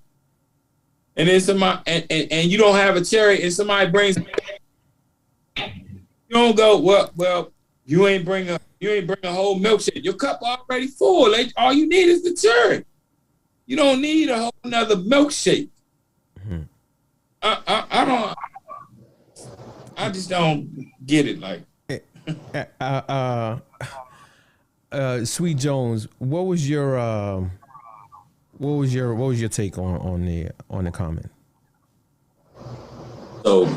and then somebody and you don't have a cherry, and somebody brings. You don't go well. You ain't bring a whole milkshake. Your cup already full. All you need is the cherry. You don't need a whole nother milkshake. Mm-hmm. I just don't get it. Like, Sweet Jones, what was your take on the comment? So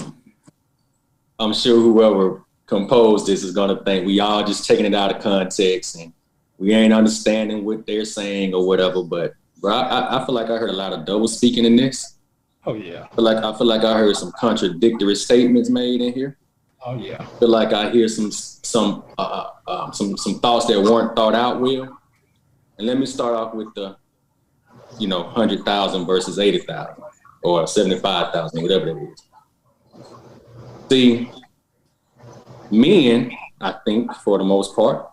I'm sure whoever composed this is gonna think we all just taking it out of context and we ain't understanding what they're saying or whatever. But I feel like I heard a lot of double speaking in this. Oh yeah. I feel like I heard some contradictory statements made in here. Oh yeah. I feel like I hear some thoughts that weren't thought out well. And let me start off with the 100,000 versus 80,000 or 75,000, whatever it is. See, men, I think for the most part,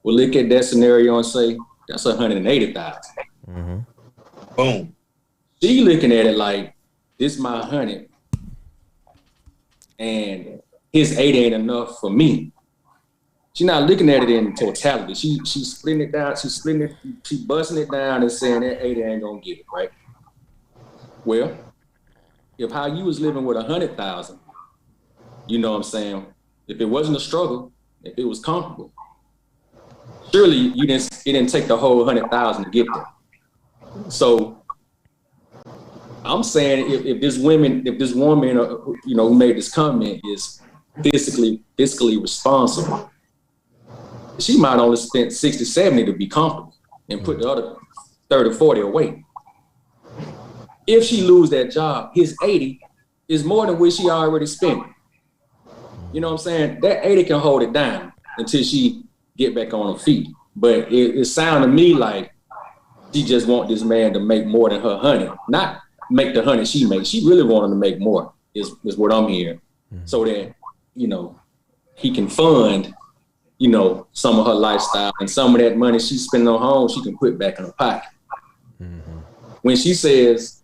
will look at that scenario and say, that's 180,000. Mm-hmm. Boom. She looking at it like, this my 100, and his 80 ain't enough for me. She's not looking at it in totality. She's splitting it down. She's busting it down and saying that 80 ain't gonna get it, right? Well, if how you was living with 100,000, you know what I'm saying? If it wasn't a struggle, if it was comfortable, surely it didn't take the whole 100,000 to get there. So I'm saying if this woman, you know, who made this comment is fiscally responsible, she might only spend 60, 70 to be comfortable and put the other 30, 40 away. If she lose that job, his 80 is more than what she already spent. You know what I'm saying? That 80 can hold it down until she get back on her feet. But it sounded to me like she just want this man to make more than her 100, not make the 100 she makes. She really want him to make more is what I'm hearing. So that, you know, he can fund, you know, some of her lifestyle, and some of that money she's spending on home, she can put back in her pocket. When she says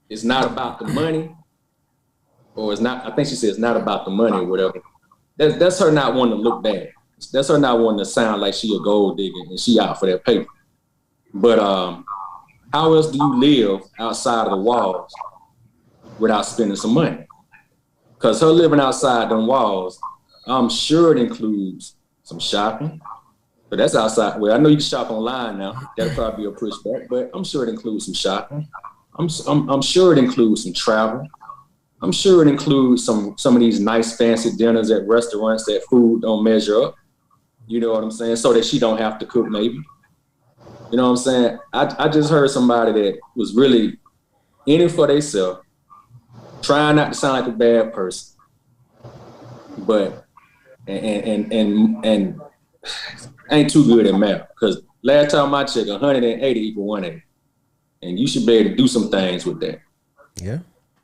it's not about the money, or it's not, I think she says it's not about the money or whatever, that's her not wanting to look bad. That's her not wanting to sound like she a gold digger and she out for that paper. But how else do you live outside of the walls without spending some money? Because her living outside them walls, I'm sure it includes some shopping. But that's outside. Well, I know you can shop online now. That'll probably be a pushback, but I'm sure it includes some shopping. I'm sure it includes some travel. I'm sure it includes some of these nice fancy dinners at restaurants that food don't measure up. You know what I'm saying? So that she don't have to cook, maybe. You know what I'm saying? I just heard somebody that was really in it for themselves, trying not to sound like a bad person, but and ain't too good at math. Because last time I checked, 180 equal 180, and you should be able to do some things with that. Yeah.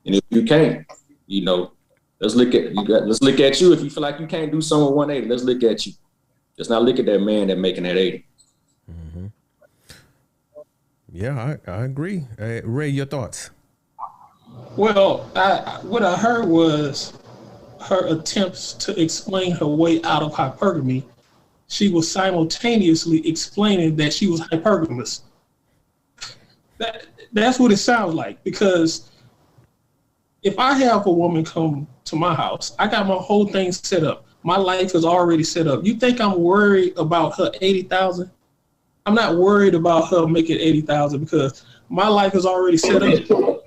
And if you can't, you know, let's look at you. If you feel like you can't do something with 180, let's look at you. Let's not look at that man that making that 80. Yeah, I agree. Ray, your thoughts? Well, what I heard was her attempts to explain her way out of hypergamy. She was simultaneously explaining that she was hypergamous. That's what it sounds like, because if I have a woman come to my house, I got my whole thing set up. My life is already set up. You think I'm worried about her 80,000? I'm not worried about her making 80,000 because my life is already set up.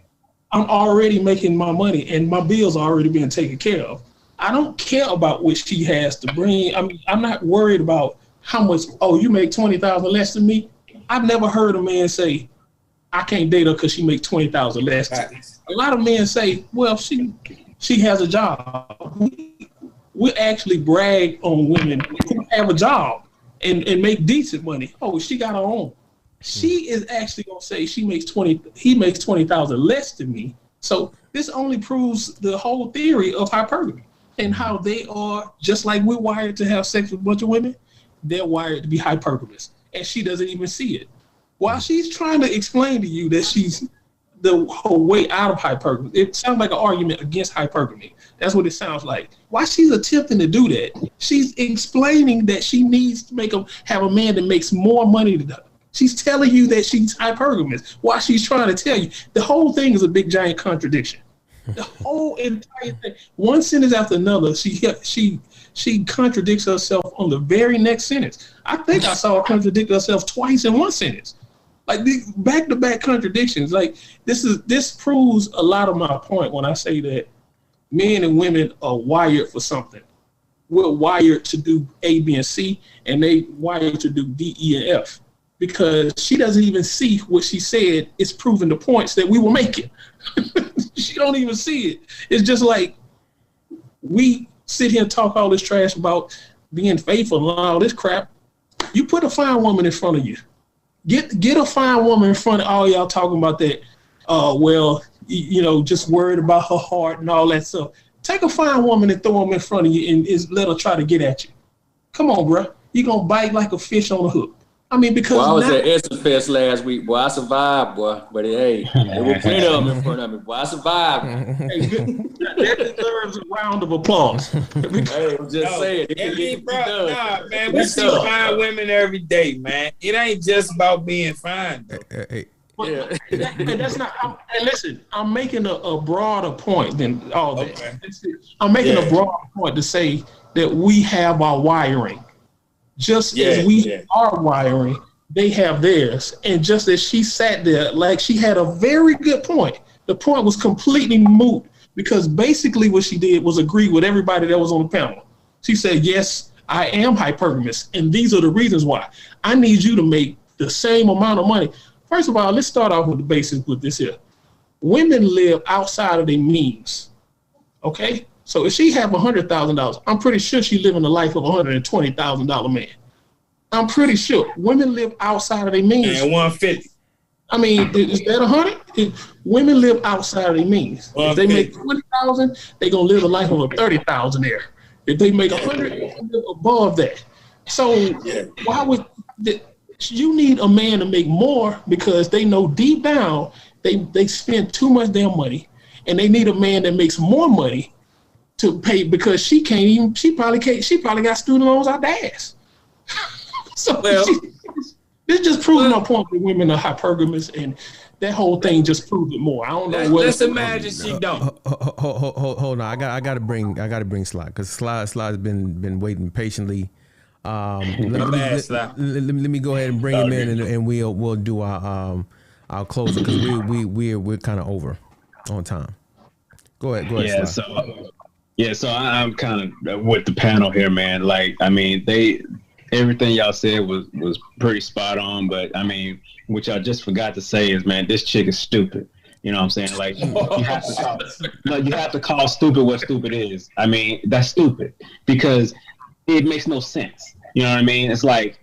I'm already making my money and my bills are already being taken care of. I don't care about what she has to bring. I'm not worried about how much, oh, you make 20,000 less than me. I've never heard a man say, I can't date her because she makes 20,000 less than me. A lot of men say, well, she has a job. We actually brag on women who have a job and make decent money. Oh, she got her own. She is actually gonna say he makes 20,000 less than me. So this only proves the whole theory of hypergamy and how they are, just like we're wired to have sex with a bunch of women, they're wired to be hypergamous. And she doesn't even see it. While she's trying to explain to you that she's the whole way out of hypergamy, it sounds like an argument against hypergamy. That's what it sounds like. Why she's attempting to do that? She's explaining that she needs to have a man that makes more money than her. She's telling you that she's hypergamous. While she's trying to tell you, the whole thing is a big giant contradiction. The whole entire thing, one sentence after another, she contradicts herself on the very next sentence. I think I saw her contradict herself twice in one sentence. Like these back-to-back contradictions. Like this proves a lot of my point when I say that men and women are wired for something. We're wired to do A, B, and C, and they wired to do D, E, and F. Because she doesn't even see what she said is proving the points that we were making. She don't even see it. It's just like we sit here and talk all this trash about being faithful and all this crap. You put a fine woman in front of you. Get a fine woman in front of all y'all talking about that. Just worried about her heart and all that stuff. Take a fine woman and throw them in front of you and let her try to get at you. Come on, bro. You're going to bite like a fish on a hook. I mean, because I was at Essence Fest last week, boy. I survived, boy. But hey, there were plenty of them in front of me, boy. I survived. That deserves a round of applause. Hey, I'm just saying. Nah, man, we see fine women every day, man. It ain't just about being fine. That's not. And listen, I'm making a broader point than all that. Okay. I'm making a broader point to say that we have our wiring. Just as we are wiring, they have theirs. And just as she sat there, like she had a very good point. The point was completely moot because basically what she did was agree with everybody that was on the panel. She said, yes, I am hypergamous. And these are the reasons why. I need you to make the same amount of money. First of all, let's start off with the basics with this here. Women live outside of their means. Okay? So if she have $100,000, I'm pretty sure she living the life of a $120,000 man. I'm pretty sure women live outside of their means. And 150. I mean, is that 100? Women live outside of their means. If they make 20,000, they gonna live a life of a 30,000 there. If they make 100, they live above that. So why would you need a man to make more because they know deep down they spend too much damn money, and they need a man that makes more money to pay because she probably got student loans out the ass. So this just proves my point that women are hypergamous, and that whole thing just proves it more. I don't know what. Let's imagine she don't. Hold on, I gotta bring Sly because Sly's been waiting patiently. Let me go ahead and bring him in, and we'll do our closer because we're kind of over on time. Go ahead. Sly. So I'm kind of with the panel here, man. Like, I mean, everything y'all said was pretty spot on, but I mean, what y'all just forgot to say is, man, this chick is stupid. You know what I'm saying? Like, you have to call stupid what stupid is. I mean, that's stupid because it makes no sense. You know what I mean? It's like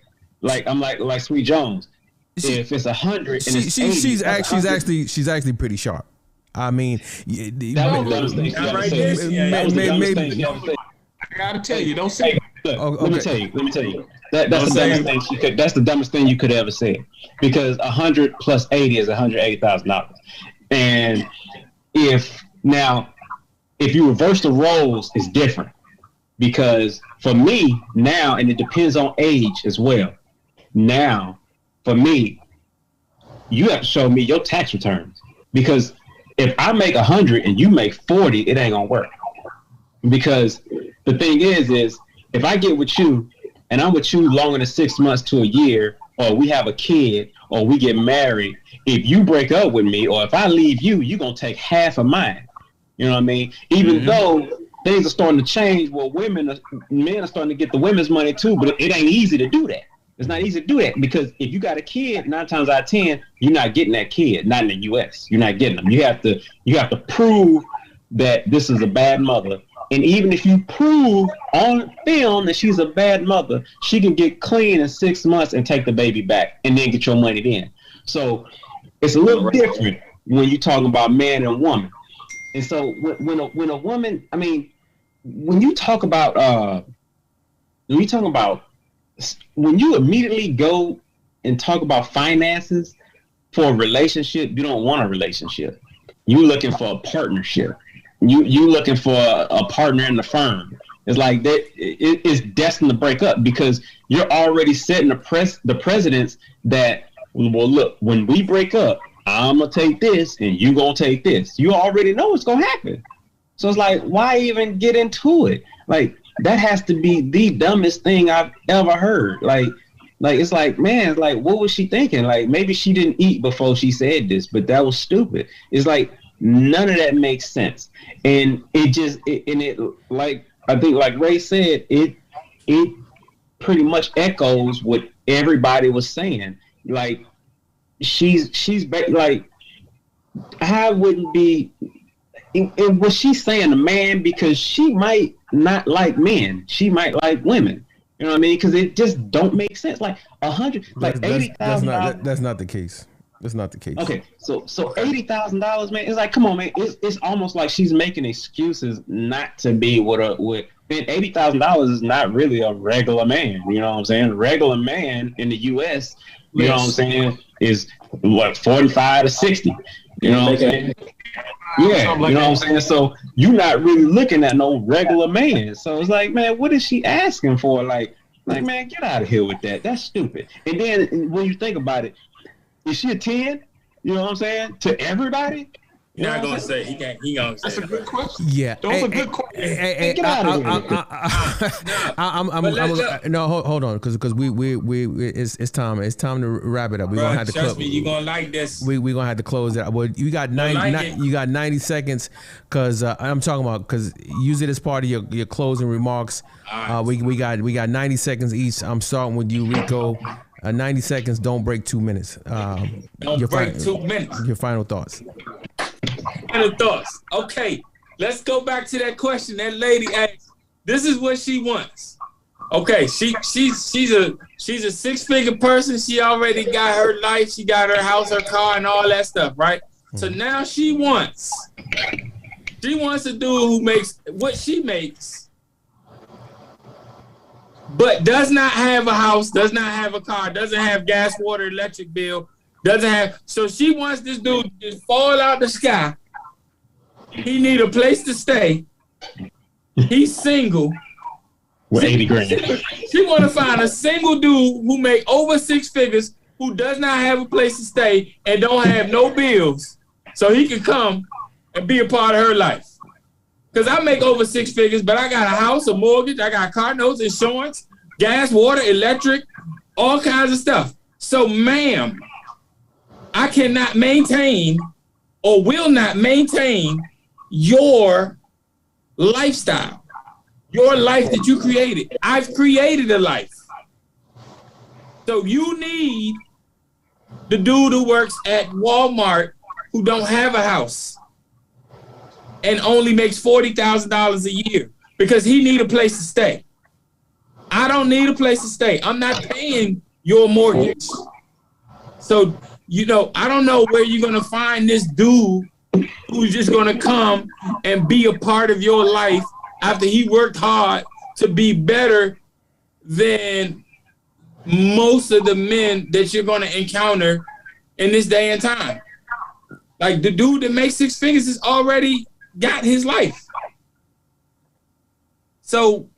Sweet Jones. If it's 100 and it's 80, she's actually pretty sharp. I mean, maybe. I gotta tell you, don't say. Let me tell you. That's the dumbest thing you could ever say, because 100 plus 80 is $180,000. And if you reverse the roles, it's different, because for me now, and it depends on age as well. Now, for me, you have to show me your tax returns, because if I make 100 and you make 40, it ain't gonna work. Because the thing is if I get with you and I'm with you longer than 6 months to a year, or we have a kid, or we get married, if you break up with me, or if I leave you, you're going to take half of mine. You know what I mean? Even though things are starting to change, well, men are starting to get the women's money too, but it ain't easy to do that. It's not easy to do that, because if you got a kid, 9 times out of 10, you're not getting that kid, not in the U.S. You're not getting them. You have to prove that this is a bad mother. And even if you prove on film that she's a bad mother, she can get clean in 6 months and take the baby back and then get your money then. So it's a little different when you're talking about man and woman. And so when a woman, I mean, when you immediately go and talk about finances for a relationship, you don't want a relationship. You're looking for a partnership. You looking for a partner in the firm. It's like that. It's destined to break up, because you're already setting the precedence that, well, look, when we break up, I'm gonna take this and you gonna take this. You already know it's gonna happen. So it's like, why even get into it? Like, that has to be the dumbest thing I've ever heard. Like it's like, man, it's like, what was she thinking? Like, maybe she didn't eat before she said this, but that was stupid. It's like, none of that makes sense. And it like, I think, like Ray said, it pretty much echoes what everybody was saying. Like, she's like, I wouldn't be, and what she's saying to man, because she might not like men, she might like women. You know what I mean? Because it just don't make sense. Like 100, like $80,000. That's not the case. That's not the case. Okay, so $80,000, man. It's like, come on, man. It's almost like she's making excuses not to be with And $80,000 is not really a regular man. You know what I'm saying? Regular man in the U.S. You know what I'm saying? Is what 45 to 60. You know what I'm saying? Yeah, you know what I'm saying? So you're not really looking at no regular man. So it's like, man, what is she asking for? Like, man, get out of here with that. That's stupid. And then when you think about it, is she a 10? You know what I'm saying? To everybody? You're not gonna say he can't. He gonna say That's a good question. Yeah, Those are good questions. Get out of here. No, hold on, because we it's time to wrap it up. We're gonna have to trust me, you're gonna like this. We're gonna have to close it. Well, you got 90 seconds, because I'm talking about, because use it as part of your closing remarks. Right. We got 90 seconds each. I'm starting with you, Rico. 90 seconds. Don't break 2 minutes. Don't break 2 minutes. Your final thoughts. Final thoughts. Okay, let's go back to that question that lady asked. This is what she wants. Okay, she's a 6-figure person. She already got her life. She got her house, her car, and all that stuff, right? So now she wants a dude who makes what she makes, but does not have a house, does not have a car, doesn't have gas, water, electric bill, doesn't have. So she wants this dude to just fall out the sky. He need a place to stay. He's single. With 80 grand. She want to find a single dude who make over 6 figures, who does not have a place to stay and don't have no bills, so he can come and be a part of her life. Because I make over 6 figures, but I got a house, a mortgage, I got car notes, insurance, gas, water, electric, all kinds of stuff. So, ma'am, I cannot maintain or will not maintain your lifestyle, your life that you created. I've created a life. So you need the dude who works at Walmart who don't have a house and only makes $40,000 a year because he need a place to stay. I don't need a place to stay. I'm not paying your mortgage. So, you know, I don't know where you're going to find this dude who's just going to come and be a part of your life after he worked hard to be better than most of the men that you're going to encounter in this day and time. Like, the dude that makes 6 figures has already got his life. So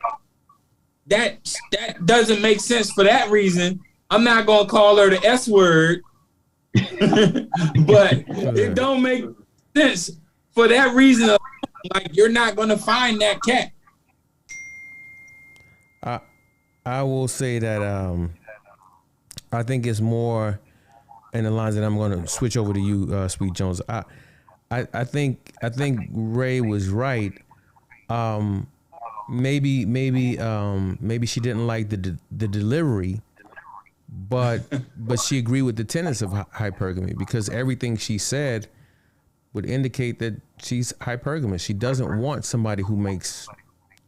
that doesn't make sense. For that reason, I'm not going to call her the S word, but it don't make sense for that reason. Like, you're not going to find that cat. I will say that I think it's more in the lines that I'm going to switch over to you, Sweet Jones. I think Ray was right. Maybe she didn't like the delivery, but she agreed with the tenets of hypergamy, because everything she said would indicate that she's hypergamous. She doesn't want somebody who makes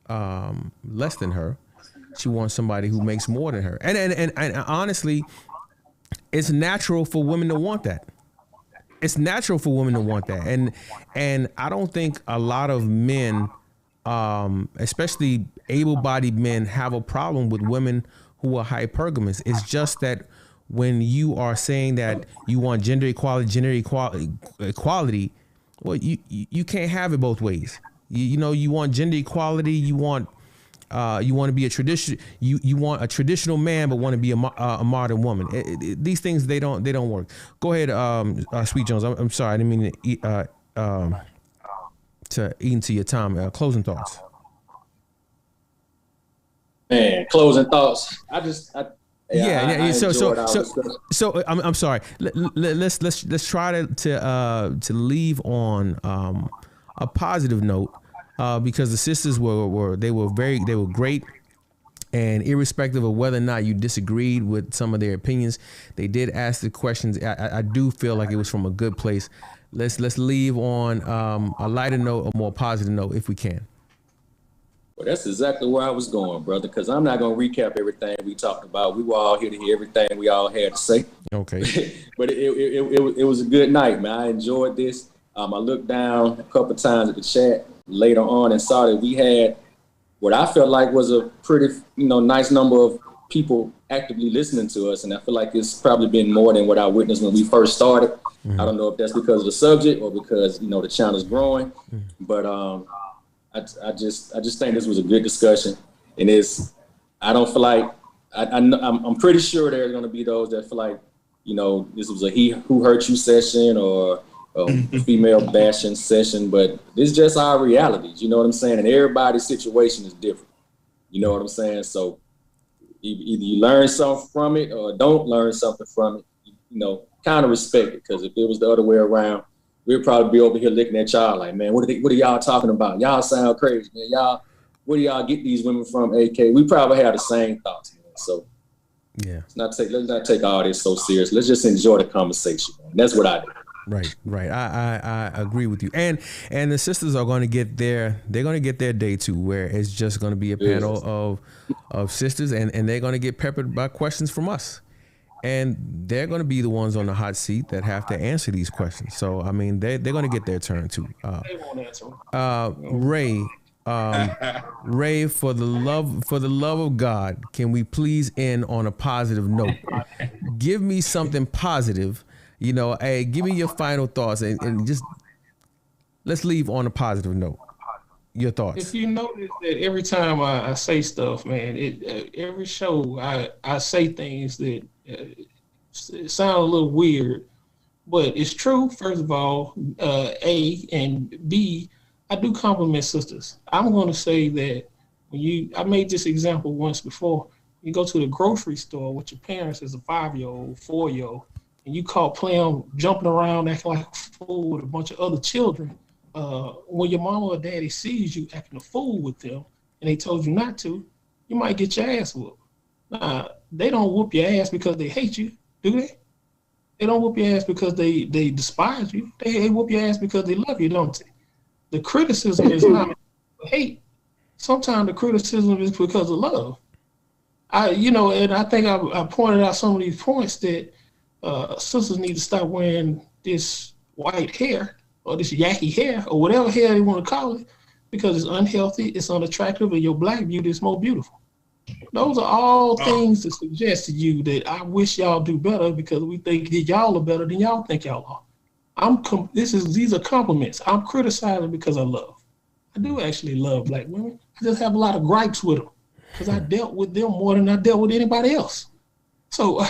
less than her. She wants somebody who makes more than her. And honestly, it's natural for women to want that. It's natural for women to want that. And I don't think a lot of men, especially able-bodied men, have a problem with women who are hypergamous. It's just that when you are saying that you want gender equality, well, you can't have it both ways. You know, you want gender equality, you want to be a tradition. You want a traditional man, but want to be a modern woman. These things, they don't work. Go ahead, Sweet Jones. I'm sorry, I didn't mean to eat into your time. Closing thoughts. Man, closing thoughts. So I'm sorry. Let's try to leave on a positive note. Because the sisters were great, and irrespective of whether or not you disagreed with some of their opinions, they did ask the questions. I do feel like it was from a good place. Let's leave on a lighter note, a more positive note, if we can. Well, that's exactly where I was going, brother, because I'm not going to recap everything we talked about. We were all here to hear everything we all had to say. Okay. But it was a good night, man. I enjoyed this. I looked down a couple of times at the chat later on and saw that we had what I felt like was a pretty, nice number of people actively listening to us. And I feel like it's probably been more than what I witnessed when we first started. Mm-hmm. I don't know if that's because of the subject or because, the channel's growing, but I just think this was a good discussion. And I don't feel like, I'm pretty sure there's going to be those that feel like, this was a he who hurt you session or a female bashing session, but this is just our realities, you know what I'm saying? And everybody's situation is different, you know what I'm saying? So either you learn something from it or don't learn something from it, kind of respect it, because if it was the other way around, we'd probably be over here looking at y'all like, man, what are y'all talking about? Y'all sound crazy, man. Where do y'all get these women from, AK? We probably have the same thoughts, man. So yeah, let's not take all this so serious. Let's just enjoy the conversation, man. That's what I do. Right. I agree with you. And the sisters are going to get they're going to get their day too, where it's just going to be a panel of sisters, and they're going to get peppered by questions from us. And they're going to be the ones on the hot seat that have to answer these questions. So, I mean, they're going to get their turn too. They won't answer. Ray, for the love of God, can we please end on a positive note? Give me something positive. Hey, give me your final thoughts and just let's leave on a positive note. Your thoughts. If you notice that every time I say stuff, man, every show I say things that it sound a little weird, but it's true. First of all, A, and B, I do compliment sisters. I'm going to say that I made this example once before. You go to the grocery store with your parents as a 5-year-old, 4-year-old, and you caught playing, jumping around, acting like a fool with a bunch of other children. When your mama or daddy sees you acting a fool with them and they told you not to, you might get your ass whooped. They don't whoop your ass because they hate you, do they? They don't whoop your ass because they despise you. They whoop your ass because they love you, don't they? The criticism is not hate. Sometimes the criticism is because of love. And I think I pointed out some of these points that sisters need to stop wearing this white hair or this yaki hair or whatever hair they want to call it, because it's unhealthy, it's unattractive, and your black beauty is more beautiful. Those are all things to suggest to you that I wish y'all do better, because we think that y'all are better than y'all think y'all are. These are compliments. I'm criticizing because I love. I do actually love black women. I just have a lot of gripes with them because I dealt with them more than I dealt with anybody else. So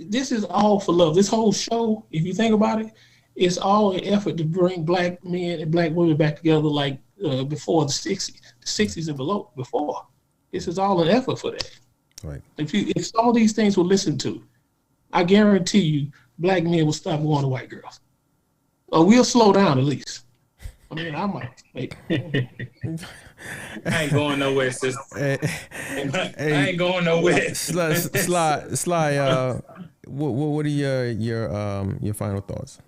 this is all for love. This whole show, if you think about it, it's all an effort to bring black men and black women back together like before the 60s and below before. This is all an effort for that. Right. If all these things were listened to, I guarantee you black men will stop going to white girls. Or we'll slow down at least. I mean, I might. I ain't going nowhere, sister. I ain't going nowhere. Sly, what are your final thoughts?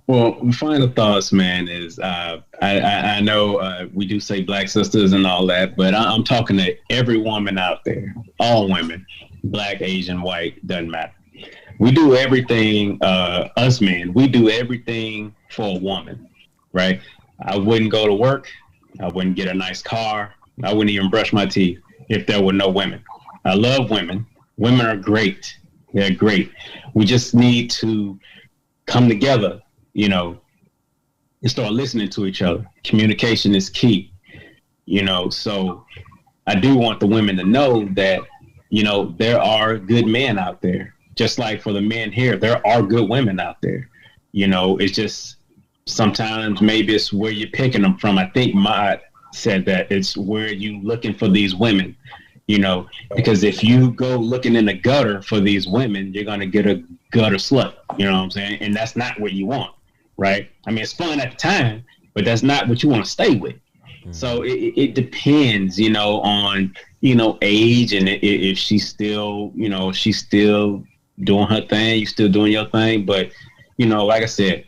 Well, my final thoughts, man, is I know we do say black sisters and all that, but I'm talking to every woman out there, all women, black, Asian, white, doesn't matter. We do everything, us men, we do everything for a woman, right? I wouldn't go to work. I wouldn't get a nice car. I wouldn't even brush my teeth if there were no women. I love women. Women are great. They're great. We just need to come together, and start listening to each other. Communication is key, so I do want the women to know that, there are good men out there. Just like for the men here, there are good women out there. It's just sometimes maybe it's where you're picking them from. I think Maud said that it's where you looking for these women, because if you go looking in the gutter for these women, you're going to get a gutter slut, you know what I'm saying? And that's not what you want, right? I mean, it's fun at the time, but that's not what you want to stay with. Mm-hmm. So it depends, on, age, and if she's still, she's still doing her thing, you still doing your thing. But, like I said,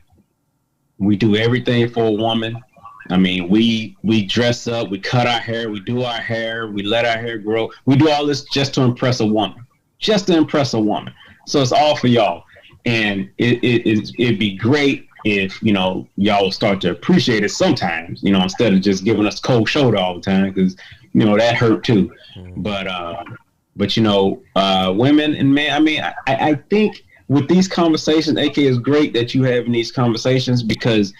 we do everything for a woman. I mean, we dress up, we cut our hair, we do our hair, we let our hair grow. We do all this just to impress a woman, So it's all for y'all. And it'd be great if, you know, y'all will start to appreciate it sometimes, you know, instead of just giving us cold shoulder all the time, because, you know, that hurt too. But you know, women and men, I mean, I think with these conversations, AK, is great that you having these conversations because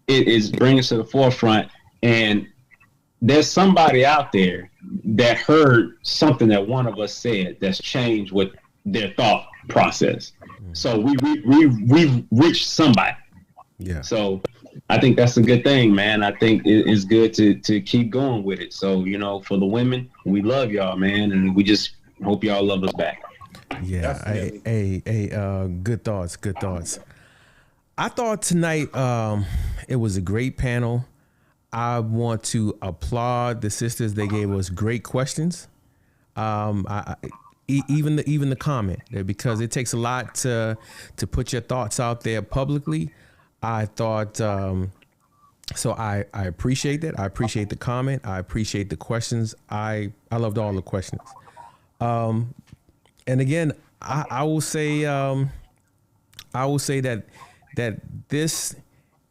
it is bringing us to the forefront. And there's somebody out there that heard something that one of us said that's changed with their thought process. So we've reached somebody. Yeah. So I think that's a good thing, man. I think it's good to keep going with it. So, you know, for the women, we love y'all, man. And we just hope y'all love us back. Yeah. Good thoughts. Good thoughts. I thought tonight it was a great panel. I want to applaud the sisters. They gave us great questions. Even the comment, because it takes a lot to put your thoughts out there publicly. I thought so. I appreciate that. I appreciate the comment. I appreciate the questions. I loved all the questions. And again, I will say that this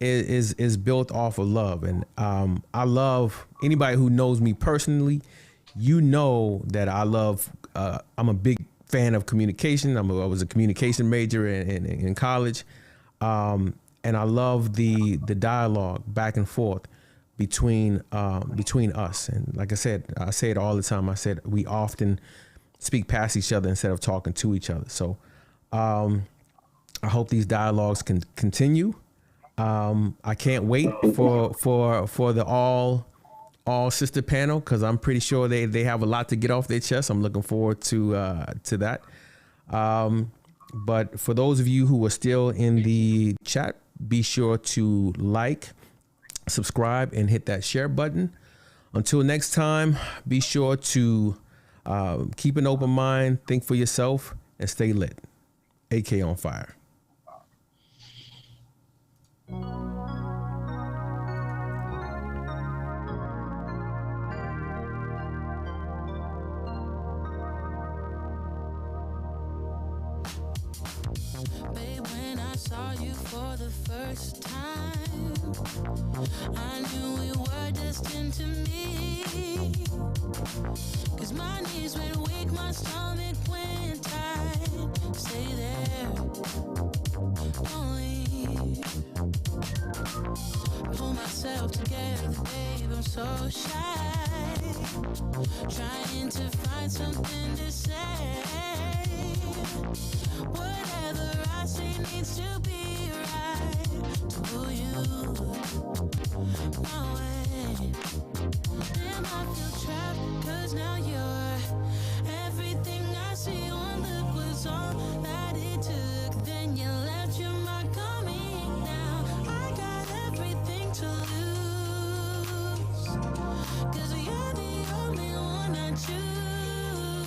is built off of love, and I love anybody who knows me personally. You know that I love. I'm a big fan of communication. I was a communication major in college, and I love the dialogue back and forth between us. And like I said, I say it all the time. I said we often speak past each other instead of talking to each other. So I hope these dialogues can continue. I can't wait for the all sister panel, because I'm pretty sure they have a lot to get off their chest. I'm looking forward to that. But for those of you who are still in the chat, be sure to like, subscribe, and hit that share button. Until next time, be sure to keep an open mind, think for yourself, and stay lit. AK on fire. Babe, when I saw you for the first time, I knew we were destined to meet. Cause my knees went weak, my stomach went tight. Stay there, don't leave. I pull myself together, babe, I'm so shy. Trying to find something to say. Whatever I say needs to be right to you. No way. Damn, I feel trapped, cause now you're everything I see. One look was all that it took. Then you left your mark on me. Now I got everything to lose, cause you're the only one I choose.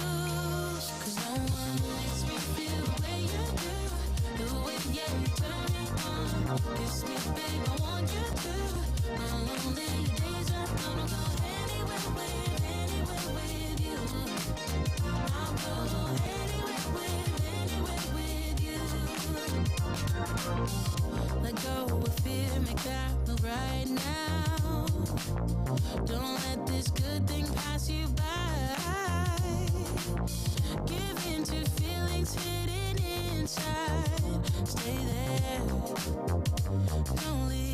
Cause no one makes me feel the way you do. The way, yeah, you turn me on. Kiss me, babe, I want you to. My lonely days are gonna go anywhere with you. I'll go anywhere with you. Let go of fear, make that move right now. Don't let this good thing pass you by. Give in to feelings hidden inside. Stay there, don't leave.